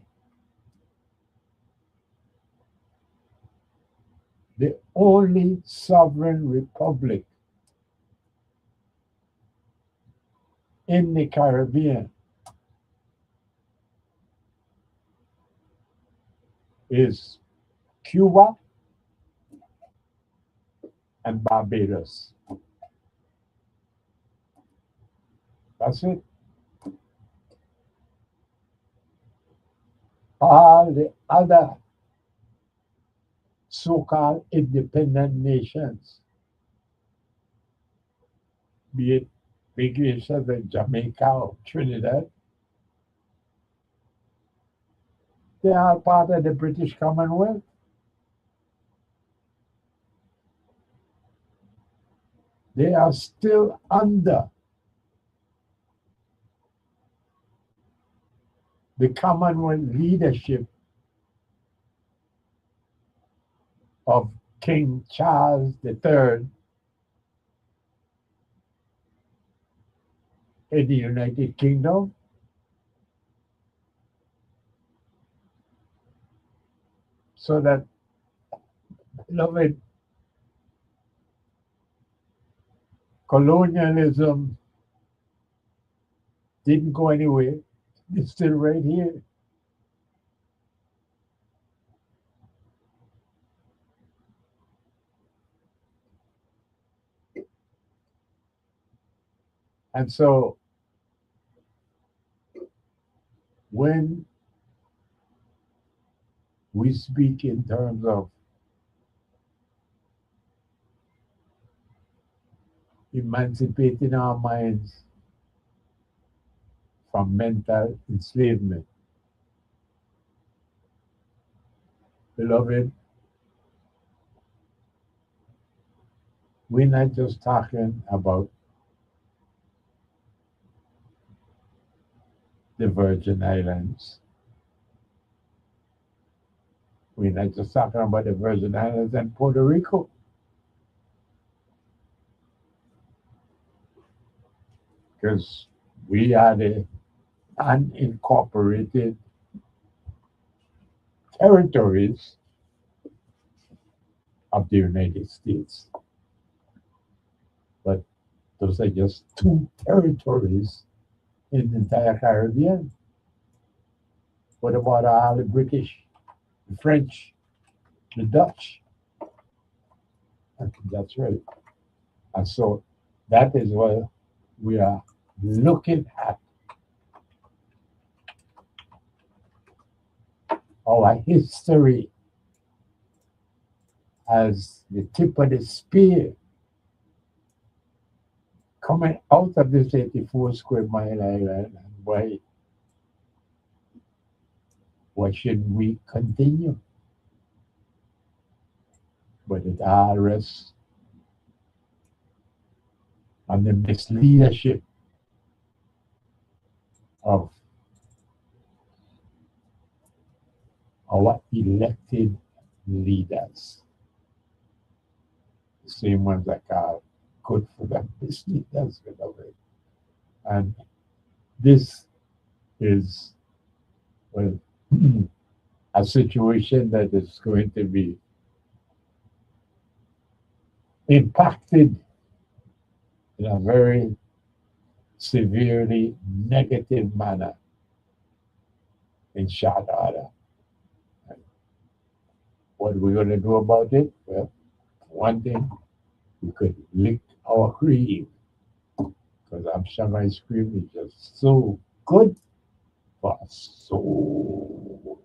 The only sovereign republic in the Caribbean is Cuba and Barbados. That's it. All the other so-called independent nations, be it big nations like Jamaica or Trinidad, they are part of the British Commonwealth. They are still under the Commonwealth leadership of King Charles III in the United Kingdom. So that, beloved, colonialism didn't go anywhere. It's still right here. And so when we speak in terms of emancipating our minds from mental enslavement, beloved, we're not just talking about the Virgin Islands. We're not just talking about the Virgin Islands and Puerto Rico. Because we are the unincorporated territories of the United States. But those are just two territories in the entire Caribbean. What about all the British, the French, the Dutch? I think that's right. And so that is what we are looking at our history as the tip of the spear coming out of this 84 square mile island. And why should we continue? But it all rests on the misleadership of our elected leaders. The same ones that are good for them, misleaders with a way. And this is, well, a situation that is going to be impacted in a very severely negative manner in short order. What are we going to do about it? Well, one thing, we could lick our cream because I'm sure ice cream is just so good for us. So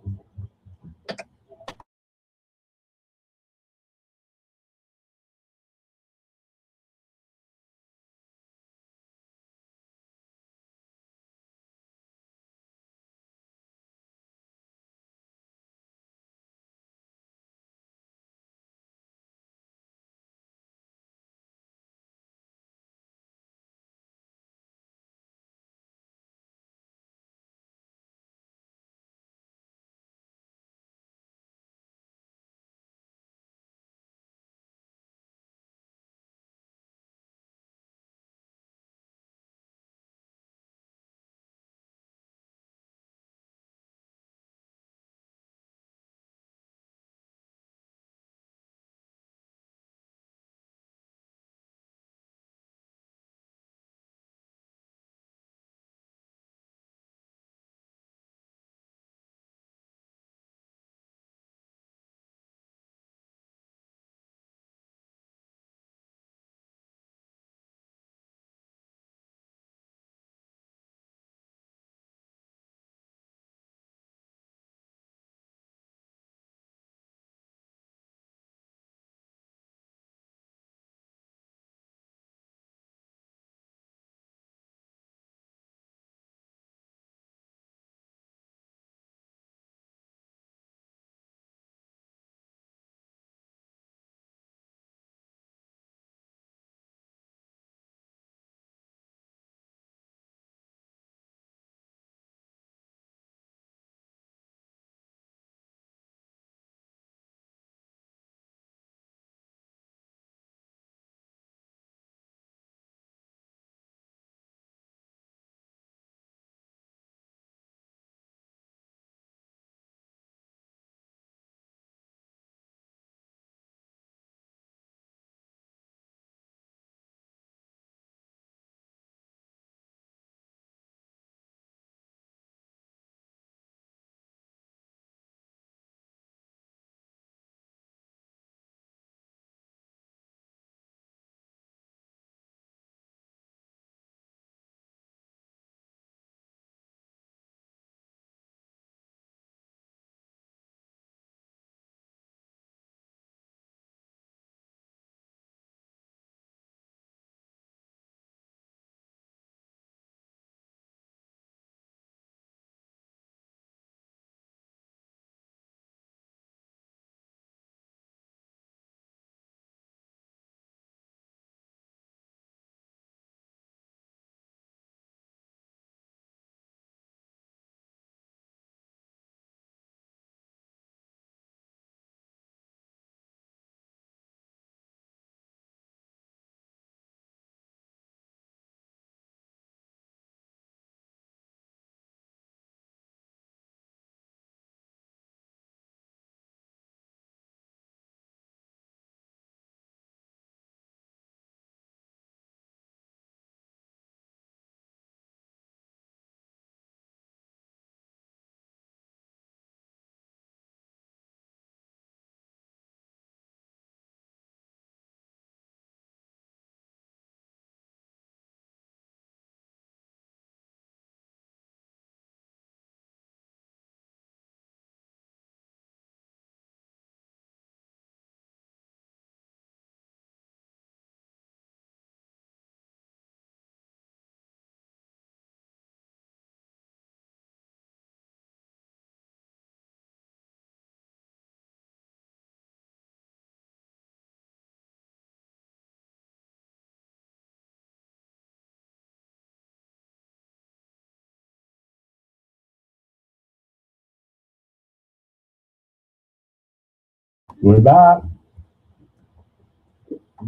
We're back.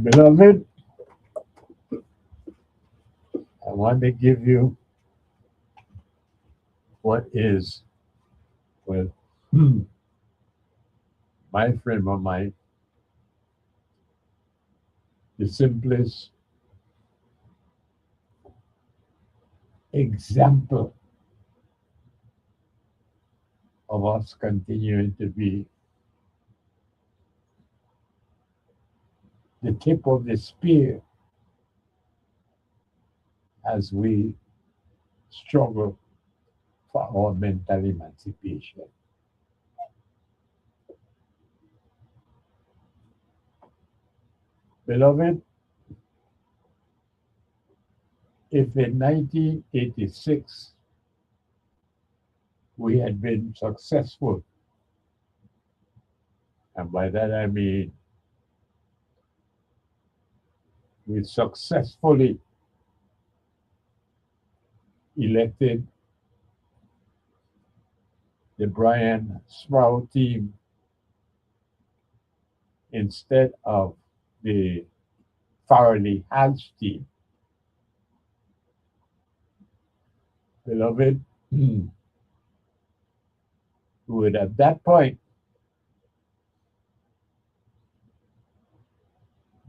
Beloved, I want to give you what is, well, my frame of mind, the simplest example of us continuing to be the tip of the spear as we struggle for our mental emancipation. Beloved, if in 1986 we had been successful, and by that I mean we successfully elected the Brian Sproul team instead of the Farley Hatch team. Beloved, we would at that point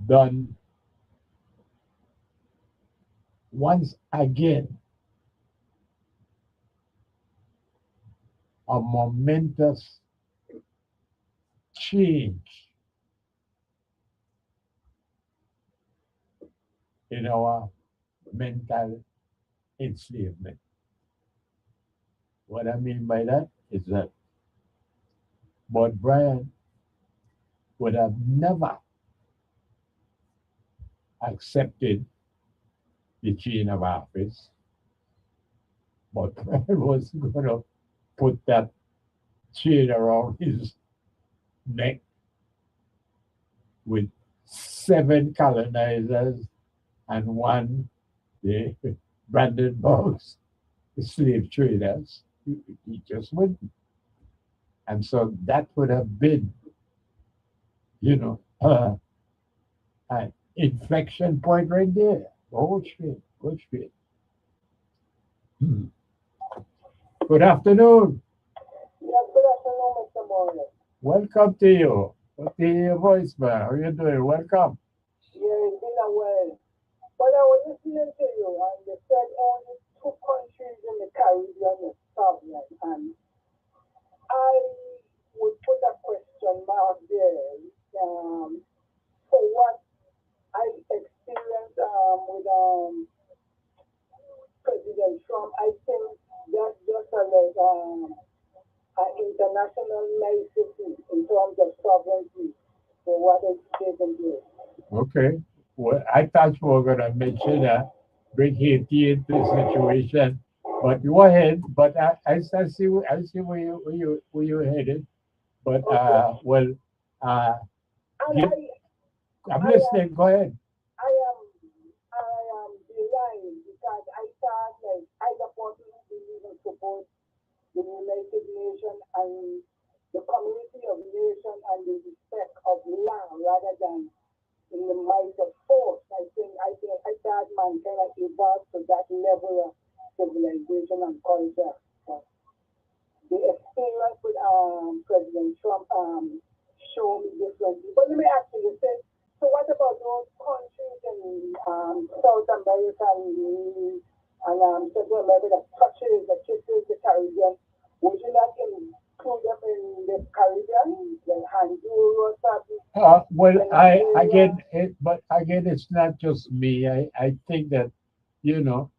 done once again a momentous change in our mental enslavement. What I mean by that is that Bob Bryan would have never accepted the chain of office, but Bryan was going to put that chain around his neck with 7 colonizers and 1 the Brandenburg's slave traders. He just wouldn't. And so that would have been, you know, an inflection point right there. Go straight, go straight. Good afternoon. Yes, good afternoon, Mr. Morris. Welcome to you. Good to hear your voice, man. How you doing? Welcome. Yeah, it's been a while. But I was listening to you, and you said only 2 countries in the Caribbean is sovereign, and I would put a question mark there. For what I experienced with President Trump, I think that's just a, like an international nicety in terms of sovereignty for what is taking place. Okay. Well, I thought you were going to mention bring Haiti into the situation, but go ahead. But I see where you headed. But Okay. well, uh, And give, I'm I am listening. Go ahead. I am I am behind because I thought like I supportly believe and support the United Nations and the community of nations and the respect of land rather than in the might of force. I thought man cannot evolve to that level of civilization and culture. But the experience with President Trump showed me differently. But let me ask you, you said, so what about those countries in South America and Central America that kisses the Caribbean? Would you not include them in the Caribbean, like Honduras, Well, I Venezuela? again, but again, it's not just me. I think that you know,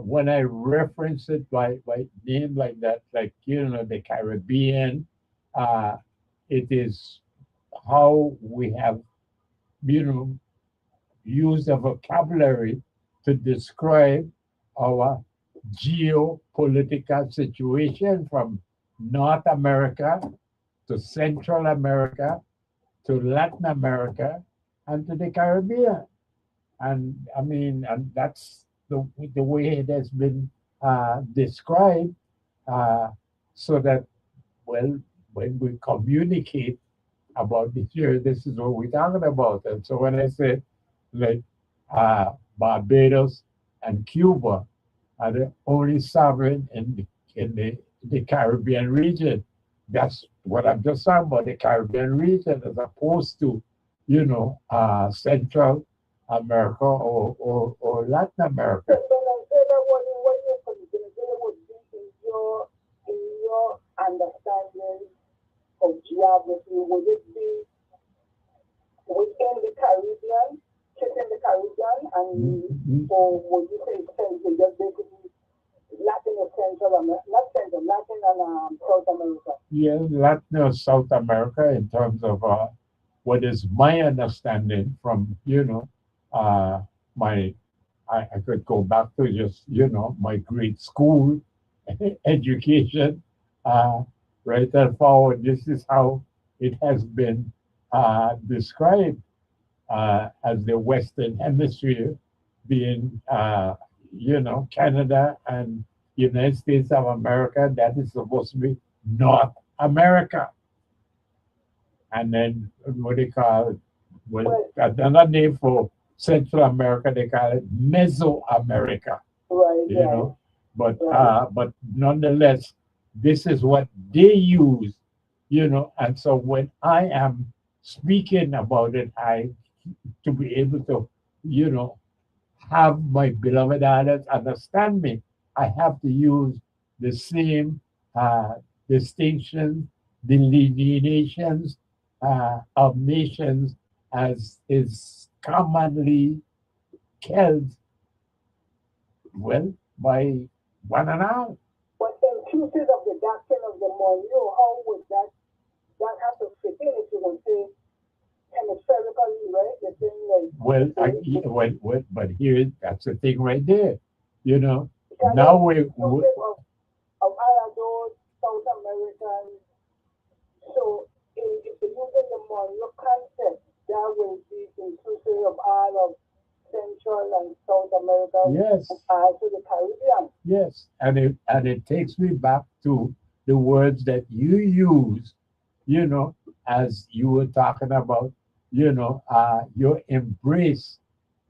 when I reference it by name like that, like the Caribbean, uh, it is how we have you know used a vocabulary to describe our geopolitical situation from North America to Central America to Latin America and to the Caribbean. And I mean, and that's the way it has been described, uh, so that well, when we communicate about this year, this is what we're talking about. And so when I say like Barbados and Cuba are the only sovereign in the Caribbean region. That's what I'm just talking about, the Caribbean region, as opposed to, Central America or Latin America. When I say that, what you consider would be in your understanding of geography, would it be within the Caribbean, within the Caribbean, and or would you say Central, just basically Latin or Central America, not Central, Latin and South America? Yeah, Latin or South America in terms of what is my understanding from, my, I could go back to just, my grade school education, uh, right and forward. This is how it has been described as the Western Hemisphere being, Canada and United States of America. That is supposed to be North America. And then what they call it, well, Well, another name for Central America, they call it Mesoamerica, right, you right, know. But right. nonetheless, this is what they use, and so when I am speaking about it, I to be able to, you know, have my beloved others understand me, I have to use the same uh, distinctions, delineations of nations as is commonly held, well, by one and all. But in pieces of the doctrine of the Monroe, how would that have to fit in if you would say hemispherically, right? The thing like Well, the but here, that's the thing right there. You know, because now it's we inclusive of all of those South American. So if you're using the Monroe concept, that will be inclusive of all of Central and South America and yes, also the Caribbean. yes, and it takes me back to the words that you use, as you were talking about, your embrace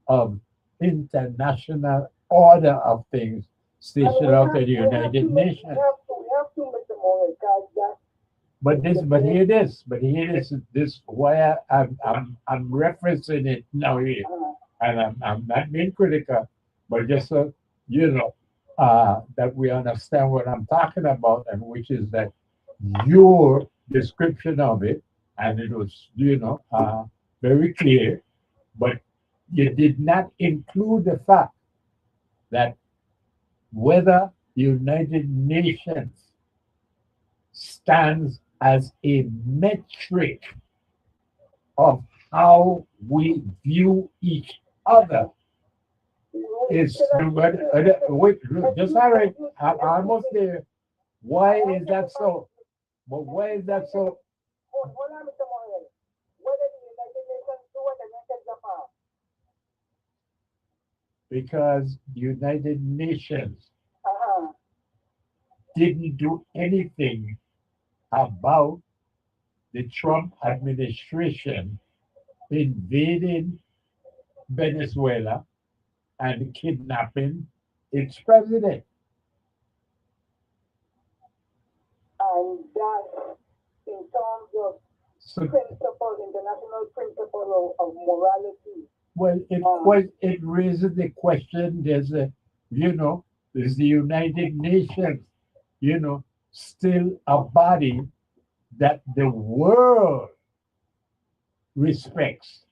of international order of things And stationed out in the United Nations. we have to make the more because that But the but here this why I'm referencing it now here, uh, and I'm not being critical, but just so you know that we understand what I'm talking about, and which is that your description of it, and it was very clear, but you did not include the fact that whether the United Nations stands as a metric of how we view each other is wait, just all right. I'm almost there. Why is that so? But why is that so? hold on, Mr. Mohammed. Whether the United Nations do what the United Japan. Because the United Nations Uh-huh. didn't do anything about the Trump administration invading Venezuela and kidnapping its president. And that in terms of So, principle, international principle of morality. well, it raises the question. There's the United Nations, still a body that the world respects.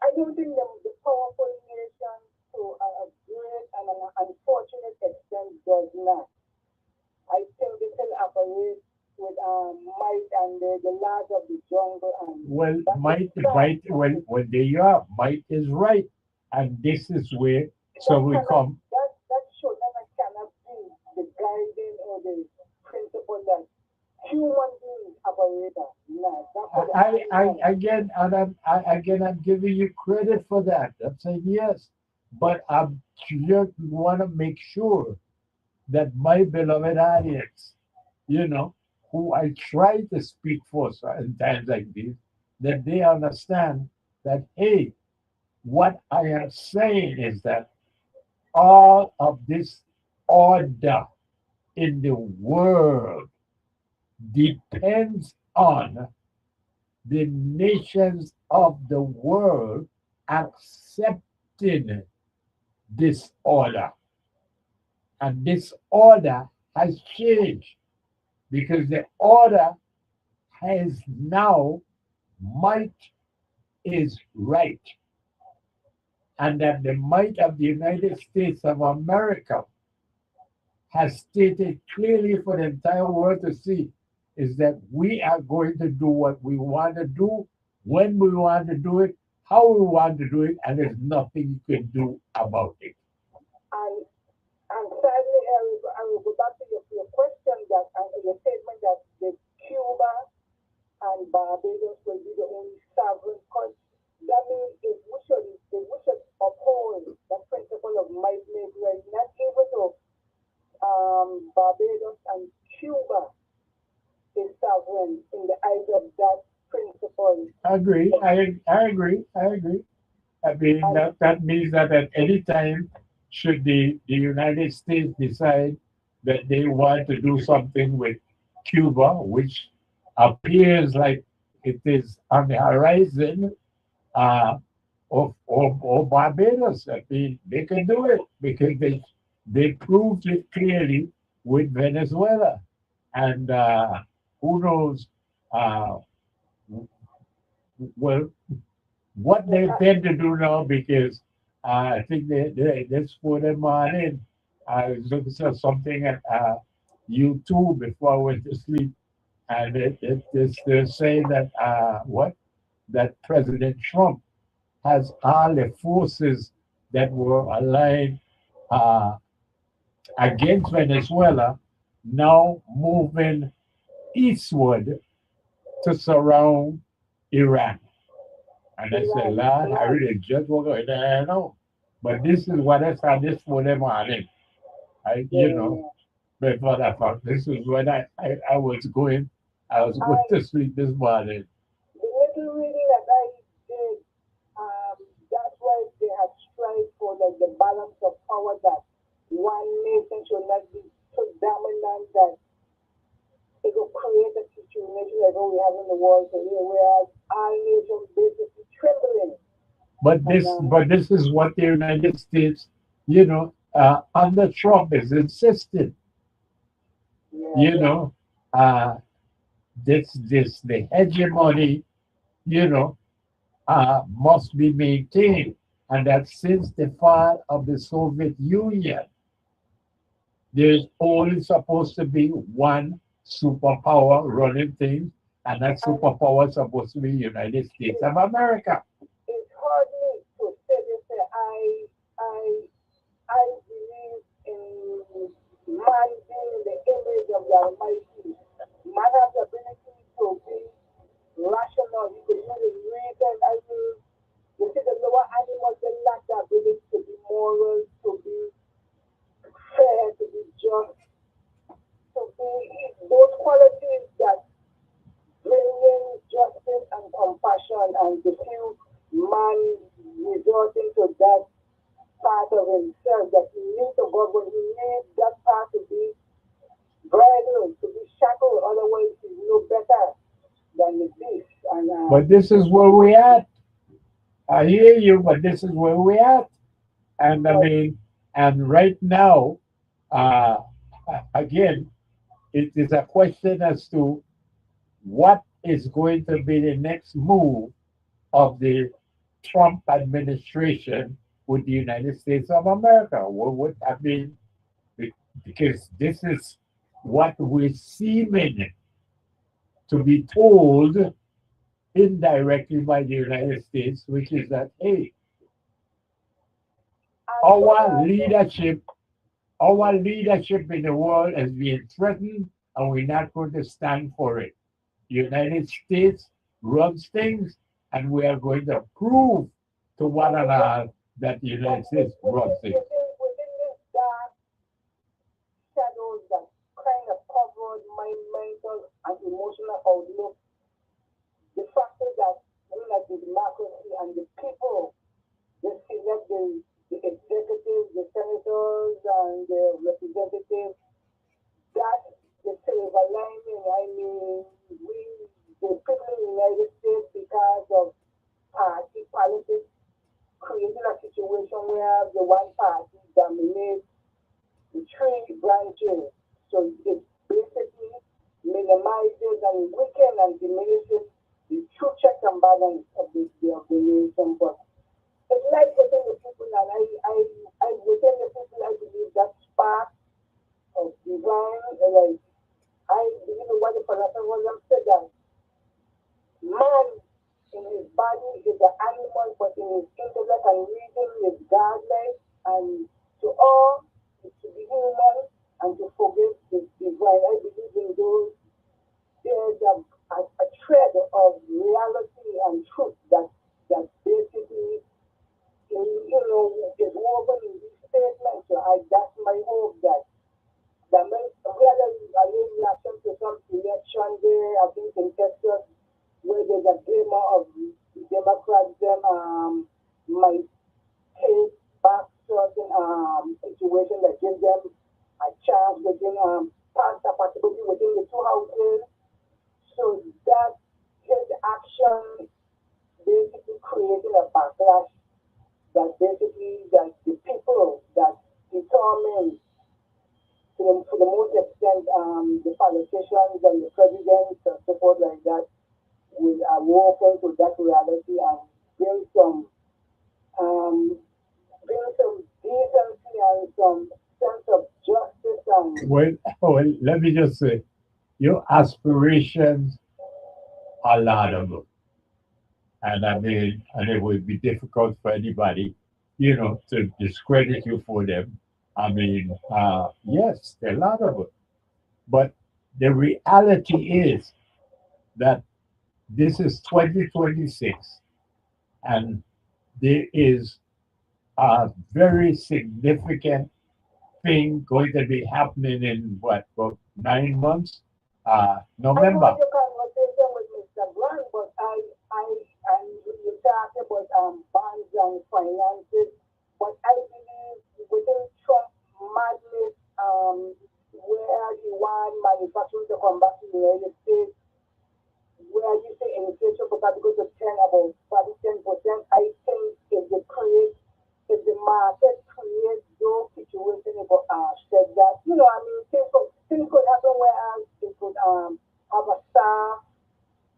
I don't think the powerful nation to a great and an unfortunate extent does not. I think they still operate with might and the laws of the jungle and Well, that is might, well, there you are. Might is right, and this is where so that we cannot come. that should not and cannot be the guiding or the principle that human beings operate on. No, that's for the I animal. again, and I'm giving you credit for that. I'm saying yes, but I just want to make sure that my beloved audience, you know, who I try to speak for in times like this, that they understand that, hey, what I am saying is that all of this order in the world depends on the nations of the world accepting this order. And this order has changed because the order has now might is right. And that the might of the United States of America has stated clearly for the entire world to see is that we are going to do what we want to do, when we want to do it, how we want to do it, and there's nothing you can do about it. And and sadly, I will go back to your question that your statement that the Cuba and Barbados will be the only sovereign country. That means if we should uphold the principle of might make right, not even though Barbados and Cuba is sovereign in the eyes of that principle. I agree. I agree. I agree. I mean, And that means that at any time, should the United States decide that they want to do something with Cuba, which appears like it is on the horizon, uh, or Barbados, I mean, they can do it because they proved it clearly with Venezuela. And who knows, uh, well, what they intend to do now because I think they put them on in. I was looking at something at YouTube before I went to sleep, and they're saying that that President Trump has all the forces that were aligned uh, against Venezuela now moving eastward to surround Iran. And I said, Iran, Lord, I Iran, really just want to I know. But this is what I saw this for them on it. yeah. Before that fact, this is when I was going I to sleep this morning. the little reading that I did, that's why they have strived for the balance of power that one nation should not be so dominant that it will create a situation like what we have in the world today, whereas our nation basically trembling. And But this is what the United States, under Trump is insisting, yeah, you know, uh, the hegemony, you know, must be maintained. And that since the fall of the Soviet Union, there's only supposed to be one superpower running things, and that and superpower is supposed to be United States it, of America. it's hard me to say this. I I believe in man being the image of the Almighty. Man has the ability to be rational. He can use his reason. I mean, you see, the lower animals they lack the ability to be moral, to be fair, to be just, to be those qualities that bring in justice and compassion, and the few man resorting to that part of himself that he needs to God, but he needs that part to be bridled, to be shackled, otherwise he's no better than the beast. And But this is where we at. I hear you, but this is where we at. And I but mean, and right now, uh, again, it is a question as to what is going to be the next move of the Trump administration with the United States of America. What would I mean? Because this is what we're seeming to be told indirectly by the United States, which is that, hey, and our brother, leadership, our leadership in the world is being threatened, and we're not going to stand for it. The United States runs things, and we are going to prove to one another that the and United States runs things. within this dark shadows that kind of covered my environmental and emotional outlook, the fact is that like the democracy and the people, they select the executives, the senators, and the representatives. That the silver lining. I mean, we the people in the United States, because of party politics, created a situation where the one party dominates the three branches. So it basically minimizes and weakens and diminishes the true check and balance of the nation. But it's like within the people, and I within the people, I believe that spark of divine, like I believe in what the philosopher William said that man in his body is an animal, but in his intellect and reason is godlike, and to all is to be human and to forgive is divine. I believe in those. There's a thread of reality and truth that basically is woven in these statements. So that's my hope that we had a reaction to some election there, I think in Texas, where there's a glimmer of Democrats, them might take back certain situations that give them a chance within pass a possibility within the two houses. So that his action basically creating a backlash that basically that the people that determine to the most extent the politicians and the presidents and so forth like that will walk into that reality and bring some um, decency and some sense of justice and Well, let me just say, your aspirations are laudable. And I mean, and it would be difficult for anybody, to discredit you for them. I mean, yes, they're laudable. But the reality is that this is 2026, and there is a very significant thing going to be happening in what, about 9 months? I know November. your conversation with Mr. Grant, but and you talk about bonds and finances, but I believe within Trump madness, where he want manufacturing to come back to the United States, where you say inflation for to go to 10, about 10%, I think if the market creates those situations, it could said that, I mean, things could happen where it could have a star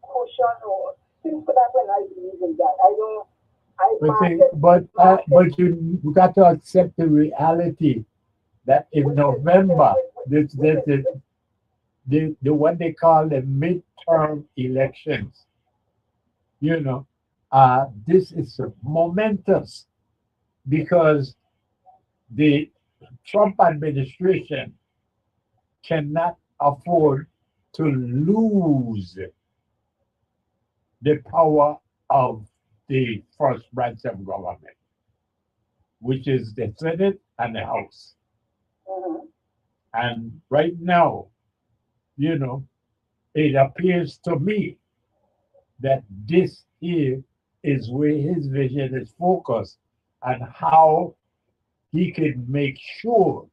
cushion or things could happen. I believe in that. I don't, I But you got to accept the reality that in November, the what they call the midterm elections, you know, this is momentous because the Trump administration cannot afford to lose the power of the first branch of government, which is the Senate and the House. Mhm. And right now, it appears to me that this here is where his vision is focused and how he can make sure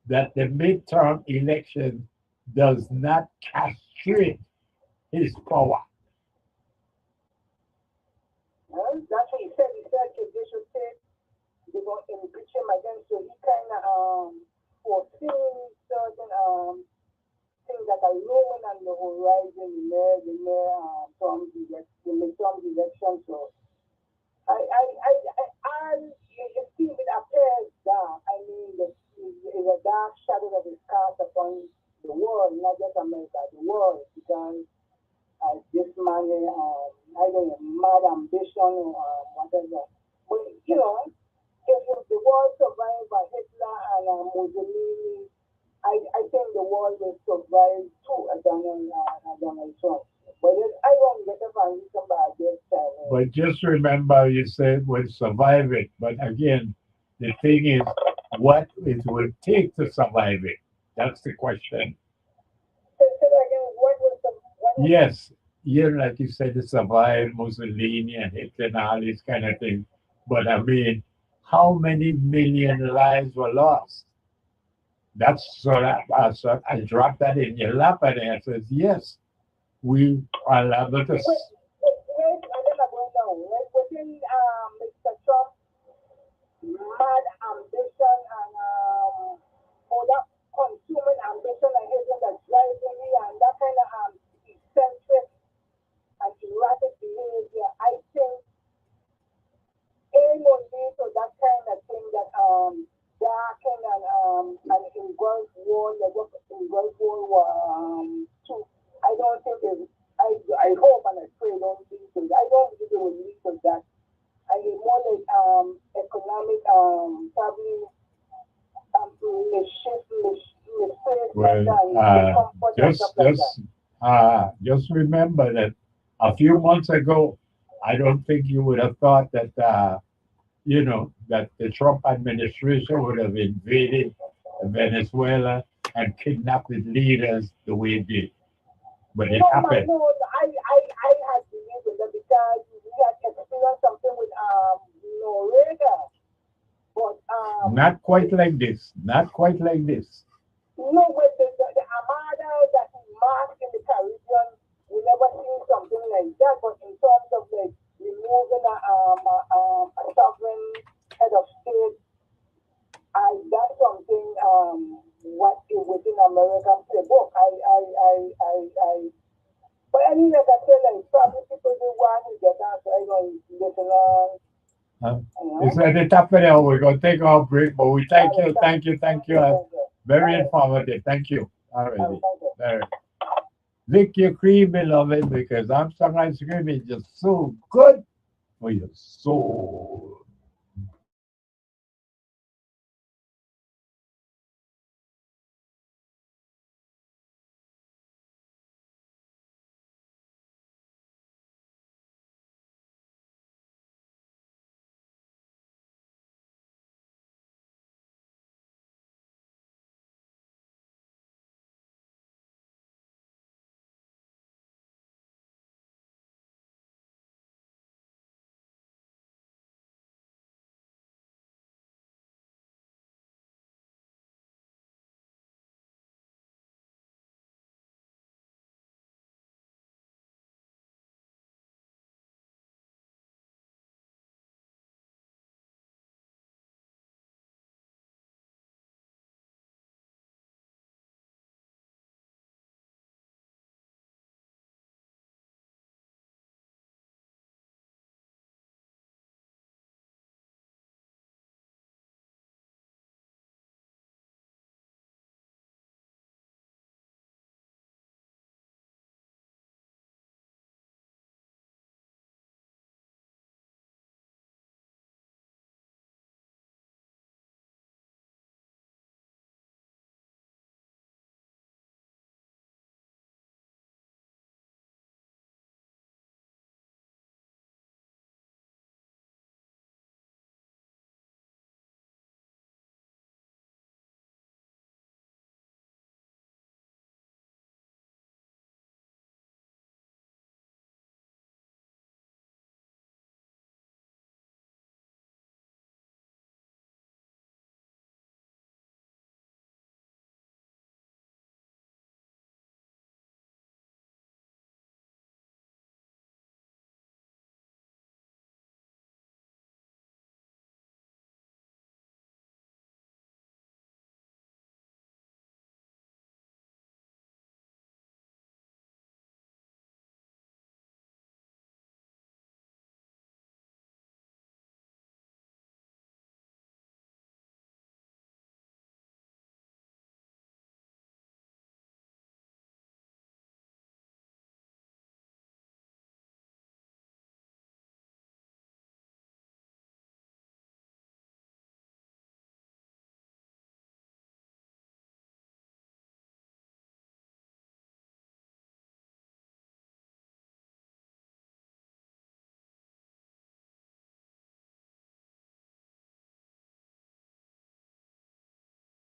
that the midterm election does not castrate his power. Well, that's what he said. He said they should take, they're going to impeach him again. So he kind of foreseeing certain things that are looming on the horizon in the midterm election. So it seems it appears dark. I mean, there's a dark shadow that is cast upon the world, not just America, the world, because this man, I don't know, mad ambition or whatever. But, if the world survived by Hitler and Mussolini, I think the world will survive too, Donald Trump. But I won't get up and somebody this time. But just remember, you said we'll survive it. But again, the thing is, what it will take to survive it. That's the question. Yes, yeah, like you said, it survived Mussolini and Hitler and all this kind of thing. But I mean, how many million lives were lost? That's so I dropped that in your lap and I says, yes, we are liable to. Wait, I never go down. Like within Mr. Trump mad ambition and other consuming ambition and agent that driving me and that kind of eccentric and erratic behavior, I think aim only to that kind of thing that darken and in Gulf War, the in Gulf War two. I don't think it, I hope and I pray don't lead to that. I don't think it will lead to that. I mean more like economic probably Well, comfort and stuff like that. just remember that a few months ago, I don't think you would have thought that that the Trump administration would have invaded Venezuela and kidnapped its leaders the way it did. But it No, happened. no, I had believed in that because we had experienced something with Noriega. But Not quite like this. Not quite like this. no, with the Armada that he marched in the Caribbean, we never seen something like that. But in terms of like removing a sovereign head of state, that's something what is within American playbook. I but anyway, like I said, like probably people do want to get out, so I don't listen on. It's at the top of the hour. We're going to take our break, but we thank you, thank you, thank you. Very informative. Thank you. Already. Very. Lick your cream, beloved, because Armstrong ice cream is just so good for your soul.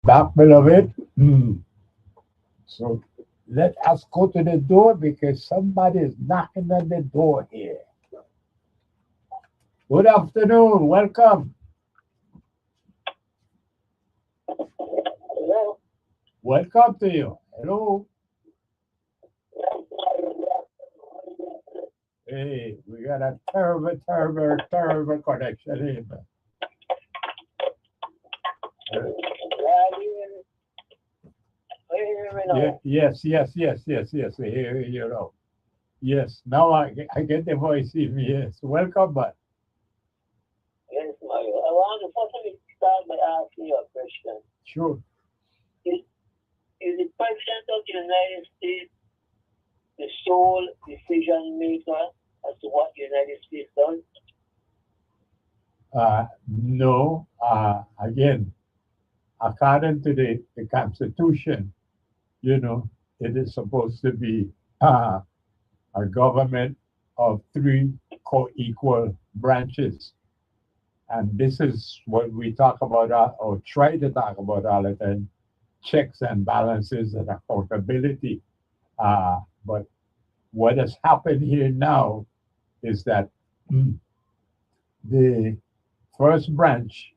Back, beloved. So let us go to the door because somebody is knocking on the door here. Good afternoon. Welcome. Hello? Welcome to you. Hello. Hey, we got a terrible connection here. Yeah, you hear me now? Yes. We hear you know. Yes, now I get the voice in me. Yes, welcome back. Yes, Mario. I want to first start by asking you a question. Sure. Is the President of the United States the sole decision maker as to what the United States does? No. Again, according to the Constitution, you know, it is supposed to be a government of three co-equal branches. And this is what we talk about, or try to talk about all the time, checks and balances and accountability. But what has happened here now is that the first branch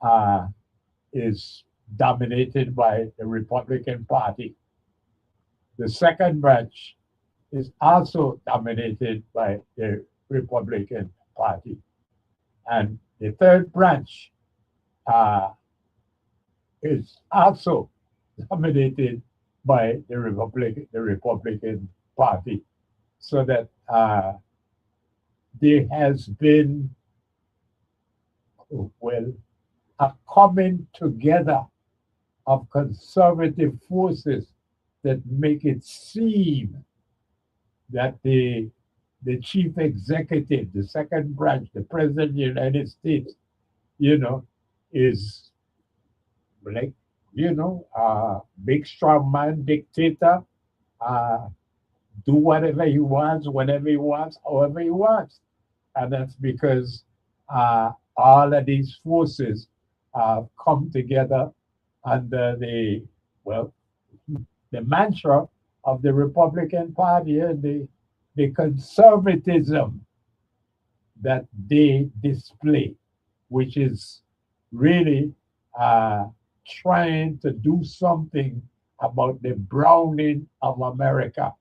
uh, is dominated by the Republican Party. The second branch is also dominated by the Republican Party. And the third branch uh, is also dominated by the Republican Party. So that there has been, well, a coming together of conservative forces that make it seem that the chief executive, the second branch, the president of the United States, you know, is like, big strong man dictator, uh, do whatever he wants, whenever he wants, however he wants. And that's because all of these forces come together under well, the mantra of the Republican Party and the conservatism that they display, which is really trying to do something about the browning of America.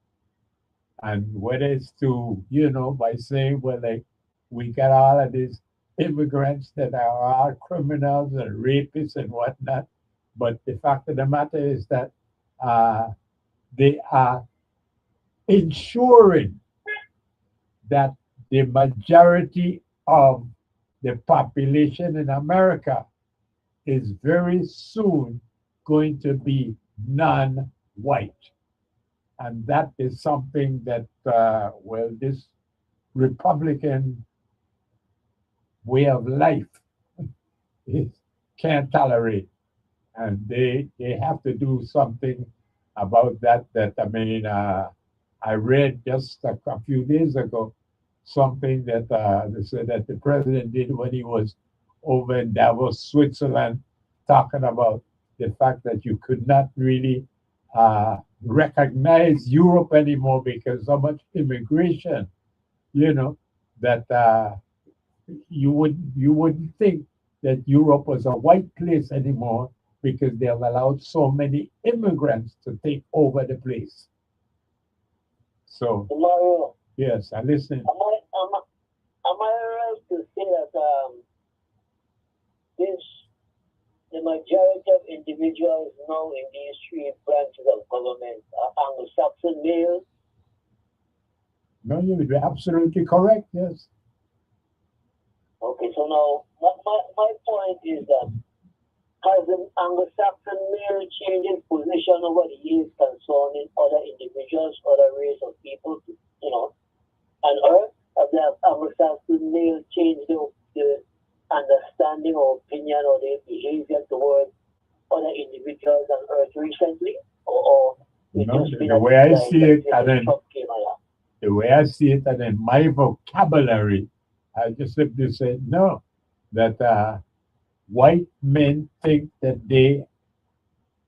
And whether it's to, by saying, well, like, we got all of these immigrants that are all criminals and rapists and whatnot. But the fact of the matter is that uh, they are ensuring that the majority of the population in America is very soon going to be non-white. And that is something that, this Republican way of life is, can't tolerate. And they have to do something about that. I read just a few days ago something that they said that the president did when he was over in Davos, Switzerland, talking about the fact that you could not really recognize Europe anymore because so much immigration, that you wouldn't think that Europe was a white place anymore because they have allowed so many immigrants to take over the place. So Mario, yes, I listen. am I right to say that this the majority of individuals now in these three branches of government are Anglo-Saxon males? No, you're absolutely correct. Yes. Okay, so now my point is that has the Anglo-Saxon male changed its position over the years concerning other individuals, other race of people, on earth? Have the Anglo-Saxon male changed the understanding or opinion or their behavior towards other individuals on earth recently? Or the way I see it, and in my vocabulary, I just simply say no, that white men think that they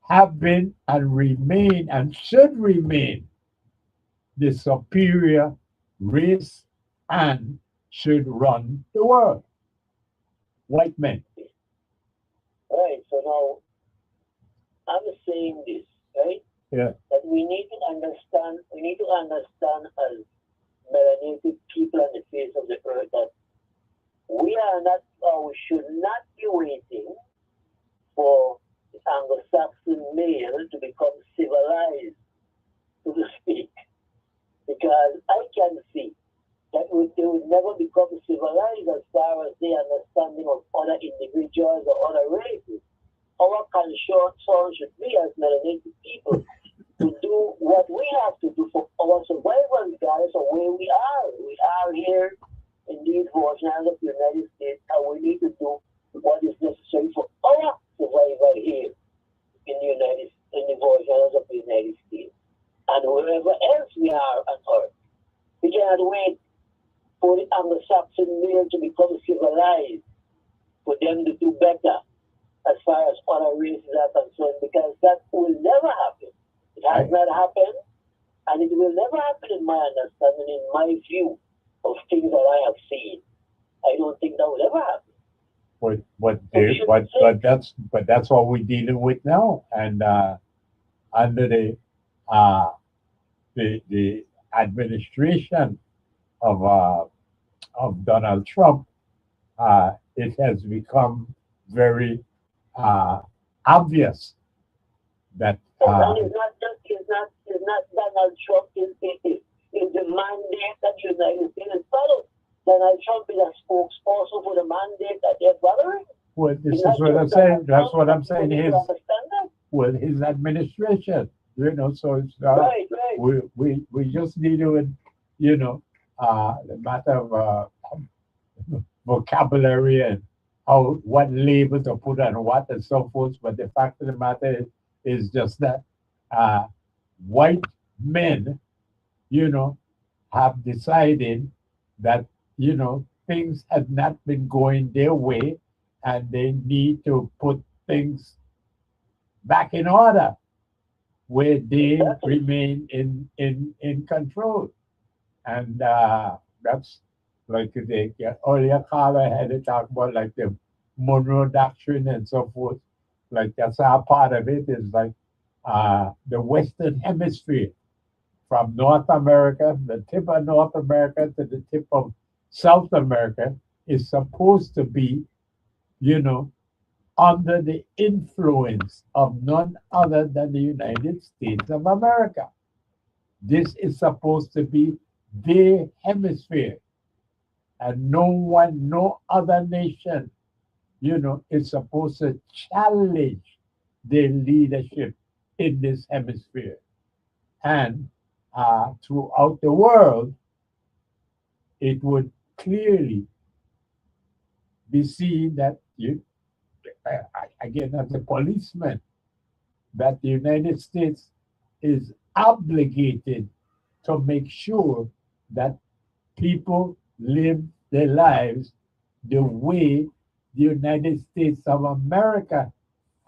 have been and remain and should remain the superior race and should run the world. White men. Right. So now I'm saying this, right? Yeah. That we need to understand as melanated people on the face of the earth that we are not, or we should not be waiting for the Anglo-Saxon male to become civilized, so to speak, because I can see that they would never become civilized as far as their understanding of other individuals or other races. Our concern should be as melanated people to do what we have to do for our survival, regardless of where we are. We are here in these portions of the United States, and we need to do what is necessary for our survival here in the portions of the United States, and wherever else we are on earth. We cannot wait for the Anglo-Saxon male to become civilized, for them to do better as far as other races are concerned, because that will never happen. It has not happened, and it will never happen in my understanding, in my view of things that I have seen. I don't think that will ever happen. But that's what we're dealing with now, and under the administration of Donald Trump, it has become very obvious that And it's not Donald Trump is the mandate that the United States is following. Donald Trump is a spokesperson for the mandate that they're following. well, this is what I'm saying. That's what I'm saying. His administration, so it's right. we just need to, the matter of vocabulary and what label to put on what and so forth. But the fact of the matter is just that white men, have decided that things had not been going their way, and they need to put things back in order where they remain in control. And that's like the earlier caller had to talk about like the Monroe Doctrine and so forth. Like that's our part of it is like the Western Hemisphere from North America, the tip of North America to the tip of South America is supposed to be, under the influence of none other than the United States of America. This is supposed to be their hemisphere. And no other nation, is supposed to challenge their leadership in this hemisphere. And throughout the world, it would clearly be seen that again, as a policeman, that the United States is obligated to make sure that people live their lives the way the United States of America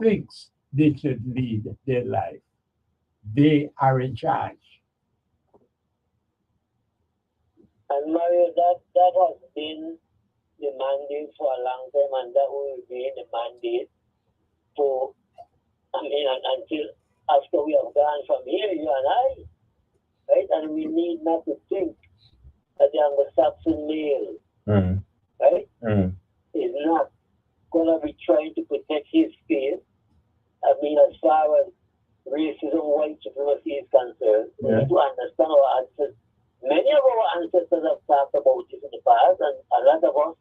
thinks they should lead their life. They are in charge. And Mario, that has been the mandate for a long time, and that will remain the mandate for, until after we have gone from here, you and I, right? And we need not to think that the Anglo-Saxon male, right, is not going to be trying to protect his space. As far as racism, white supremacy is concerned, we need to understand our ancestors. Many of our ancestors have talked about this in the past, and a lot of us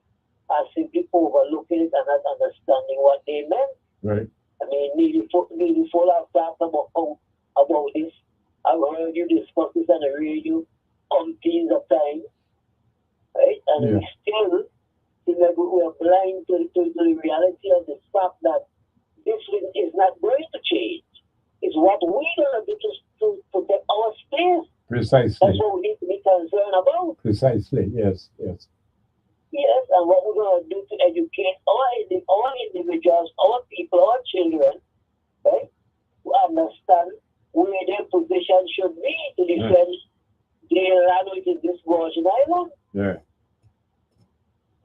are simply overlooking it and not understanding what they meant. Right. Nearly full have talked about this. I've heard you discuss this on the radio umpteens of times, right? And we still seem like we are blind to the reality of the fact that this is not going to change. It's what we're going to do to protect our space. Precisely. That's what we need to be concerned about. Precisely, yes. Yes, and what we're going to do to educate our individuals, our people, our children, right? To understand where their position should be to defend their land, which is this Virgin Island. Yeah.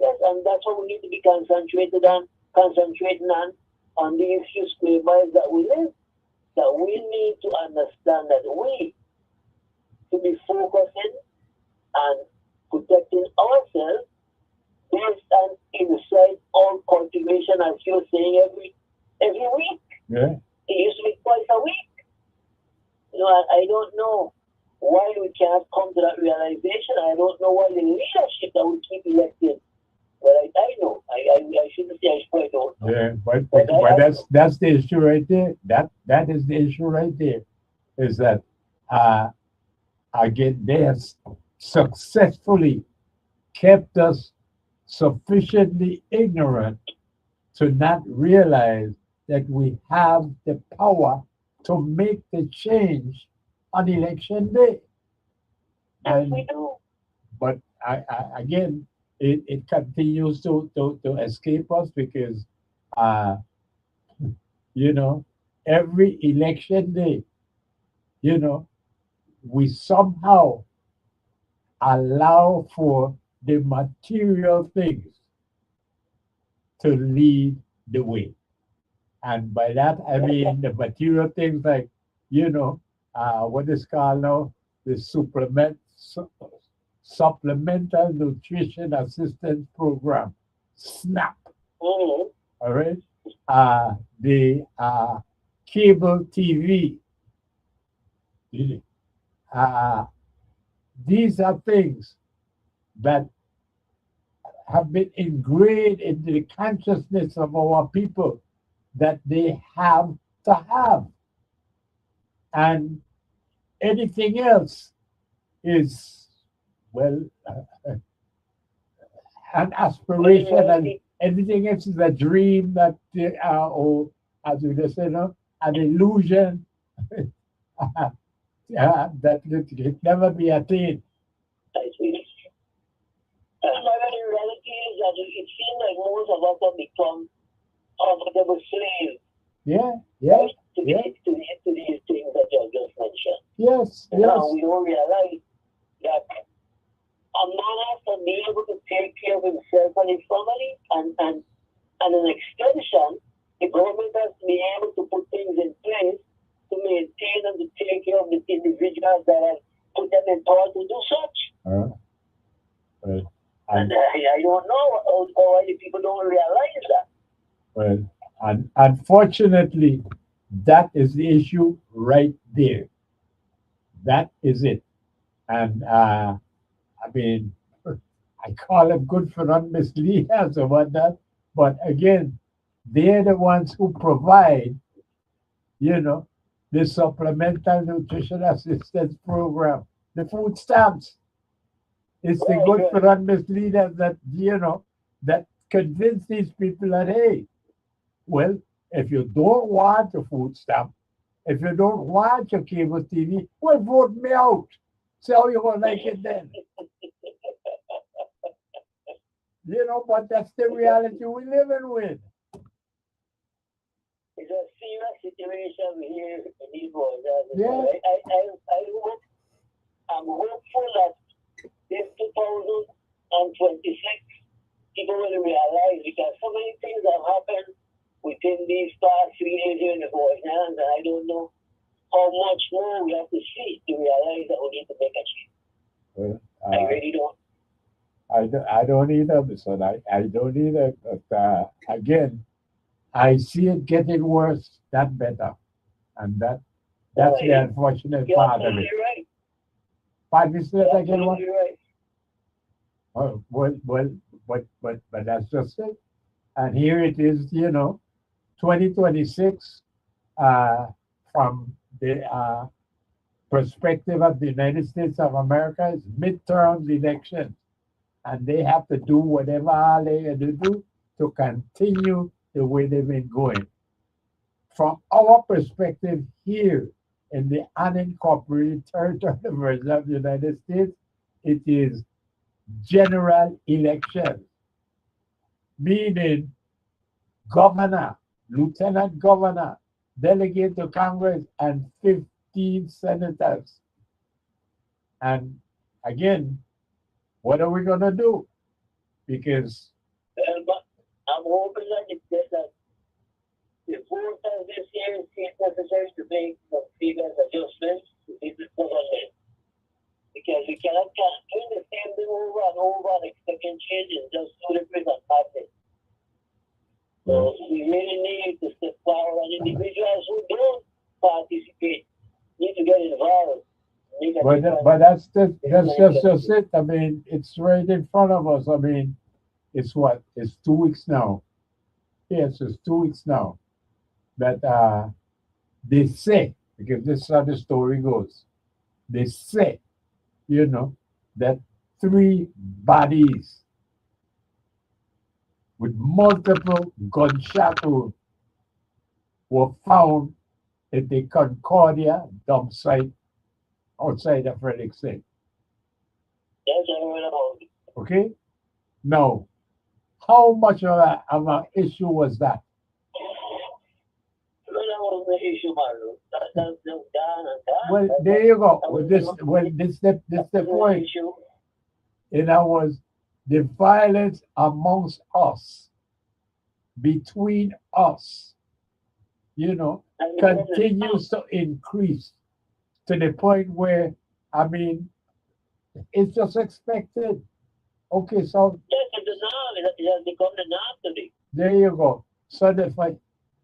Yes, and that's what we need to be concentrating on the issues whereby that we live. That we need to understand that we to be focusing and protecting ourselves based on inside all cultivation, as you're saying, every week. Yeah. It used to be twice a week. You know, I don't know why we can't come to that realization. I don't know why the leadership that we keep electing. Well, I know. I shouldn't say I quite don't know. Yeah, but that's the issue right there. That is the issue right there. Is that again they have successfully kept us sufficiently ignorant to not realize that we have the power to make the change on election day. Yes, we do. But again, it continues to escape us because, you know, every election day, you know, we somehow allow for the material things to lead the way. And by that, I mean the material things like, you know, what is called now the Supplemental Nutrition Assistance Program, SNAP. Mm-hmm. All right. The cable TV. These are things that have been ingrained into the consciousness of our people that they have to have. And anything else is, well, an aspiration, and anything else is a dream that, or as we just said, an illusion that it never be attained. I see. The reality is that it seems like most of us have become comfortable slaves. Yeah. To these things that you have just mentioned. Yes. Now we don't realize that a man has to be able to take care of himself and his family, and an extension, the government has to be able to put things in place to maintain and to take care of the individuals that have put them in power to do such. And I don't know why the people don't realize that. Well, and unfortunately, that is the issue right there. That is it. And I mean, I call them good for unmislead us or whatnot, but again, they're the ones who provide, you know, the Supplemental Nutrition Assistance Program, the food stamps. It's the good for unmislead us that, you know, that convince these people that, hey, well, if you don't want a food stamp, if you don't want your cable TV, well, vote me out. See how you gonna like it then. You know, but that's the reality we're living with. It's a serious situation here in these borders. Yeah. I'm hopeful that this 2026 people will realize, because so many things have happened within these past 3 days here in the Virgin Islands, and I don't know how much more we have to see to realize that we need to make a change. Well, I really don't. I don't either, son. I don't either. But again, I see it getting worse, not better, and that's the unfortunate part of it. Right. Pardon me, sir, again, what? Right. Oh, well, but that's just it. And here it is, you know, 2026, from the perspective of the United States of America, is midterm elections. And they have to do whatever they have to do to continue the way they've been going. From our perspective here in the unincorporated territory of the United States, it is general elections, meaning governor, lieutenant governor, delegate to Congress and 15 senators. And again, what are we going to do? Because But I'm hoping that the voters this year see it necessary to make some figures adjustments to this government. Because we cannot do the same thing over and over and expecting changes just to represent parties. So we really need to step forward, and individuals who don't participate need to get involved. but that's just it. I mean, it's right in front of us. I mean, it's what? It's 2 weeks now. Yes, it's 2 weeks now. That they say, because this is how the story goes. They say, that 3 bodies with multiple gunshot wounds were found at the Concordia dump site outside of Frederickson. Yes, I heard about it. Okay? Now, how much of an issue was that? No, that was the issue, Mario. That's done and done. Well, there you go. This the point. Issue. In other words, the violence amongst us, between us, And continues to increase to the point where, I mean, it's just expected. Okay, so yes, it's the norm. It has become the norm today. there you go. So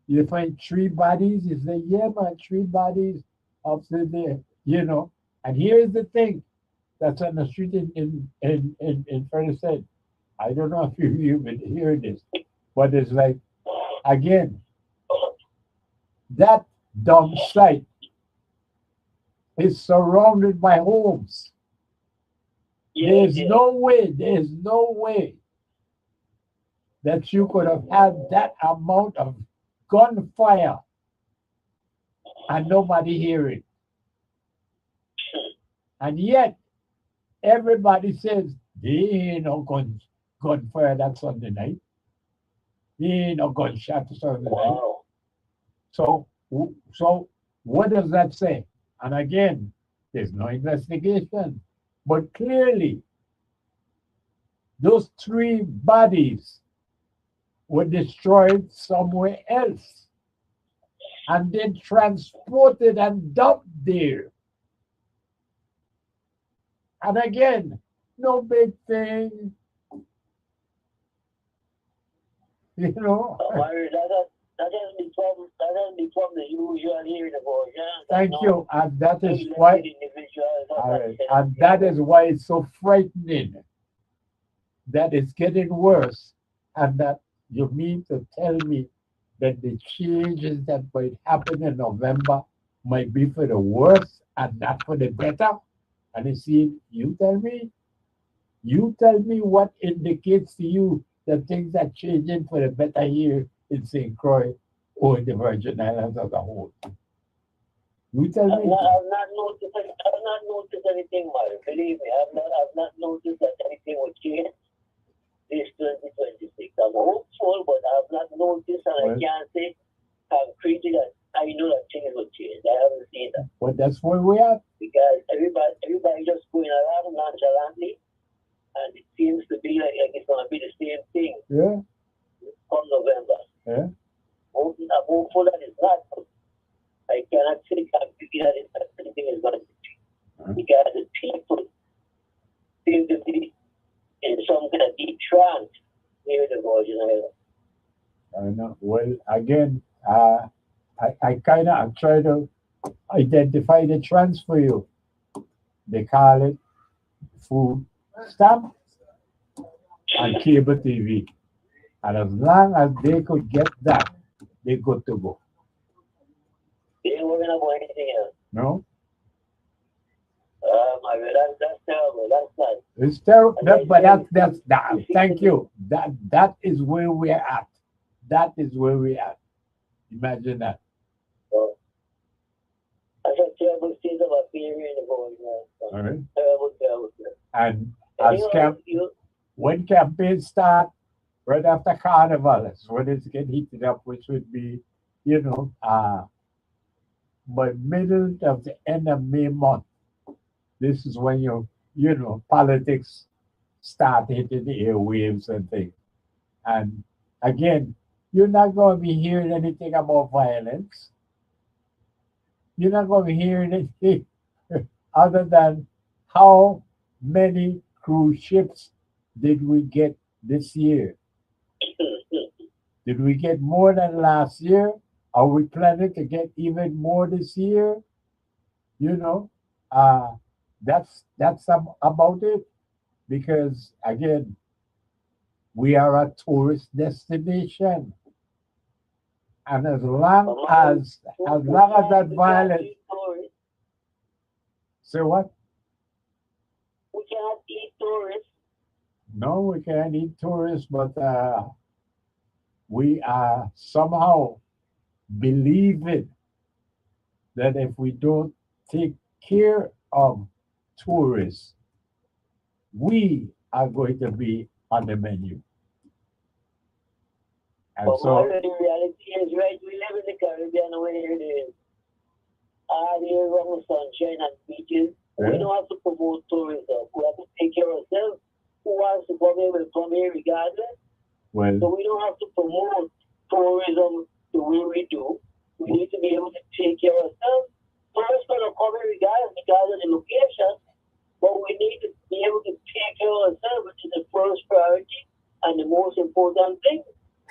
you find 3 bodies, you say, yeah, man, 3 bodies up there, And here's the thing that's on the street in Ferguson. I don't know if you've been hearing this, but it's like, again, that dump site is surrounded by homes. Yes, There's no way that you could have had that amount of gunfire and nobody hear it. And yet, everybody says, there ain't no gunfire that Sunday night. There ain't no gunshot Sunday night. Wow. So what does that say? And again, there's no investigation. But clearly, those 3 bodies were destroyed somewhere else and then transported and dumped there. And again, no big thing. Mario, that has become the usual hearing about. Yeah? Thank you. And that is Elected why individuals, all right. And that is why it's so frightening that it's getting worse. And that you mean to tell me that the changes that might happen in November might be for the worse and not for the better? And you see, you tell me what indicates to you that things are changing for the better here in St. Croix or in the Virgin Islands as a whole. You tell me. I've not noticed anything, Mario. Believe me, I've not noticed that anything would change this 2026. I'm hopeful, but I've not noticed, and I can't say concretely that I know that things will change. I haven't seen that. But that's where we are. Because everybody just going around nonchalantly, and it seems to be like it's going to be the same thing come November. Yeah. I'm hopeful that it's not. I cannot say completely that anything is going to change. Because the people seem to be in some kind of deep trance near the Virgin Islands. I know. Well, again, I kind of try to identify the trends for you. They call it food stamp and cable TV. And as long as they could get that, they're good to go. They ain't worrying about anything else. No? That's terrible. That's bad. It's terrible. But that's that. Thank you. That is where we're at. That is where we're at. Imagine that. So, that's a terrible state of affairs in the world. All right. Terrible. And as when campaigns start, right after Carnival, is when it's get heated up, which would be, by middle of the end of May month, this is when you know, politics start hitting the airwaves and things. And again, you're not going to be hearing anything about violence. You're not going to be hearing anything other than how many cruise ships did we get this year? Did we get more than last year? Are we planning to get even more this year? You know, uh, that's about it. Because again, we are a tourist destination, and as long as that violence. Say what? We cannot eat tourists. No, we can't eat tourists, but we are somehow believing that if we don't take care of tourists, we are going to be on the menu. And But so, Mario, the reality is, right, we live in the Caribbean where it is all year round sunshine and beaches. We yeah, don't have to promote tourism. We have to take care of ourselves. Who wants to come here will come here regardless. well, So we don't have to promote tourism the way we do. We need to be able to take care of ourselves. Tourists going to come here regardless because of the location, but we need to be able to take care of ourselves, which is the first priority and the most important thing.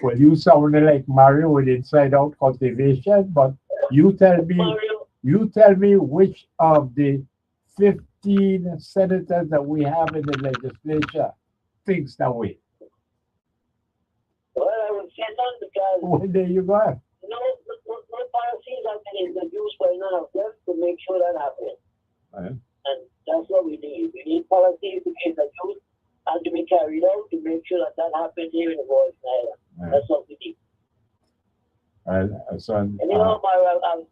well, you sounded like Mario with inside out cultivation, but you tell me, Mario, you tell me which of the 15 senators that we have in the legislature thinks that way. well, I would say none because Well, there you go. no policies have been introduced by none of them to make sure that happens. Right. And that's what we need. We need policies to be introduced and to be carried out to make sure that that happens here in the Voice Island. Right. That's what we need. So, And you know, Mario, I'm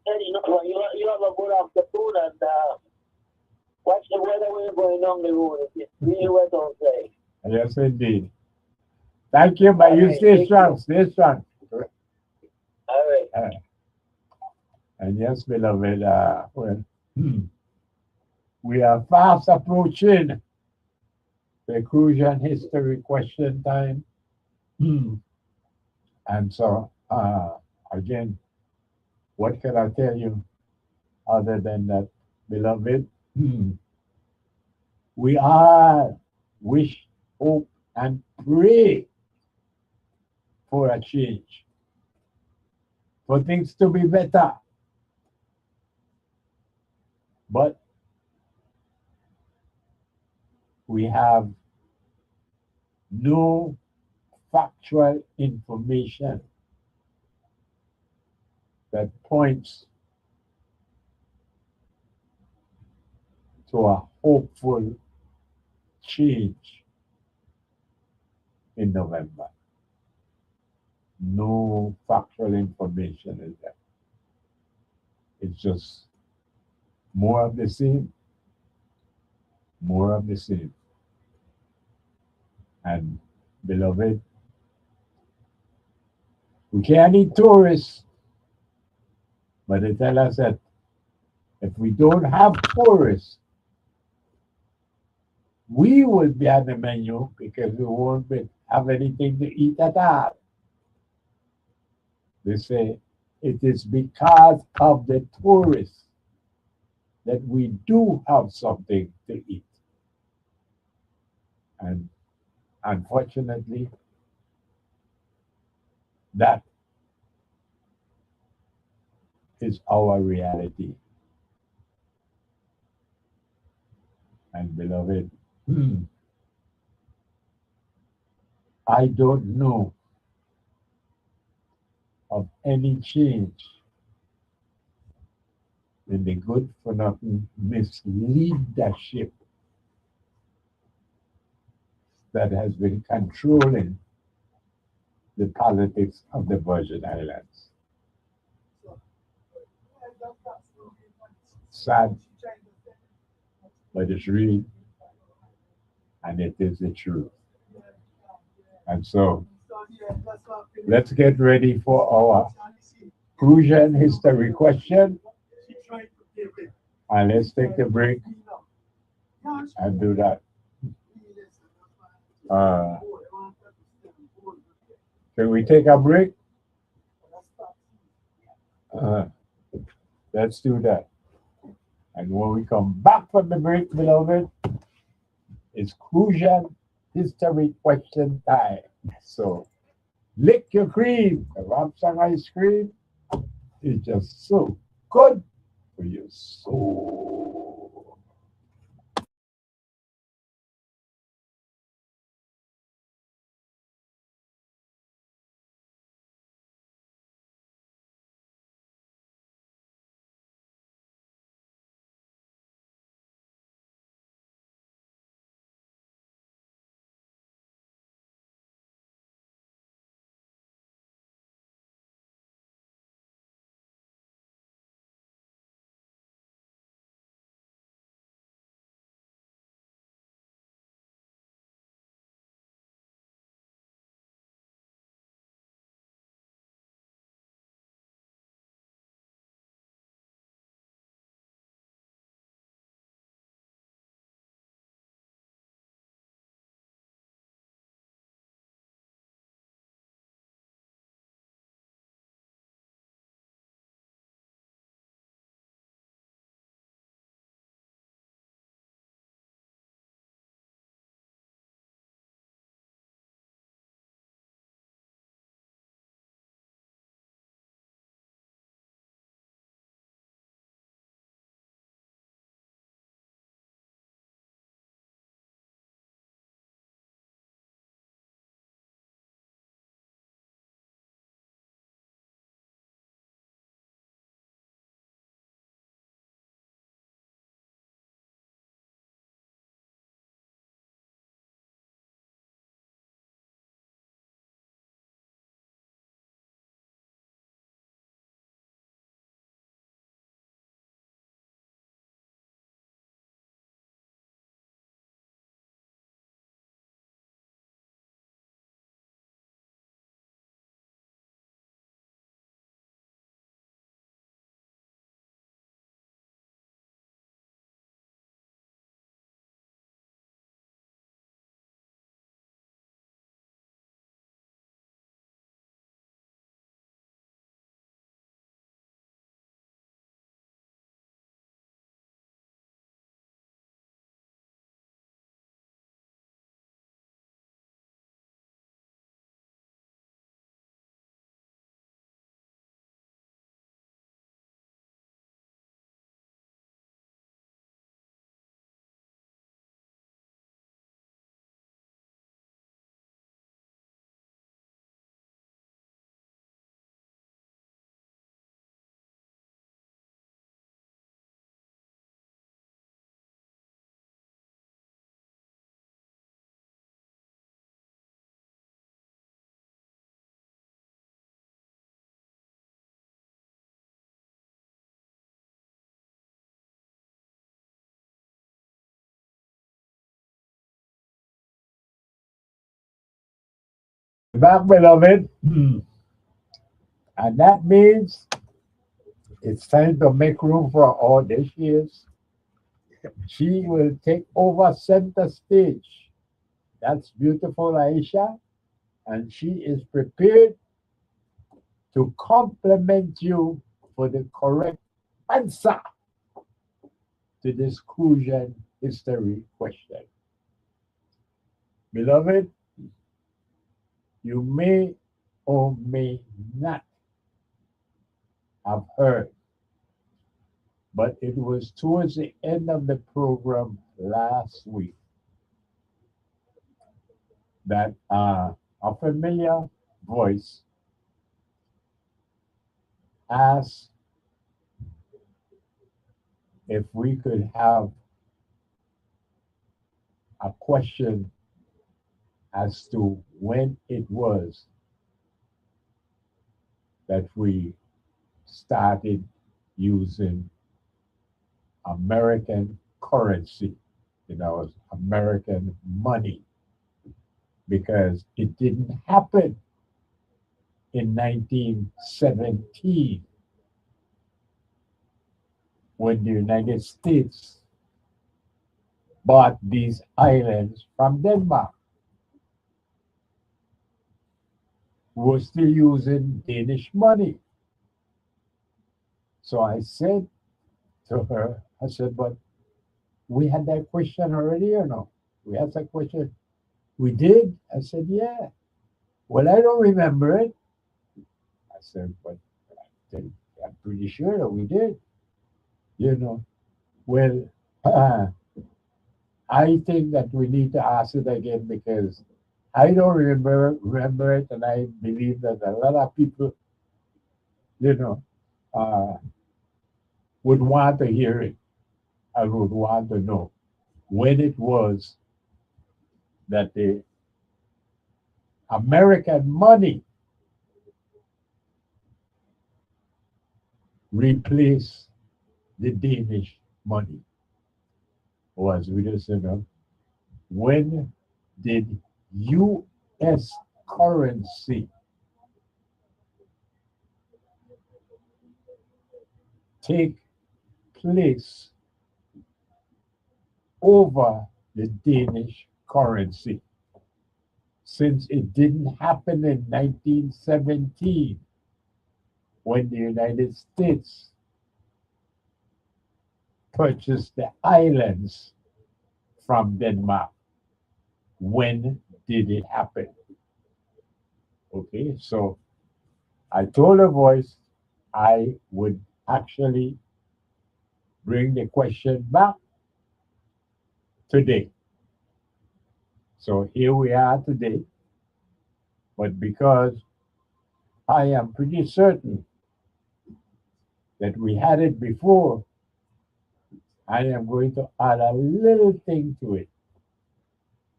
telling you, you have a good afternoon and watch the weather when you're going down the road. It's really wet outside. yes, indeed. Thank you, but All you right, stay thank strong, you. stay strong. All right. Uh, and yes, beloved, well, we are fast approaching the Crucian history question time. And so, again, what can I tell you other than that, beloved? We all wish, hope, and pray for a change, for things to be better. But we have no factual information that points to a hopeful change in November. No factual information is there. It's just more of the same, more of the same. And beloved, we can't need tourists, but they tell us that if we don't have tourists, we will be on the menu because we won't have anything to eat at all. They say it is because of the tourists that we do have something to eat. And unfortunately, that is our reality. And beloved, I don't know of any change in the good for nothing misleadership that has been controlling the politics of the Virgin Islands. Sad, but it's real, and it is the truth. And so, let's get ready for our Crucian history question. And let's take a break and do that. Uh, can we take a break? Uh, let's do that. And when we come back from the break, beloved, it's crucial history question time. So lick your cream. The Ramsang ice cream is just so good for your soul. Back, beloved. And that means it's time to make room for all this years. She will take over center stage. That's beautiful, Aisha. And she is prepared to compliment you for the correct answer to this crucial history question. Beloved, you may or may not have heard, but it was towards the end of the program last week that a familiar voice asked if we could have a question as to when it was that we started using American currency, American money, because it didn't happen in 1917. when the United States bought these islands from Denmark, who were still using Danish money. So I said to her, I said, but we had that question already or no? We had that question. We did? I said, yeah. Well, I don't remember it. I said, but I'm pretty sure that we did. You know, well, I think that we need to ask it again because I don't remember it, and I believe that a lot of people, you know, uh, would want to hear it. I would want to know when it was that the American money replaced the Danish money. Was we just said, when did U.S. currency take place over the Danish currency? Since it didn't happen in 1917 when the United States purchased the islands from Denmark. When did it happen? Okay, so I told her voice I would actually bring the question back today. So here we are today, but because I am pretty certain that we had it before, I am going to add a little thing to it.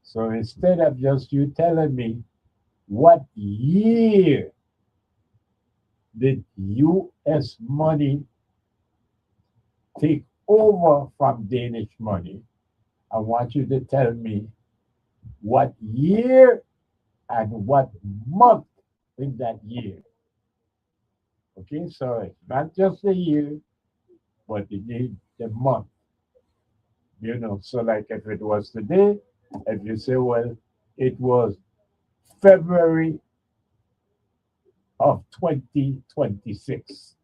So instead of just you telling me what year did US money take over from Danish money, I want you to tell me what year and what month in that year. Okay, so it's not just the year, but you need the month. You know, so like if it was today, if you say, well, it was February of 2026,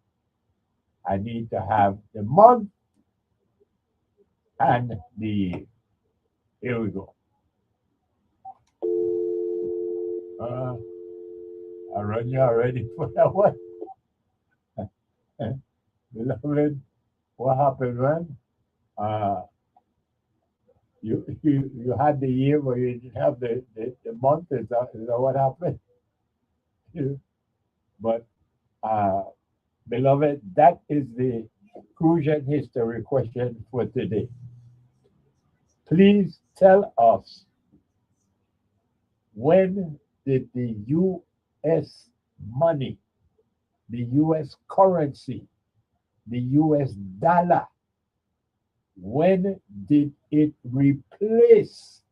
I need to have the month and the year. Here we go. I run you already for that one. Beloved, what happened, man? Uh, you had the year, but you didn't have the month. Is that what happened? But uh, beloved, that is the crucial history question for today. Please tell us, when did the U.S. money, the U.S. currency, the U.S. dollar, when did it replace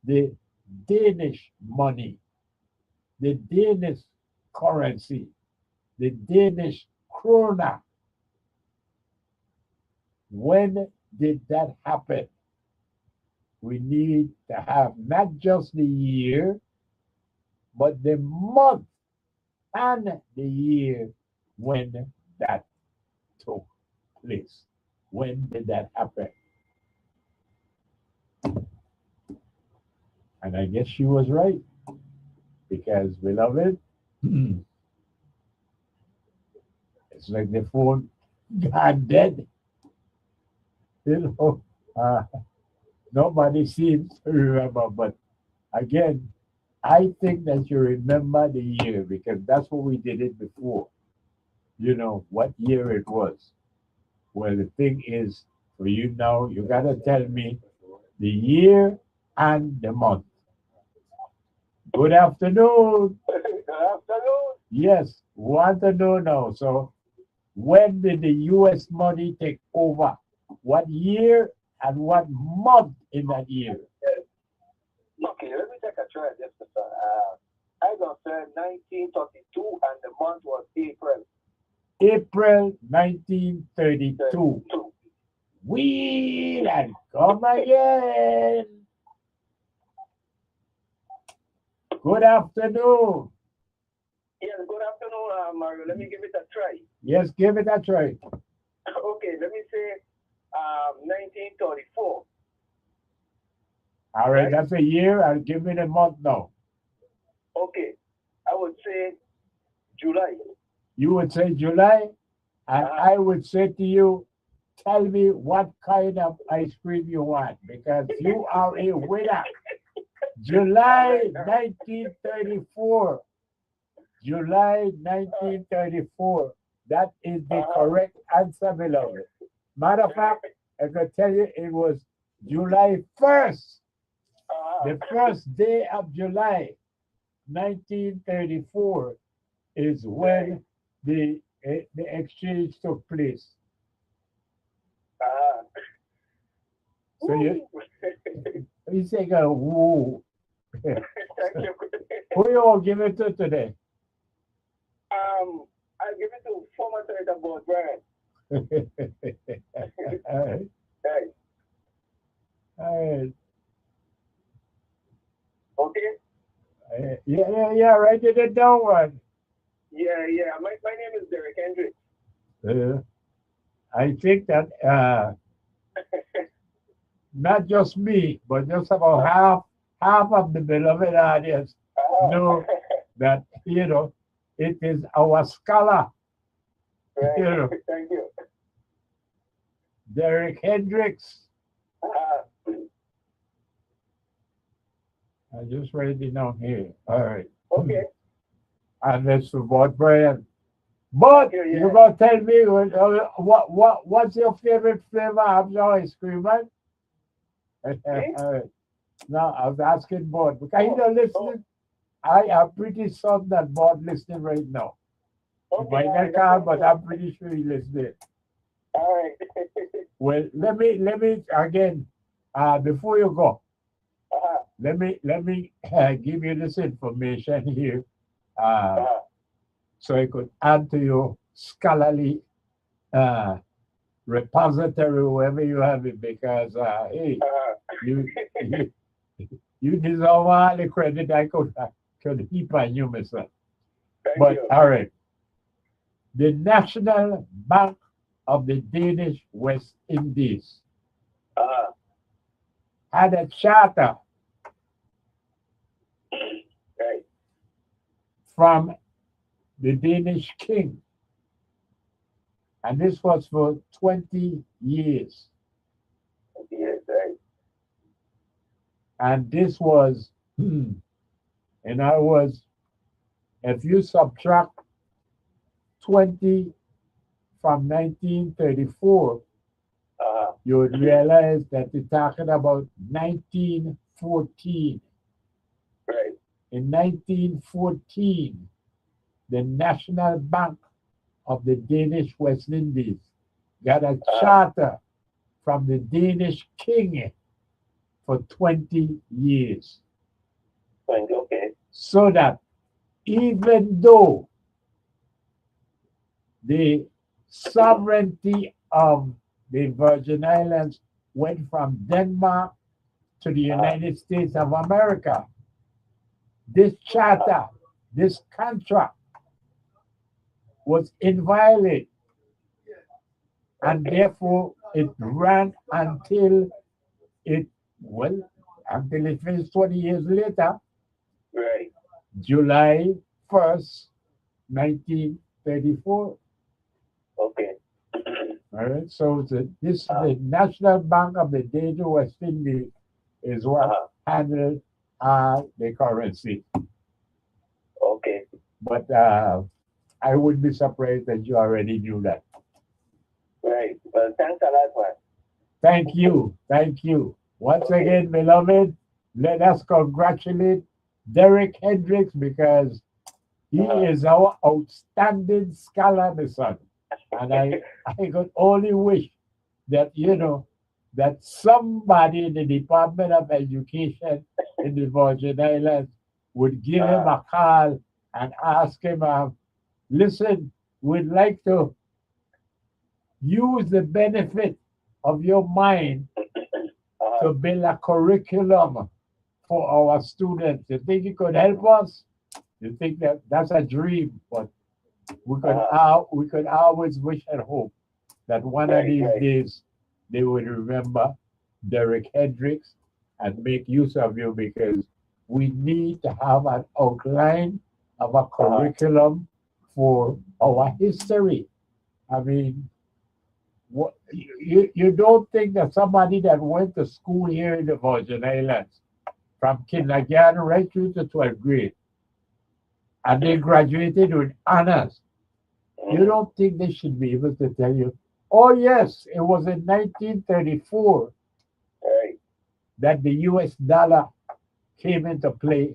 the Danish money, the Danish currency, the Danish krona? When did that happen? We need to have not just the year, but the month and the year when that took place. When did that happen? And I guess she was right because, beloved, it's like the phone got dead. You know, nobody seems to remember. But again, I think that you remember the year because that's what we did it before. You know what year it was. Well, the thing is, for you now, you gotta tell me the year and the month. Good afternoon. Good afternoon. Yes, want to know now. So, when did the U.S. money take over? What year and what month in that year? Okay, let me take a try at this. Sir. 1932, and the month was April. April 1932. We and come again. Good afternoon. Yes, good afternoon, Mario. Let me give it a try. Yes, give it a try. Okay, let me say 1934. All right, that's a year. I'll give me the month now. Okay, I would say July. You would say July, and I would say to you, tell me what kind of ice cream you want because you are a winner. July 1934. July 1934. That is the correct answer, beloved. Matter of fact, I can tell you it was July 1st, the first day of July 1934 is when the exchange took place. So you say, woo. Thank you. Who you all give it to today? I'll give it to former Senator Board Brian. All right. Hey. All right. Okay? Yeah, write it down one. Yeah. My name is Derek Hendricks. I think that not just me, but just about half of the beloved audience know that, it is our scholar, Right. Thank you. Derek Hendricks. I just write it down here. All right. Okay. And that's about Brian. But you're gonna tell me what's your favorite flavor of your ice cream, man? All right. Now I was asking Board because he's not listening. I am pretty certain that Board listening right now. He might not call, but I'm pretty sure he's listening. All right. Well, let me again. Before you go, let me give you this information here. So I could add to your scholarly repository wherever you have it, because hey, you deserve all the credit I could heap on you, myself. But all right, the National Bank of the Danish West Indies had a charter from the Danish king, and this was for 20 years. Yes, right. And this was, in other words, if you subtract 20 from 1934, you would realize that you're talking about 1914. Right. In 1914, the National Bank of the Danish West Indies got a charter from the Danish king for 20 years. Okay. So that even though the sovereignty of the Virgin Islands went from Denmark to the United States of America, this charter, this contract was inviolate, and therefore it ran until it finished 20 years later, Right. July 1st, 1934. Okay. All right, so the National Bank of the Danish West Indies is what handled the currency. Okay. But I would be surprised that you already knew that. Right. Well, thanks a lot, man. Thank you. Thank you. Once again, beloved, let us congratulate Derek Hendricks, because he is our outstanding scholar, my son. And I could only wish that, that somebody in the Department of Education in the Virgin Islands would give him a call and ask him, listen, would like to use the benefit of your mind to build a curriculum for our students. You think you could help us? You think that that's a dream, but we could always wish and hope that one of these days they would remember Derek Hendricks and make use of you, because we need to have an outline of a curriculum for our history. I mean, what you don't think that somebody that went to school here in the Virgin Islands from kindergarten right through to 12th grade and they graduated with honors, you don't think they should be able to tell you, oh yes, it was in 1934 that the US dollar came into play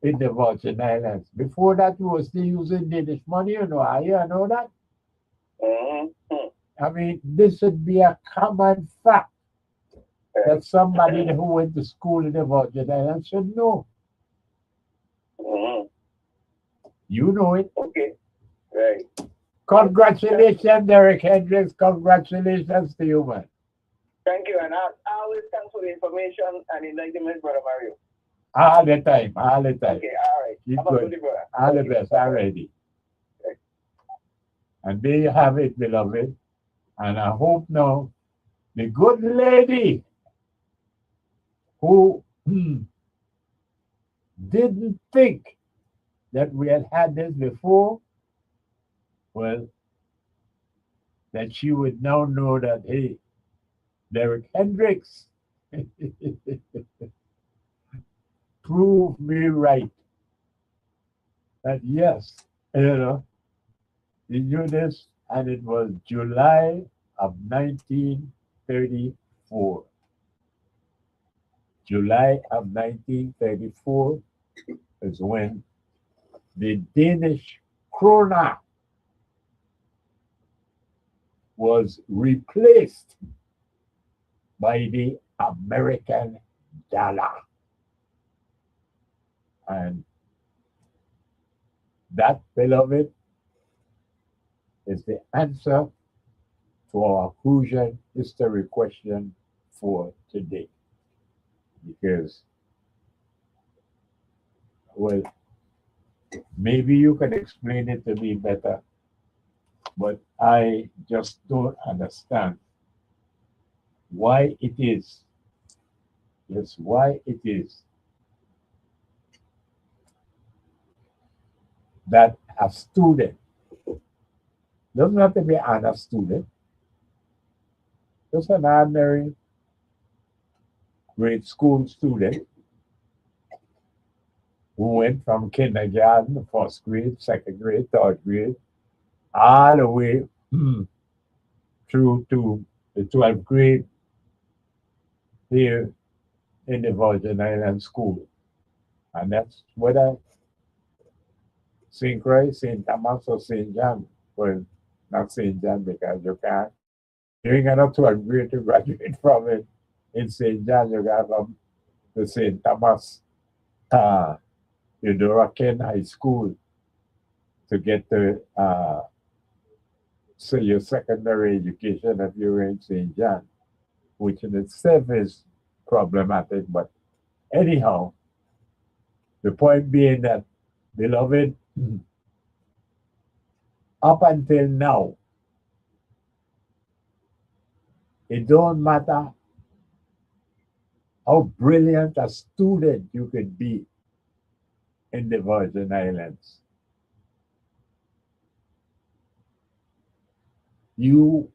in the Virgin Islands. Before that, we were still using Danish money, you know. You know that? I mean, this should be a common fact that somebody who went to school in the Virgin Islands should know. You know it. Okay. Right. Congratulations, Derek Hendricks. Congratulations to you, man. Thank you, and I always thanks for the information and enlightenment, Brother Mario. All the time, all the time. Okay, all right. Keep Have a going. good day, brother. All the best, already. And there you have it, beloved. And I hope now the good lady who didn't think that we had this before, well, that she would now know that, hey, Derek Hendricks proved me right. That yes, you know, he knew this, and it was July of 1934. July of 1934 is when the Danish krona was replaced by the American dollar. And that, beloved, is the answer to our crucial history question for today. Because, well, maybe you can explain it to me better, but I just don't understand why it is, yes, why it is that a student doesn't have to be an honest student, just an ordinary grade school student who went from kindergarten, first grade, second grade, third grade, all the way through to the 12th grade here in the Virgin Islands School. And that's whether St. Croix, St. Thomas, or St. John. Well, not St. John because you can't. You ain't got up to a grade to graduate from it in St. John. You got from the St. Thomas, Eudora Ken High School to get to so your secondary education if you're in St. John, which in itself is problematic. But anyhow, the point being that, beloved, up until now, it don't matter how brilliant a student you could be in the Virgin Islands. You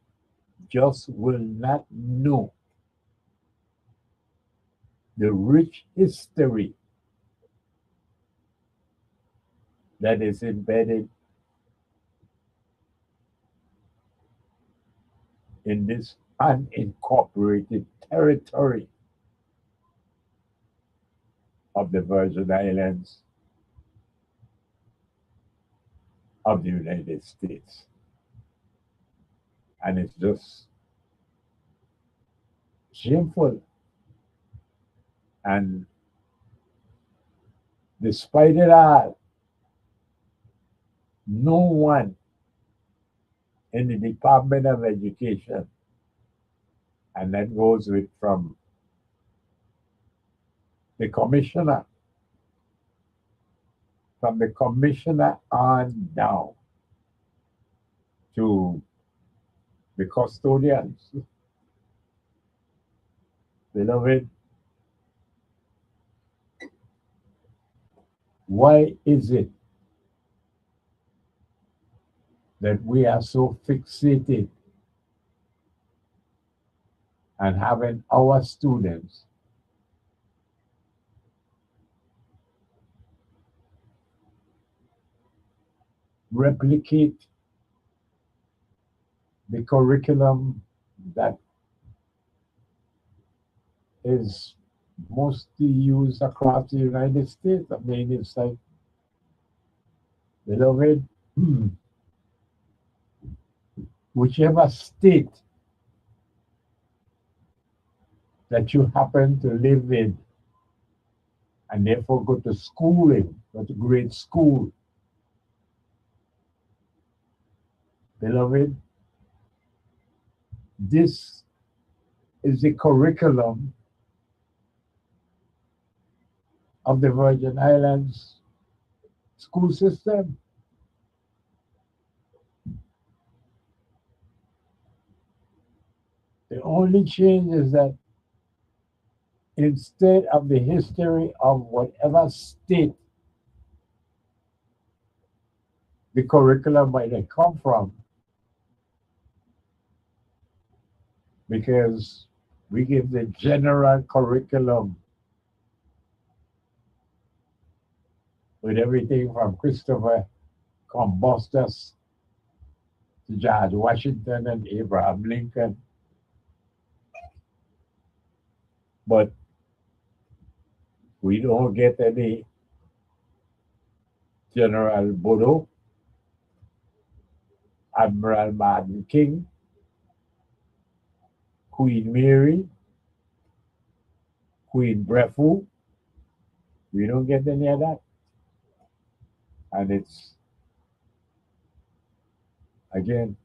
just will not know the rich history that is embedded in this unincorporated territory of the Virgin Islands of the United States. And it's just shameful. And despite it all, no one in the Department of Education, and that goes with from the commissioner, from the commissioner on down to the custodians. Beloved, why is it that we are so fixated on having our students replicate the curriculum that is mostly used across the United States? I mean, it's like, beloved, whichever state that you happen to live in and therefore go to school in, go to grade school, beloved, this is the curriculum of the Virgin Islands school system. The only change is that instead of the history of whatever state the curriculum might have come from, because we give the general curriculum with everything from Christopher Columbus to George Washington and Abraham Lincoln. But we don't get any General Bodo, Admiral Martin King, Queen Mary, Queen Brefu. We don't get any of that. And it's, again,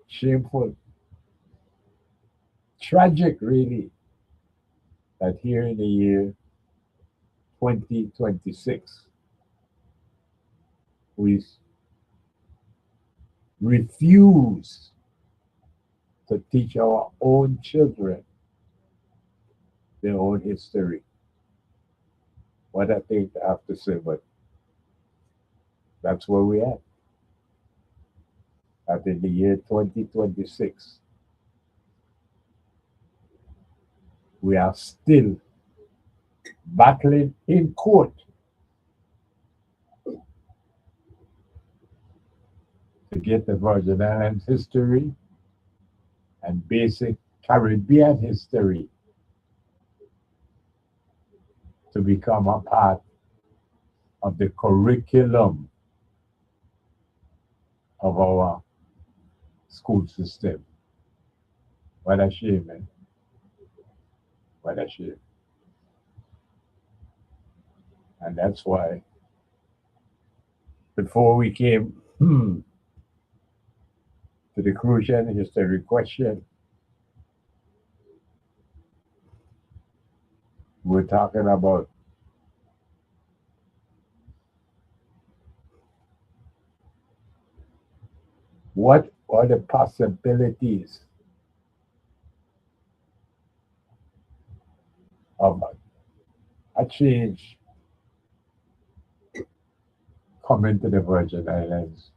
shameful, tragic, really, that here in the year 2026, we refuse to teach our own children their own history. What I think I have to say, but that's where we are. That in the year 2026, we are still battling in court to get the Virgin Islands history and basic Caribbean history to become a part of the curriculum of our school system. What a shame, man. What a shame. And that's why before we came to the crucial history question, we're talking about what are the possibilities of a change coming to the Virgin Islands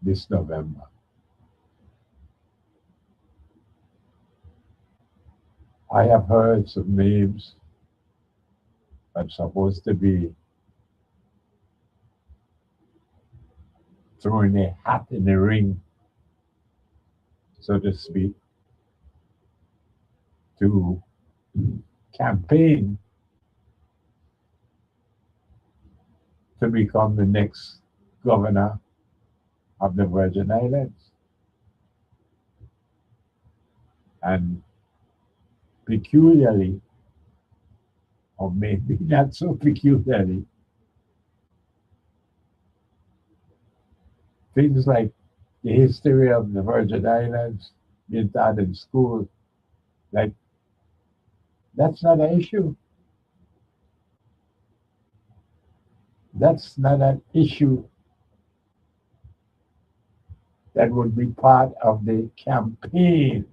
this November. I have heard some names I'm supposed to be throwing a hat in the ring, so to speak, to campaign to become the next governor of the Virgin Islands. And peculiarly, or maybe not so peculiarly, things like the history of the Virgin Islands being taught in school, like that's not an issue. That's not an issue that would be part of the campaign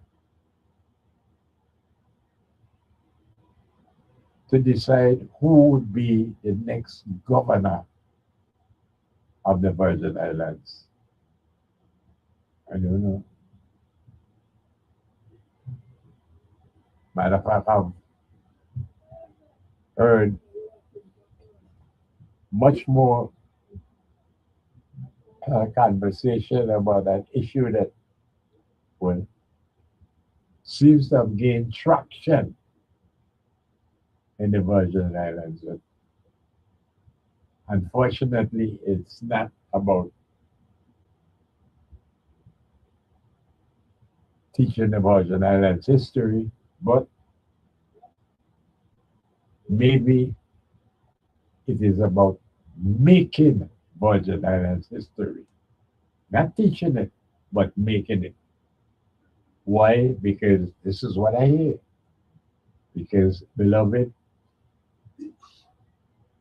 to decide who would be the next governor of the Virgin Islands. I don't know. Matter of fact, I've heard much more conversation about that issue that will seems to have gained traction in the Virgin Islands. But unfortunately, it's not about teaching the Virgin Islands history, but maybe it is about making Virgin Islands history. Not teaching it, but making it. Why? Because this is what I hear. Because, beloved,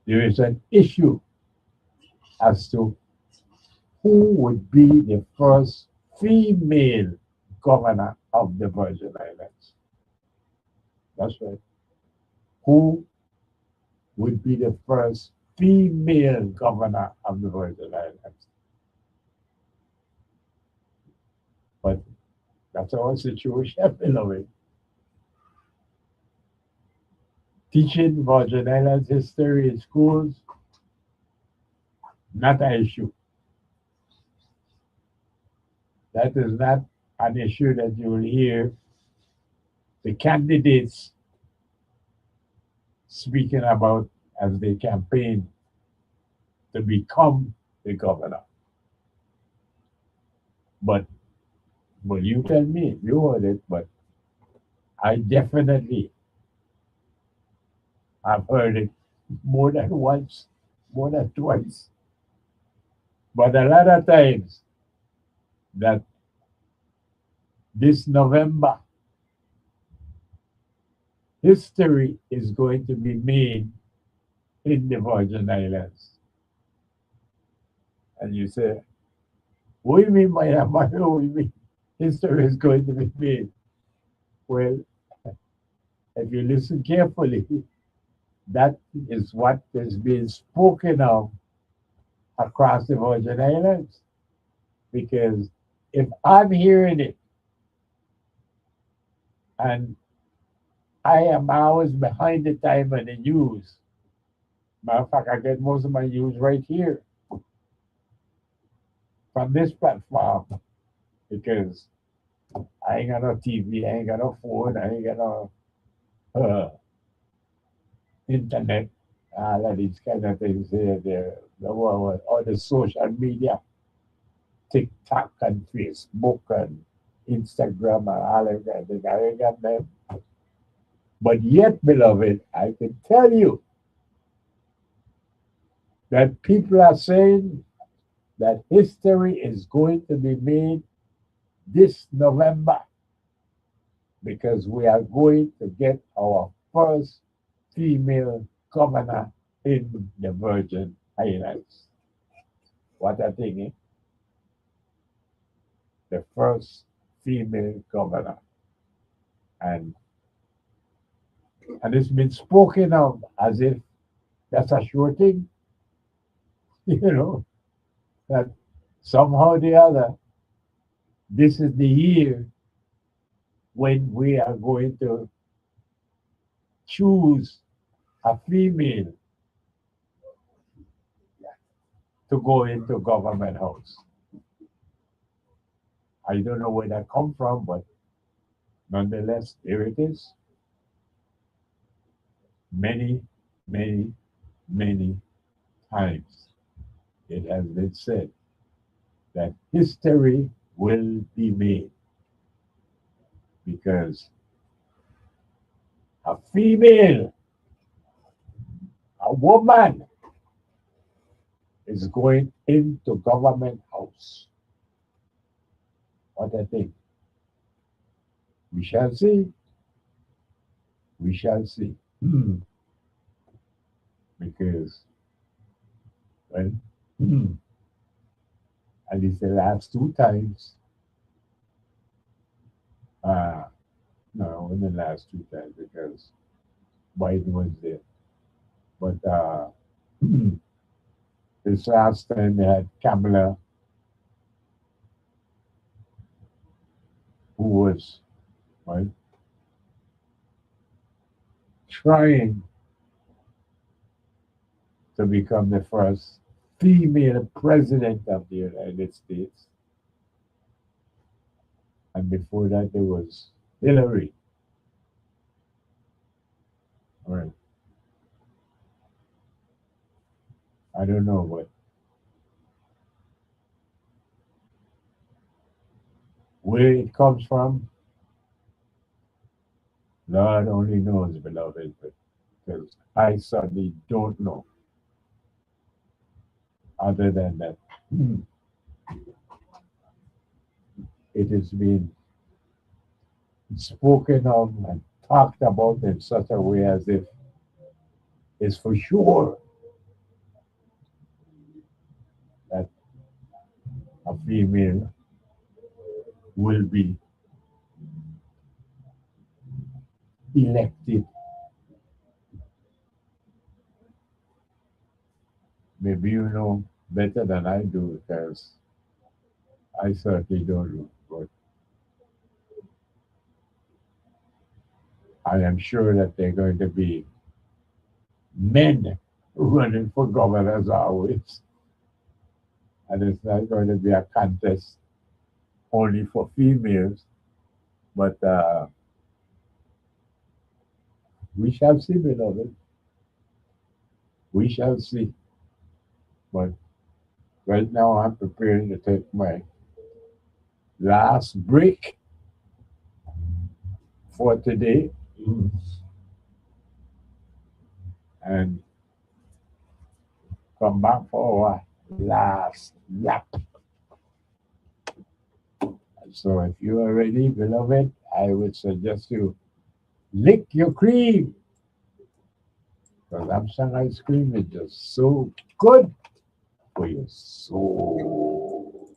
there is an issue as to who would be the first female governor of the Virgin Islands. That's right. Who would be the first female governor of the Virgin Islands? But that's our situation, beloved. Teaching Virgin Islands history in schools, not an issue. That is not an issue that you will hear the candidates speaking about as they campaign to become the governor. But you tell me, you heard it, but I definitely have heard it more than once, more than twice. But a lot of times that this November, history is going to be made in the Virgin Islands. And you say, what do you mean by that? What do you mean history is going to be made? Well, if you listen carefully, that is what is being spoken of across the Virgin Islands. Because if I'm hearing it, and I am always behind the time of the news. Matter of fact, I get most of my news right here from this platform because I ain't got no TV, I ain't got no phone, I ain't got no internet, all of these kind of things here, all the social media, TikTok and Facebook and Instagram and all of that. I ain't got them. But yet, beloved, I can tell you that people are saying that history is going to be made this November because we are going to get our first female governor in the Virgin Islands. What a thing, eh? The first female governor. And it's been spoken of as if that's a sure thing, that somehow or the other, this is the year when we are going to choose a female to go into government house. I don't know where that come from, but nonetheless, there it is. Many, many, many times it has been said that history will be made because a female, a woman is going into government house. What I think. We shall see. We shall see. Because, well, at least the last two times, uh, no, in the last two times, because Biden was there. But this last time they had Kamala, who was, well, trying to become the first female president of the United States. And before that, there was Hillary. All right. I don't know, but where it comes from, Lord only knows, beloved, but because I certainly don't know. Other than that, it has been spoken of and talked about in such a way as if it's for sure that a female will be elected. Maybe you know better than I do because I certainly don't know. But I am sure that there are going to be men running for governor as always. And it's not going to be a contest only for females, but we shall see, beloved. We shall see. But right now, I'm preparing to take my last break for today and come back for our last lap. So if you are ready, beloved, I would suggest you lick your cream because Amsterdam ice cream is just so good for your soul.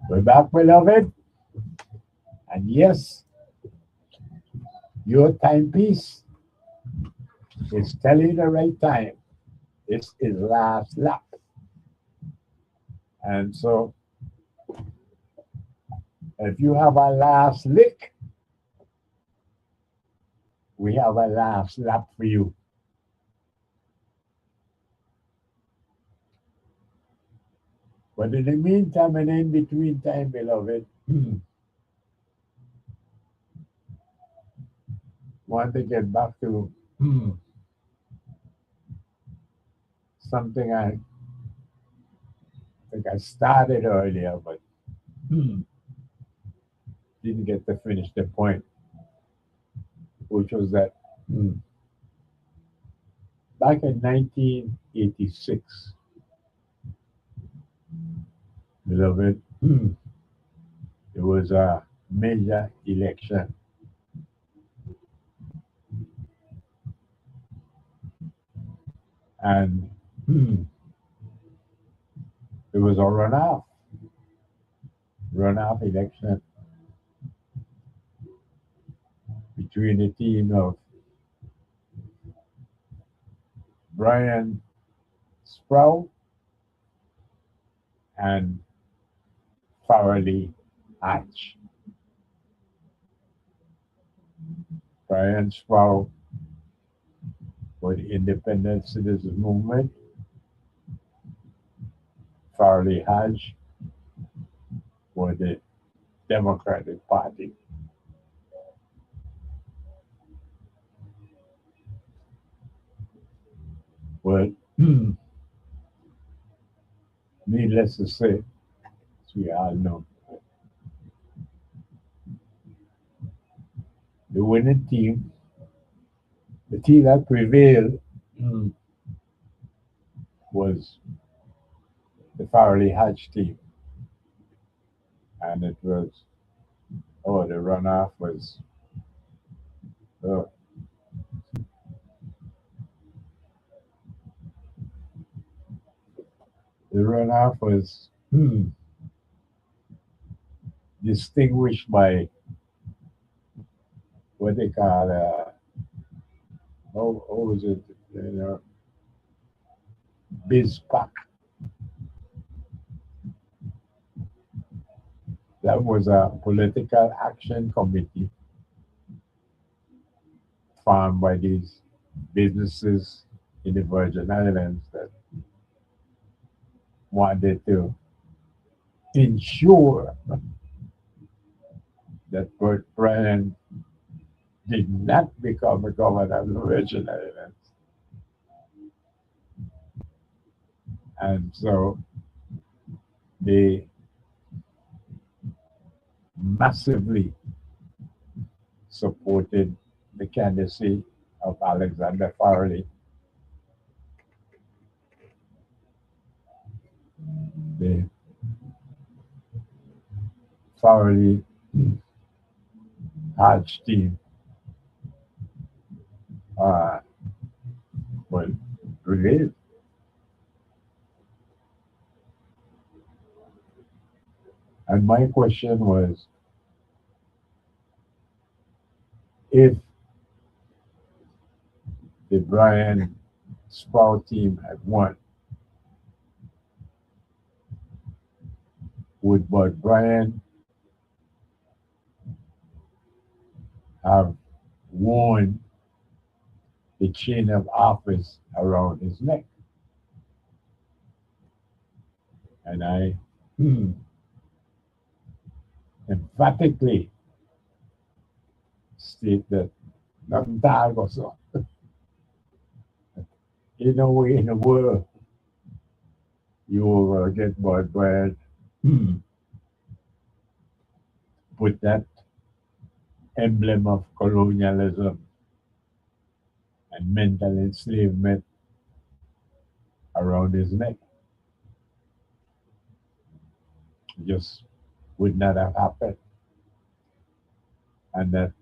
We're back, beloved. And yes, your timepiece is telling the right time. This is last lap. And so if you have a last lick, we have a last lap for you. But in the meantime and in between time, beloved, want to get back to something I think I started earlier, but didn't get to finish the point, which was that back in 1986, beloved, there was a major election. And there was a runoff election between the team of Brian Sproul and Farley Hatch. Brian Sproul for the Independent Citizens Movement, Farley Hatch for the Democratic Party. Well, needless to say, as we all know, the winning team, the team that prevailed, was the Farley Hatch team. And it was, the runoff was, the runoff was distinguished by what they call, how was it, BizPac. That was a political action committee formed by these businesses in the Virgin Islands that wanted to ensure that Bert Bryan did not become a governor of the Virgin Islands. And so they massively supported the candidacy of Alexander Farley. The Farley Hatch team was relieved. And my question was, if the Brian Sproul team had won, would Bud Bryan have worn the chain of office around his neck? And I emphatically state that nothing tago so. In no way in the world you will get Bud Bryan put that emblem of colonialism and mental enslavement around his neck. It just would not have happened. And that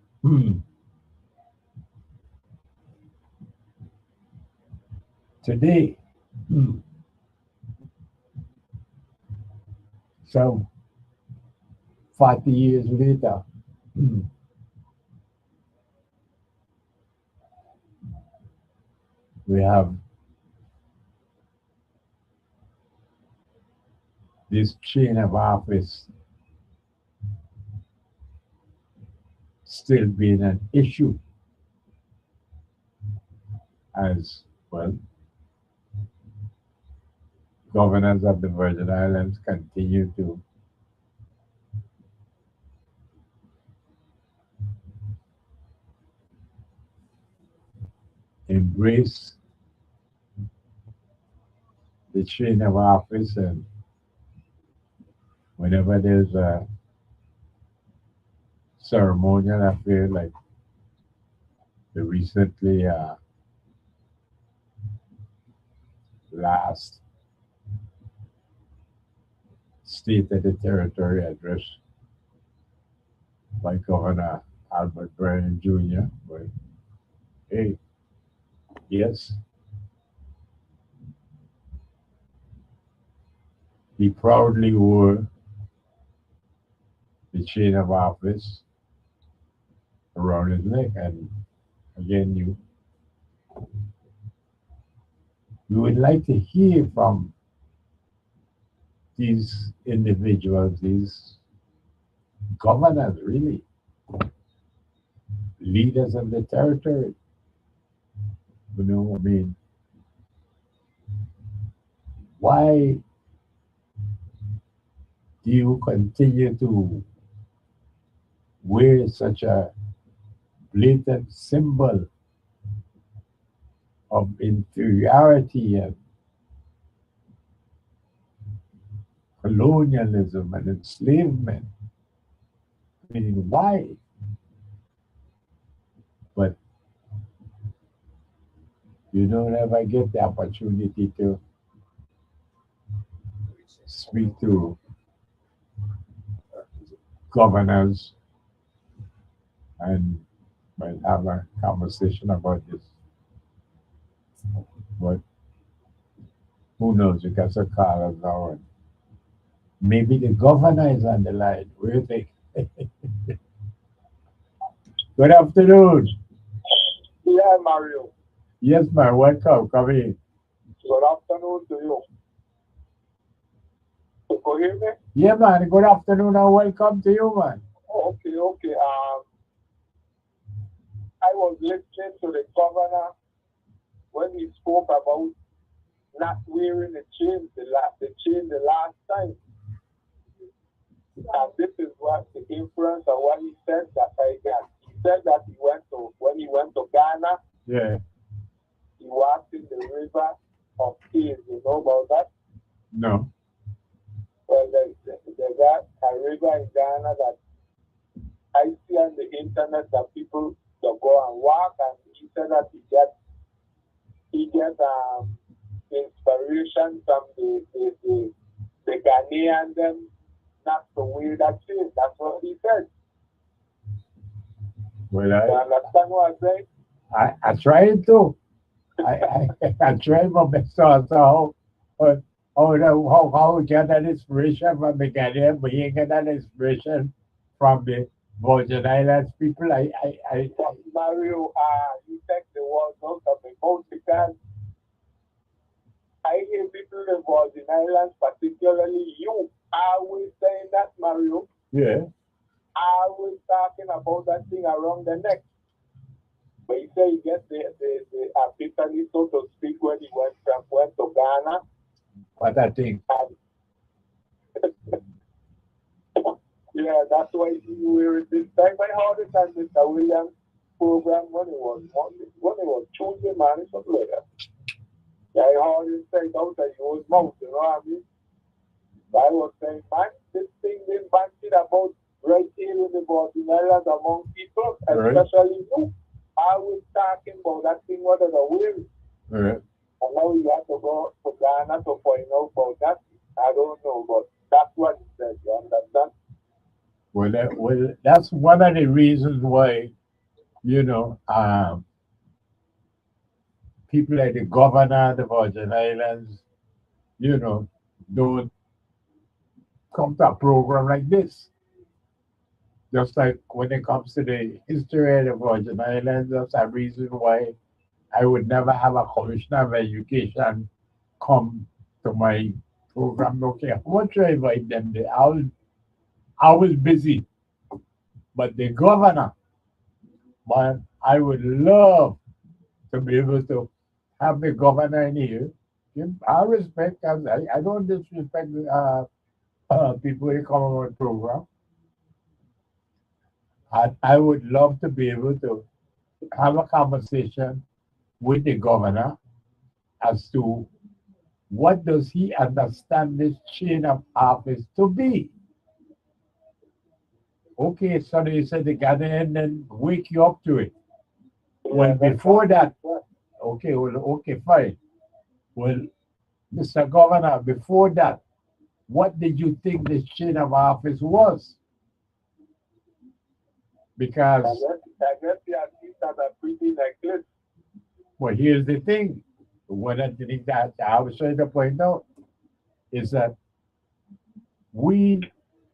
today, some 40 years later, we have this chain of office still being an issue as well. Governors of the Virgin Islands continue to embrace the chain of office, and whenever there's a ceremonial affair like the recently last State of the Territory address by Governor Albert Bryan Jr. But hey, yes, he proudly wore the chain of office around his neck. And again, you would like to hear from these individuals, these governors, really, leaders of the territory. You know, I mean, why do you continue to wear such a blatant symbol of inferiority and colonialism and enslavement? I mean, why? But you don't ever get the opportunity to speak to governors and might have a conversation about this. But who knows? You got some callers now, and maybe the governor is on the line. What do you think? Good afternoon. Yeah, Mario. Yes, man. Welcome. Come in. Good afternoon to you. You can hear me? Yeah, man. Good afternoon and welcome to you, man. Okay. I was listening to the governor when he spoke about not wearing the chain the last time. And this is what the influence of what he said that I got. He said that when he went to Ghana, Yeah. he walked in the river of tears. You know about that? No. Well, they got a river in Ghana that I see on the internet that people that go and walk, and he said that he get inspiration from the Ghanaian them not to wear that chain. That's what he said. Well, You understand what I'm saying? I tried to. I tried my best to answer how we get that inspiration from the Ghanaian, but you get that inspiration from the Virgin Islands people. Mario, you take the words out of my mouth because I hear people in the Virgin Islands, particularly you, always saying that, Mario. Yeah. Always talking about that thing around the neck. But he said he gets the epiphany, so to speak, when he went to Ghana. What I think. Yeah, that's why he wear it this time. I heard it on Mr. Williams' program when it was Tuesday, man, something like that. Yeah, I heard him say out that he was mouth, you know what I mean? So I was saying, man, this thing been banted about right here in the Virgin Islands among people, especially you. I was talking about that thing, what are the wearing? Right. And now you have to go to Ghana to find out about that. I don't know, but that's what he said, you understand? Well, that's one of the reasons why, you know, people like the governor of the Virgin Islands, you know, don't come to a program like this. Just like when it comes to the history of the Virgin Islands, that's a reason why I would never have a commissioner of education come to my program. Okay, how much I invite them? I was busy, but the governor, but I would love to be able to have the governor in here. I respect, I don't disrespect people who come on my program. I would love to be able to have a conversation with the governor as to what does he understand this chain of office to be. Okay, so they said they got in and wake you up to it. Well, before that, okay, well, okay, fine. Well, Mr. Governor, before that, what did you think this chain of office was? Because, I guess the artists are pretty necklace. well, here's the thing. One of the things that I was trying to point out is that we,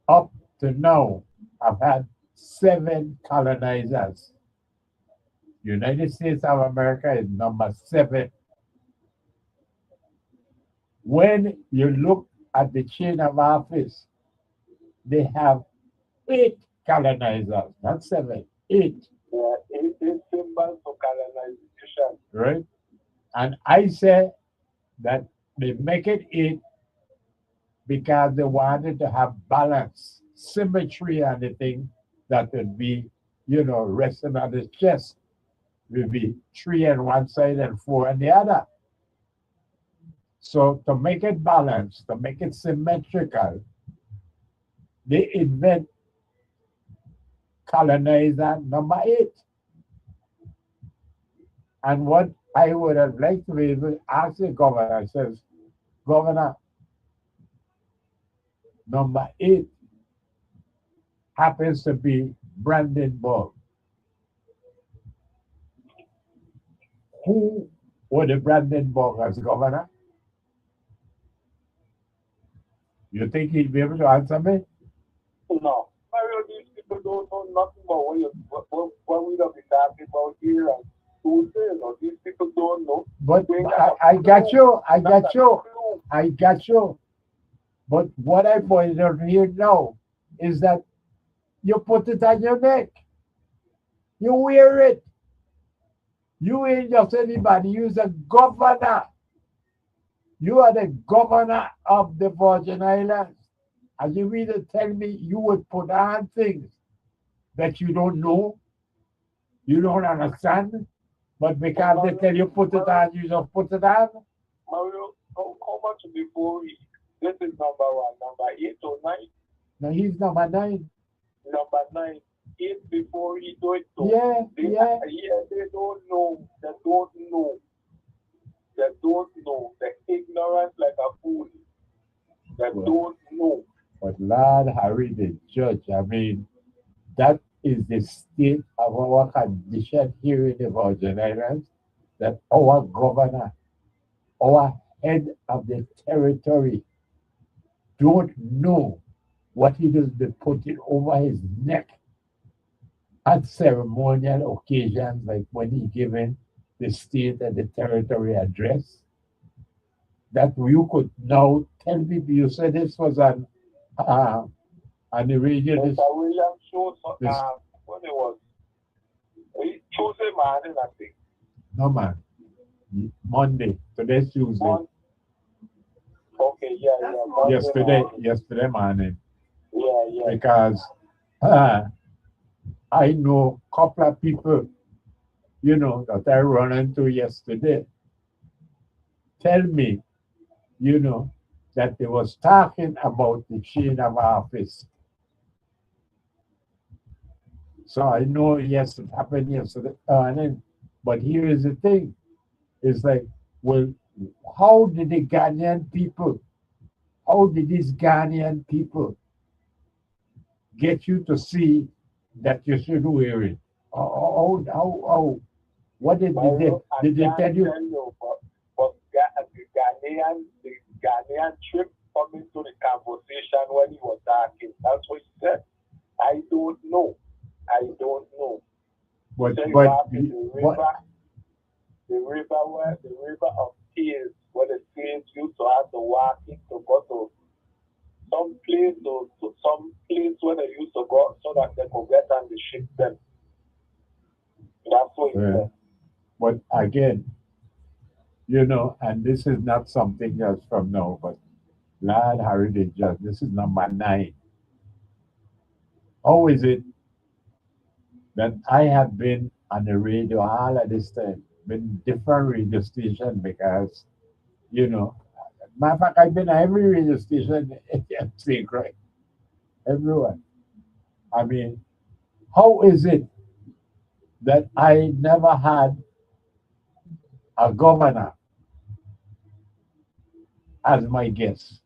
up to now, have had 7 colonizers. United States of America is number 7. When you look at the chain of office, they have 8 colonizers, not 7, 8. Yeah, it is symbols for colonization. Right? And I say that they make it 8 because they wanted to have balance, symmetry on the thing that would be, resting on the chest. Will be 3 on one side and 4 on the other. So to make it balanced, to make it symmetrical, they invent colonizer number 8. And what I would have liked to be able to ask the governor says, Governor, number 8 happens to be Brandenburg. Who were the Brandenburg as governor? You think he'd be able to answer me? No. Mario, these people don't know nothing about what we have been talking about here and Tuesday. No, these people don't know. But I got you. I got you. But what I pointed out here now is that you put it on your neck. You wear it. You ain't just anybody. You're the governor. You are the governor of the Virgin Islands. And you mean to tell me you would put on things that you don't know, you don't understand, but because they tell you put it on, you just put it on? Mario, how much before this is number 1, number 8 or 9? No, he's number 9. Number 9. 8 before he do it. Yeah. They don't know. They don't know. They don't know. They're ignorant like a fool. They don't know. But Lord Harry, the judge, I mean, that is the state of our condition here in the Virgin Islands, that our governor, our head of the territory, don't know what he does be putting over his neck at ceremonial occasions, like when he given the state and the territory address. That you could now tell people, you said this was on the radio. Mr. William show when it was Tuesday morning, I think. No, man. Monday. Today's Tuesday. Okay, yeah. Yesterday morning. Yeah. Because I know a couple of people, that I run into yesterday, tell me, that they was talking about the chain of office. So I know, yes, it happened yesterday morning. But here is the thing. It's like, well, how did these Ghanaian people get you to see that you should wear it? How what did they tell you? But the Ghanaian trip coming to the conversation when he was talking, that's what he said. I don't know. way But back in what? the river of tears, where the slaves used to have to walk in to go to some place to some place where they used to go so that they could get on the ship then. That's what it Yeah. said. But again, you know, and this is not something that's from now, but Lord Harry the Judge, this is number 9. How is it that I have been on the radio all of this time, been different radio station because, you know, matter of fact, I've been on every radio station in St. Croix, everyone. I mean, how is it that I never had a governor as my guest?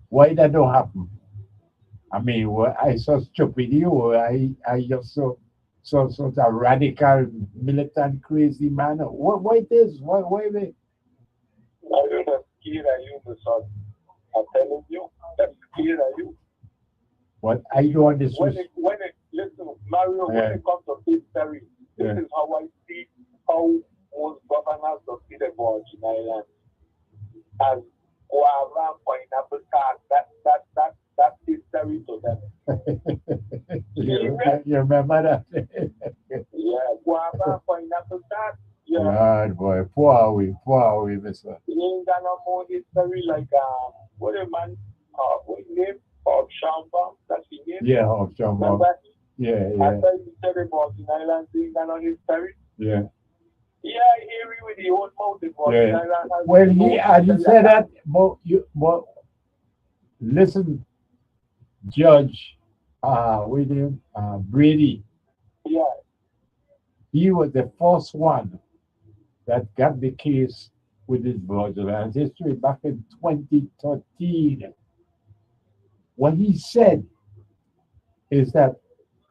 Why that don't happen? I mean, I saw stupidity, or I just saw sort of radical, militant, crazy man. Why this? Why they? Now you're not scared of you, my son. I'm telling you, that's scared of you. What I don't understand. Listen, Mario, when it comes to history, this is how I see how most governors of the Virgin Islands as guava, pineapple tart. That's history to them. you remember that? Yeah, guava, pineapple tart. Yeah. God, boy, poor we, mister. You ain't got no more history like what a man what his name? Shamba, that's his name. Yeah, Shamba. Remember? Yeah. After you said about the island, you ain't got no history. Yeah. Yeah, I hear you with the old mouth about the island. Well, he said that, but listen, Judge William Brady. Yeah. He was the first one that got the case with his Virgin Islands history back in 2013. What he said is that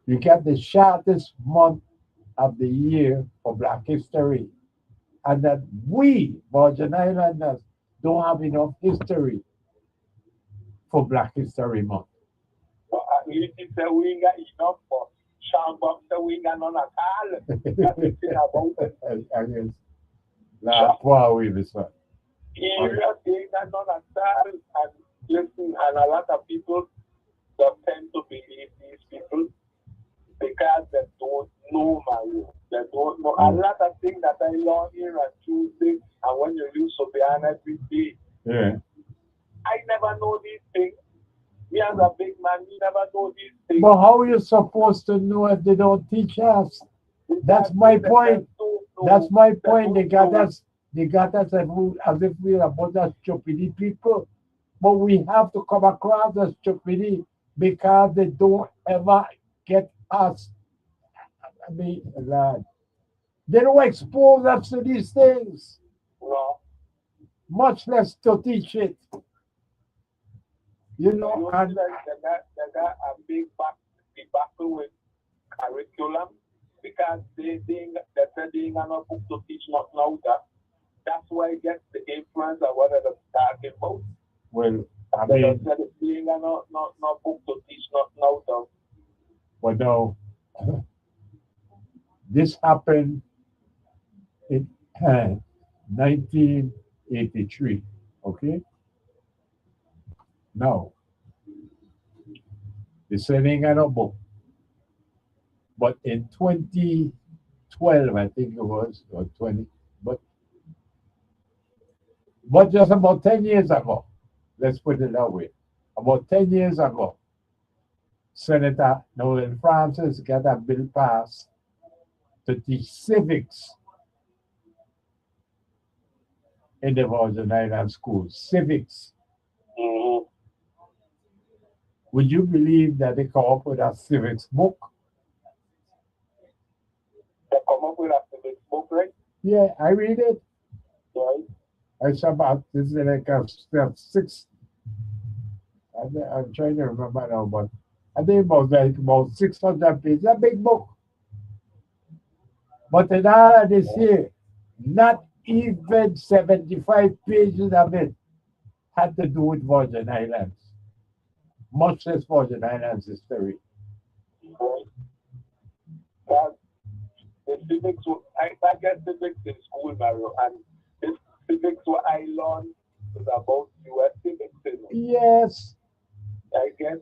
you get the shortest month of the year for Black history, and that we, Virgin Islanders, don't have enough history for Black History Month. But at least he said we ain't got enough for Shamba, so we ain't got none at all. That's the thing about it. I guess. Nah, poor we this one. Area, they ain't got none at all. And listen, and a lot of people that tend to believe these people because they don't know Mario. They don't know a lot of things that I learn here on Tuesday, and when you use Sobian every day. Yeah. I never know these things. Me as a big man, me never know these things. But how are you supposed to know if they don't teach us? That's my point. That's my point. They got us as if we're a bunch of stupid people. But we have to come across as stupidity because they don't ever get us. I mean, lad, they don't expose us to these things. No. Much less to teach it. You know, and they got a big battle with curriculum because they said they ain't got no book to teach nothing out there. That's why it gets the influence of what they're talking about. Well, I they mean, said they ain't got no book to teach nothing out there. But no, this happened in 1983. Okay. Now, they said they ain't got no book. But in 2012, I think it was, or 20, but just about 10 years ago, let's put it that way, about 10 years ago, Senator Nolan Francis got a bill passed to teach civics in the Virgin Islands schools. Civics. Mm-hmm. Would you believe that they come up with a civics book? They come up with a civics book, right? Yeah, I read it. Right. It's about, this is like a six, I'm trying to remember now, but I think about 600 pages, a big book. But in all of this year, not even 75 pages of it had to do with Virgin Islands, much less Virgin Islands history. That the civics, I get civics in school, Mario, and this civics what I learned is about U.S. civics. You know. Yes. I guess.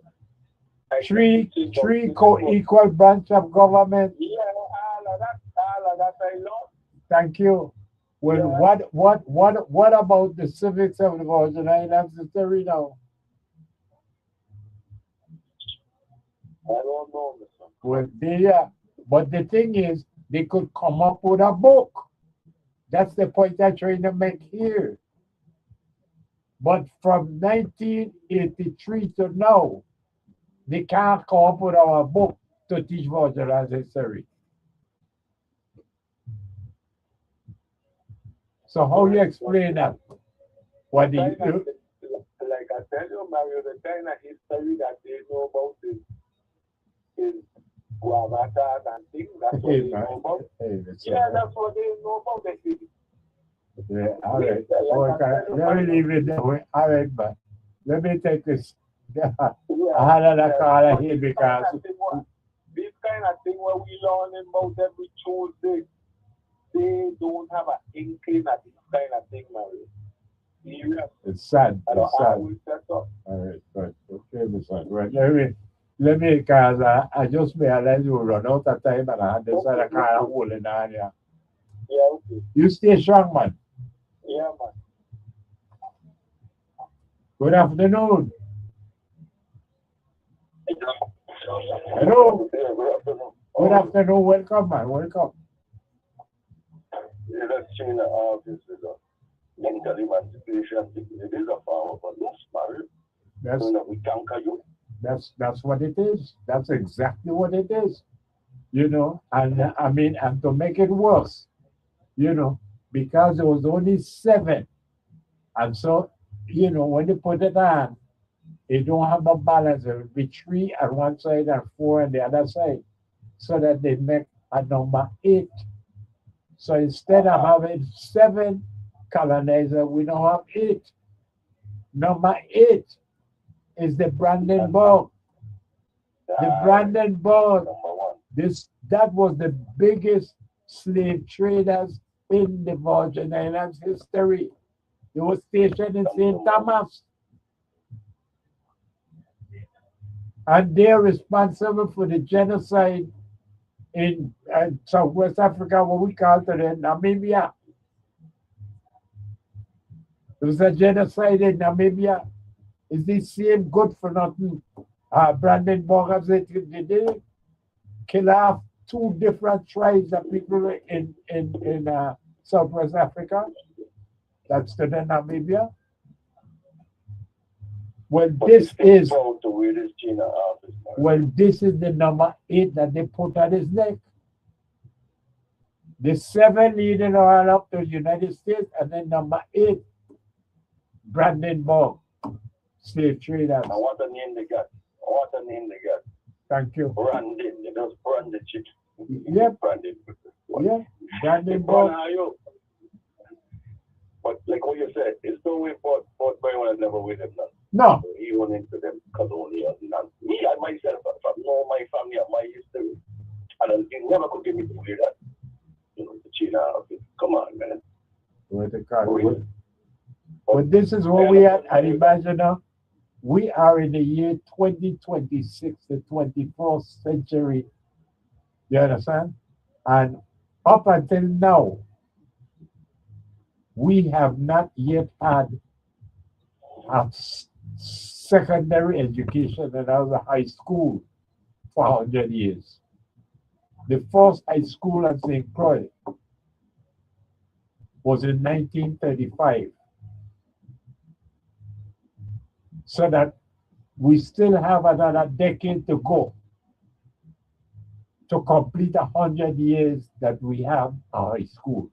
I Three guess three co-equal branch of government. Yeah, all of that I learned. Thank you. Well, Yeah. what about the civics of the Virgin Islands history now? I don't know, Mr. Well, but the thing is, they could come up with a book. That's the point I'm trying to make here. But from 1983 to now, they can't come up with our book to teach Virgin Islands history. So how you explain that? What do Like you? I tell you, Mario, the kind of history that they know about is Guavatas and things. That's what Hey, they man. know about. Hey, that's Yeah, all that's what they know about. Yeah, all right. Okay, let me leave it that way. All right, but let me take this. I had another call here because This kind of thing where we learn about every Tuesday, they don't have an inkling at this kind of thing, Mario. Serious. it's sad. I don't It's sad. always set up. All right, but okay, my son. Right, let me, because I just realized we run out of time and I had this other car holding on here. Yeah, okay. You stay strong, man. Yeah, man. Good afternoon. Hello. Yeah, good afternoon. Good afternoon. Welcome, man. Welcome. Yeah, that's China office is a mental emancipation. It is a form of a loose marriage. That's So that we conquer you. that's what it is. That's exactly what it is. You know, and I mean, and to make it worse, you know, because there was only 7, and so when they put it on, they don't have a balance. It will be 3 on one side and 4 on the other side, so that they make a number 8. So instead of having 7 colonizer, we don't have 8. Number 8 is the Brandenburg. The Brandenburg, that was the biggest slave traders in the Virgin Islands history. They were stationed in St. Thomas. And they're responsible for the genocide in Southwest Africa, what we call today Namibia. There was a genocide in Namibia. Is the same good for nothing? Brandenburg, they did kill off 2 different tribes of people in Southwest Africa. That's today Namibia. Well, this is the number 8 that they put on his neck. The 7 leading all up to the United States, and then number 8, Brandenburg, slave traders. I want to name the guy. Thank you. Brandon, just branded chick. Yep. Brandon. Yeah, Brandenburg. But like what you said, it's no way for Byron never with them now. No. So he went into them colonial nonsense. Me, I myself, I know my family and my history. And you never could get me to hear that. The China outfit. Come on, man. But this is what we had. I imagine now, we are in the year 2026, the 24th century. You understand? And up until now, we have not yet had a secondary education and a high school for 100 years. The first high school at St. Croix was in 1935. So that we still have another decade to go to complete 100 years that we have a high school.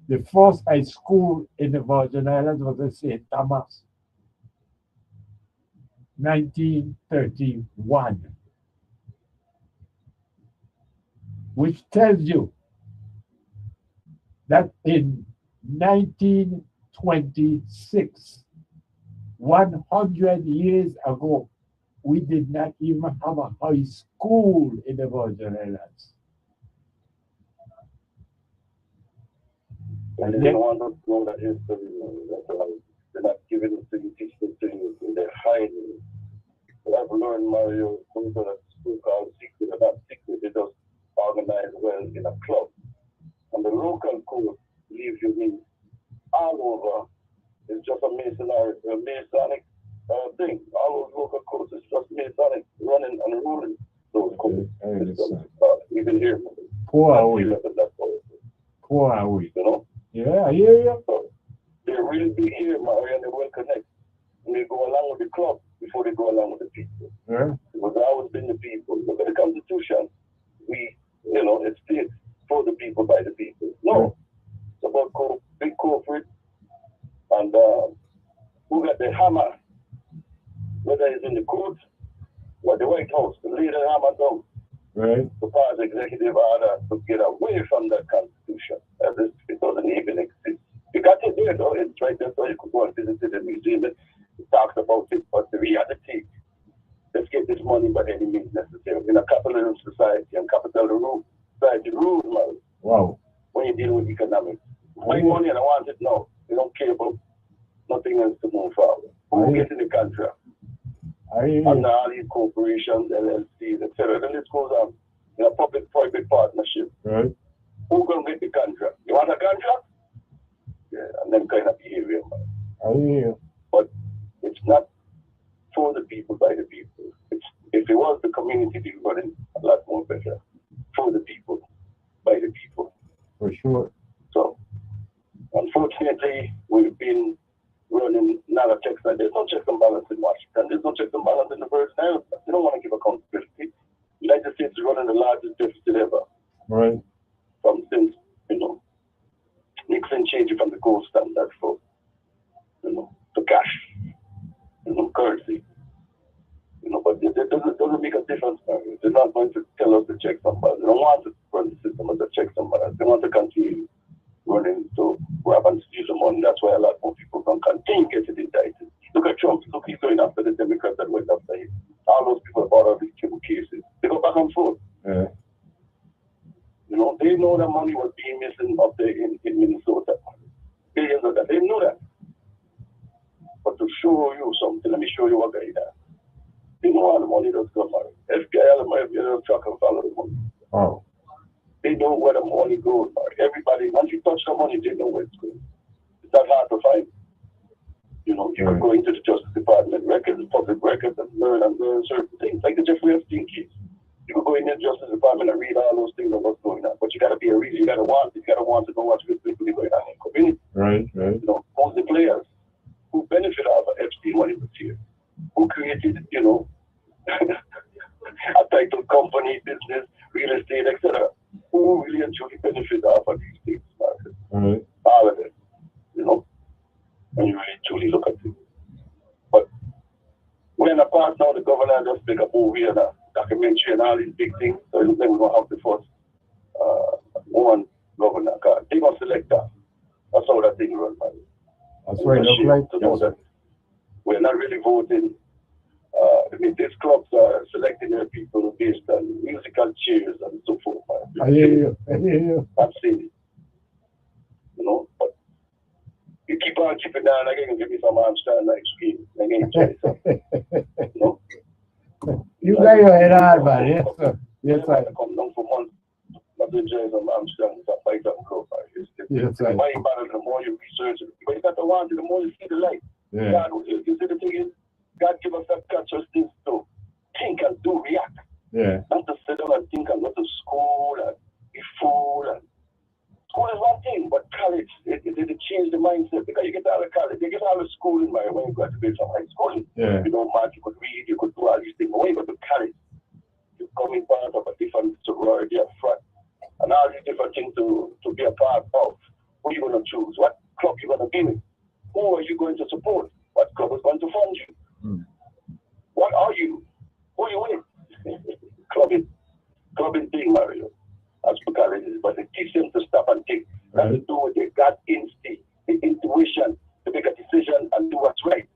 The first high school in the Virgin Islands was in St. Thomas, 1931, which tells you that in 1926, 100 years ago, we did not even have a high school in the Virgin Islands. And they didn't want to know that history. That's why they're not giving it to you, teach it to you. They're hiding it. So I've learned, Mario, some sort of school called secret. They're not secret. They just organize well in a club. And the local code leaves you in all over. It's just a Masonic thing. All those local codes is just Masonic, running and ruling those codes. Even here. Poor are we. Poor are we. You know? Yeah, I hear you. So they're really big here, Mario, and they will connect. And they go along with the club before they go along with the people. Yeah. Because I always been the people. Look at the Constitution. We, you know, it's for the people, by the people. No. It's about big corporate and who got the hammer, whether it's in the court or the White House, to lay the hammer down. Right. To pass executive order to get away from that Constitution. As if it doesn't even exist. You got it there, though. It's right there, so you could go and visit the museum. It talks about it, but the reality, let's get this money by any means necessary. In a capitalist society, and capital society rules, man. Wow. When you deal with economics. My money and I want it now. You don't care about nothing else to move forward. Who gets in the contract? Under all these corporations, LLCs, etc. The list goes on. In a public-private partnership. Right. Who's going to get the contract? You want a contract? Yeah, and then kind of behavior. I hear you. But it's not for the people, by the people. If it was the community, it would be running a lot more better. For the people, by the people. For sure. So, unfortunately, we've been running not a checks and there's no checks and balance in Washington. There's no checks and balance in the Virgin Islands. They don't want to give accountability. The United States is running the largest deficit ever. Right. From since, you know, Nixon changed it from the gold standard for, you know, to cash, you know, currency. You know, but it doesn't make a difference. They're not going to tell us the checks and balance. They don't want to run the system as a checks and balance. They want to continue running to grab and steal the money. That's why a lot more people can continue getting indicted. Look at Trump. Look, he's going after the Democrats that went after him. All those people brought out these two cases. They go back and forth. Yeah. You know, they know that money was being missing up there in Minnesota. Billions of that. They know that. But to show you something, let me show you what guy that. They know all the money that's gone, man. FBI, all the money, track and follow the money. Oh. They know where the money goes, man. Everybody, once you touch the money, they know where it's going. It's not hard to find. You know, you can go into the Justice Department records, public records, and learn certain things, like the Jeffrey Epstein case. You can go in the Justice Department and read all those things of what's going on. But you got to be a reader. You got to want it. You got to want to know what's really going on in the community. Right, right. You know, who's the players who benefit out of Epstein when he was here? Who created, you know, a title company, business, real estate, etc. Who really and truly benefit out of these things, Marcus? Right. All of it. You know, when you really truly look at it. But we're in a part now, the governor just make a movie and a documentary and all these big things. So it looks like we're going to have the first woman governor. They going to select that. That's how that thing runs, man. That's what it looks like. To know that we're not really voting. I mean, these clubs are selecting their people based on musical chairs and so forth. Man. I hear you. I hear you. I've seen it. You know, but you keep on chipping down, I can give me some Armstrong like scream. I can try something. You know? You got your head on, man. Yes, sir. Yes, sir. Come down for months. Not to enjoy some Armstrong, some fight and go. Yes, sir. The more you battle, the more you research it. But you got to want it, the more you see the light. Yeah. God, you see the thing is, God give us that consciousness to think and do react. Yeah. Not to sit down and think and go to school and be fool. And school is one thing, but college, it changed the mindset because you get out of college, you get out of school when you graduate from high school. Yeah. You know, math, you could read, you could do all these things. But when you go to college, you come in part of a different sorority up front. And all these different things to be a part of. Who are you going to choose? What club you going to be with? Who are you going to support? What club is going to fund you? What are you? Who are you with? Clubbing thing, Mario. That's because it is. But it teaches them to stop and think. And to do what they got instinct, the intuition, to make a decision and do what's right.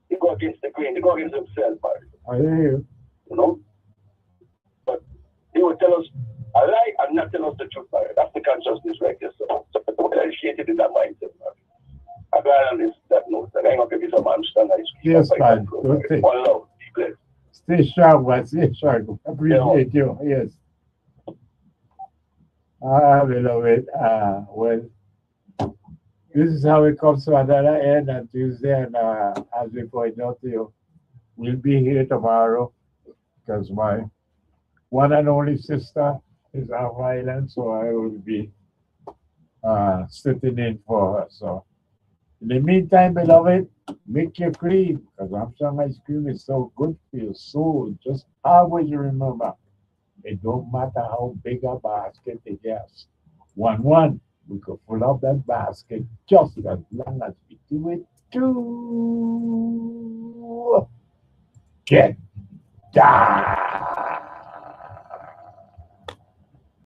They go against the grain. They go against themselves, Mario. I hear you. You know? But he would tell us a lie and not tell us the truth. That's the consciousness right there. So we're educated in that mindset. I got on this that note that I'm going to give you some understand ice cream. Yes, man. Don't take. One love. Be blessed. Stay sharp, man. Stay sharp. Appreciate you. Yes. Beloved. Well, this is how it comes to another end on Tuesday. And as we point out to you, we'll be here tomorrow because my one and only sister is off island, so I will be sitting in for her. So, in the meantime, beloved, make you clean because Armstrong ice cream is so good for your soul. Just always remember, it don't matter how big a basket it is. One, we could fill up that basket just as long as we do it to get down.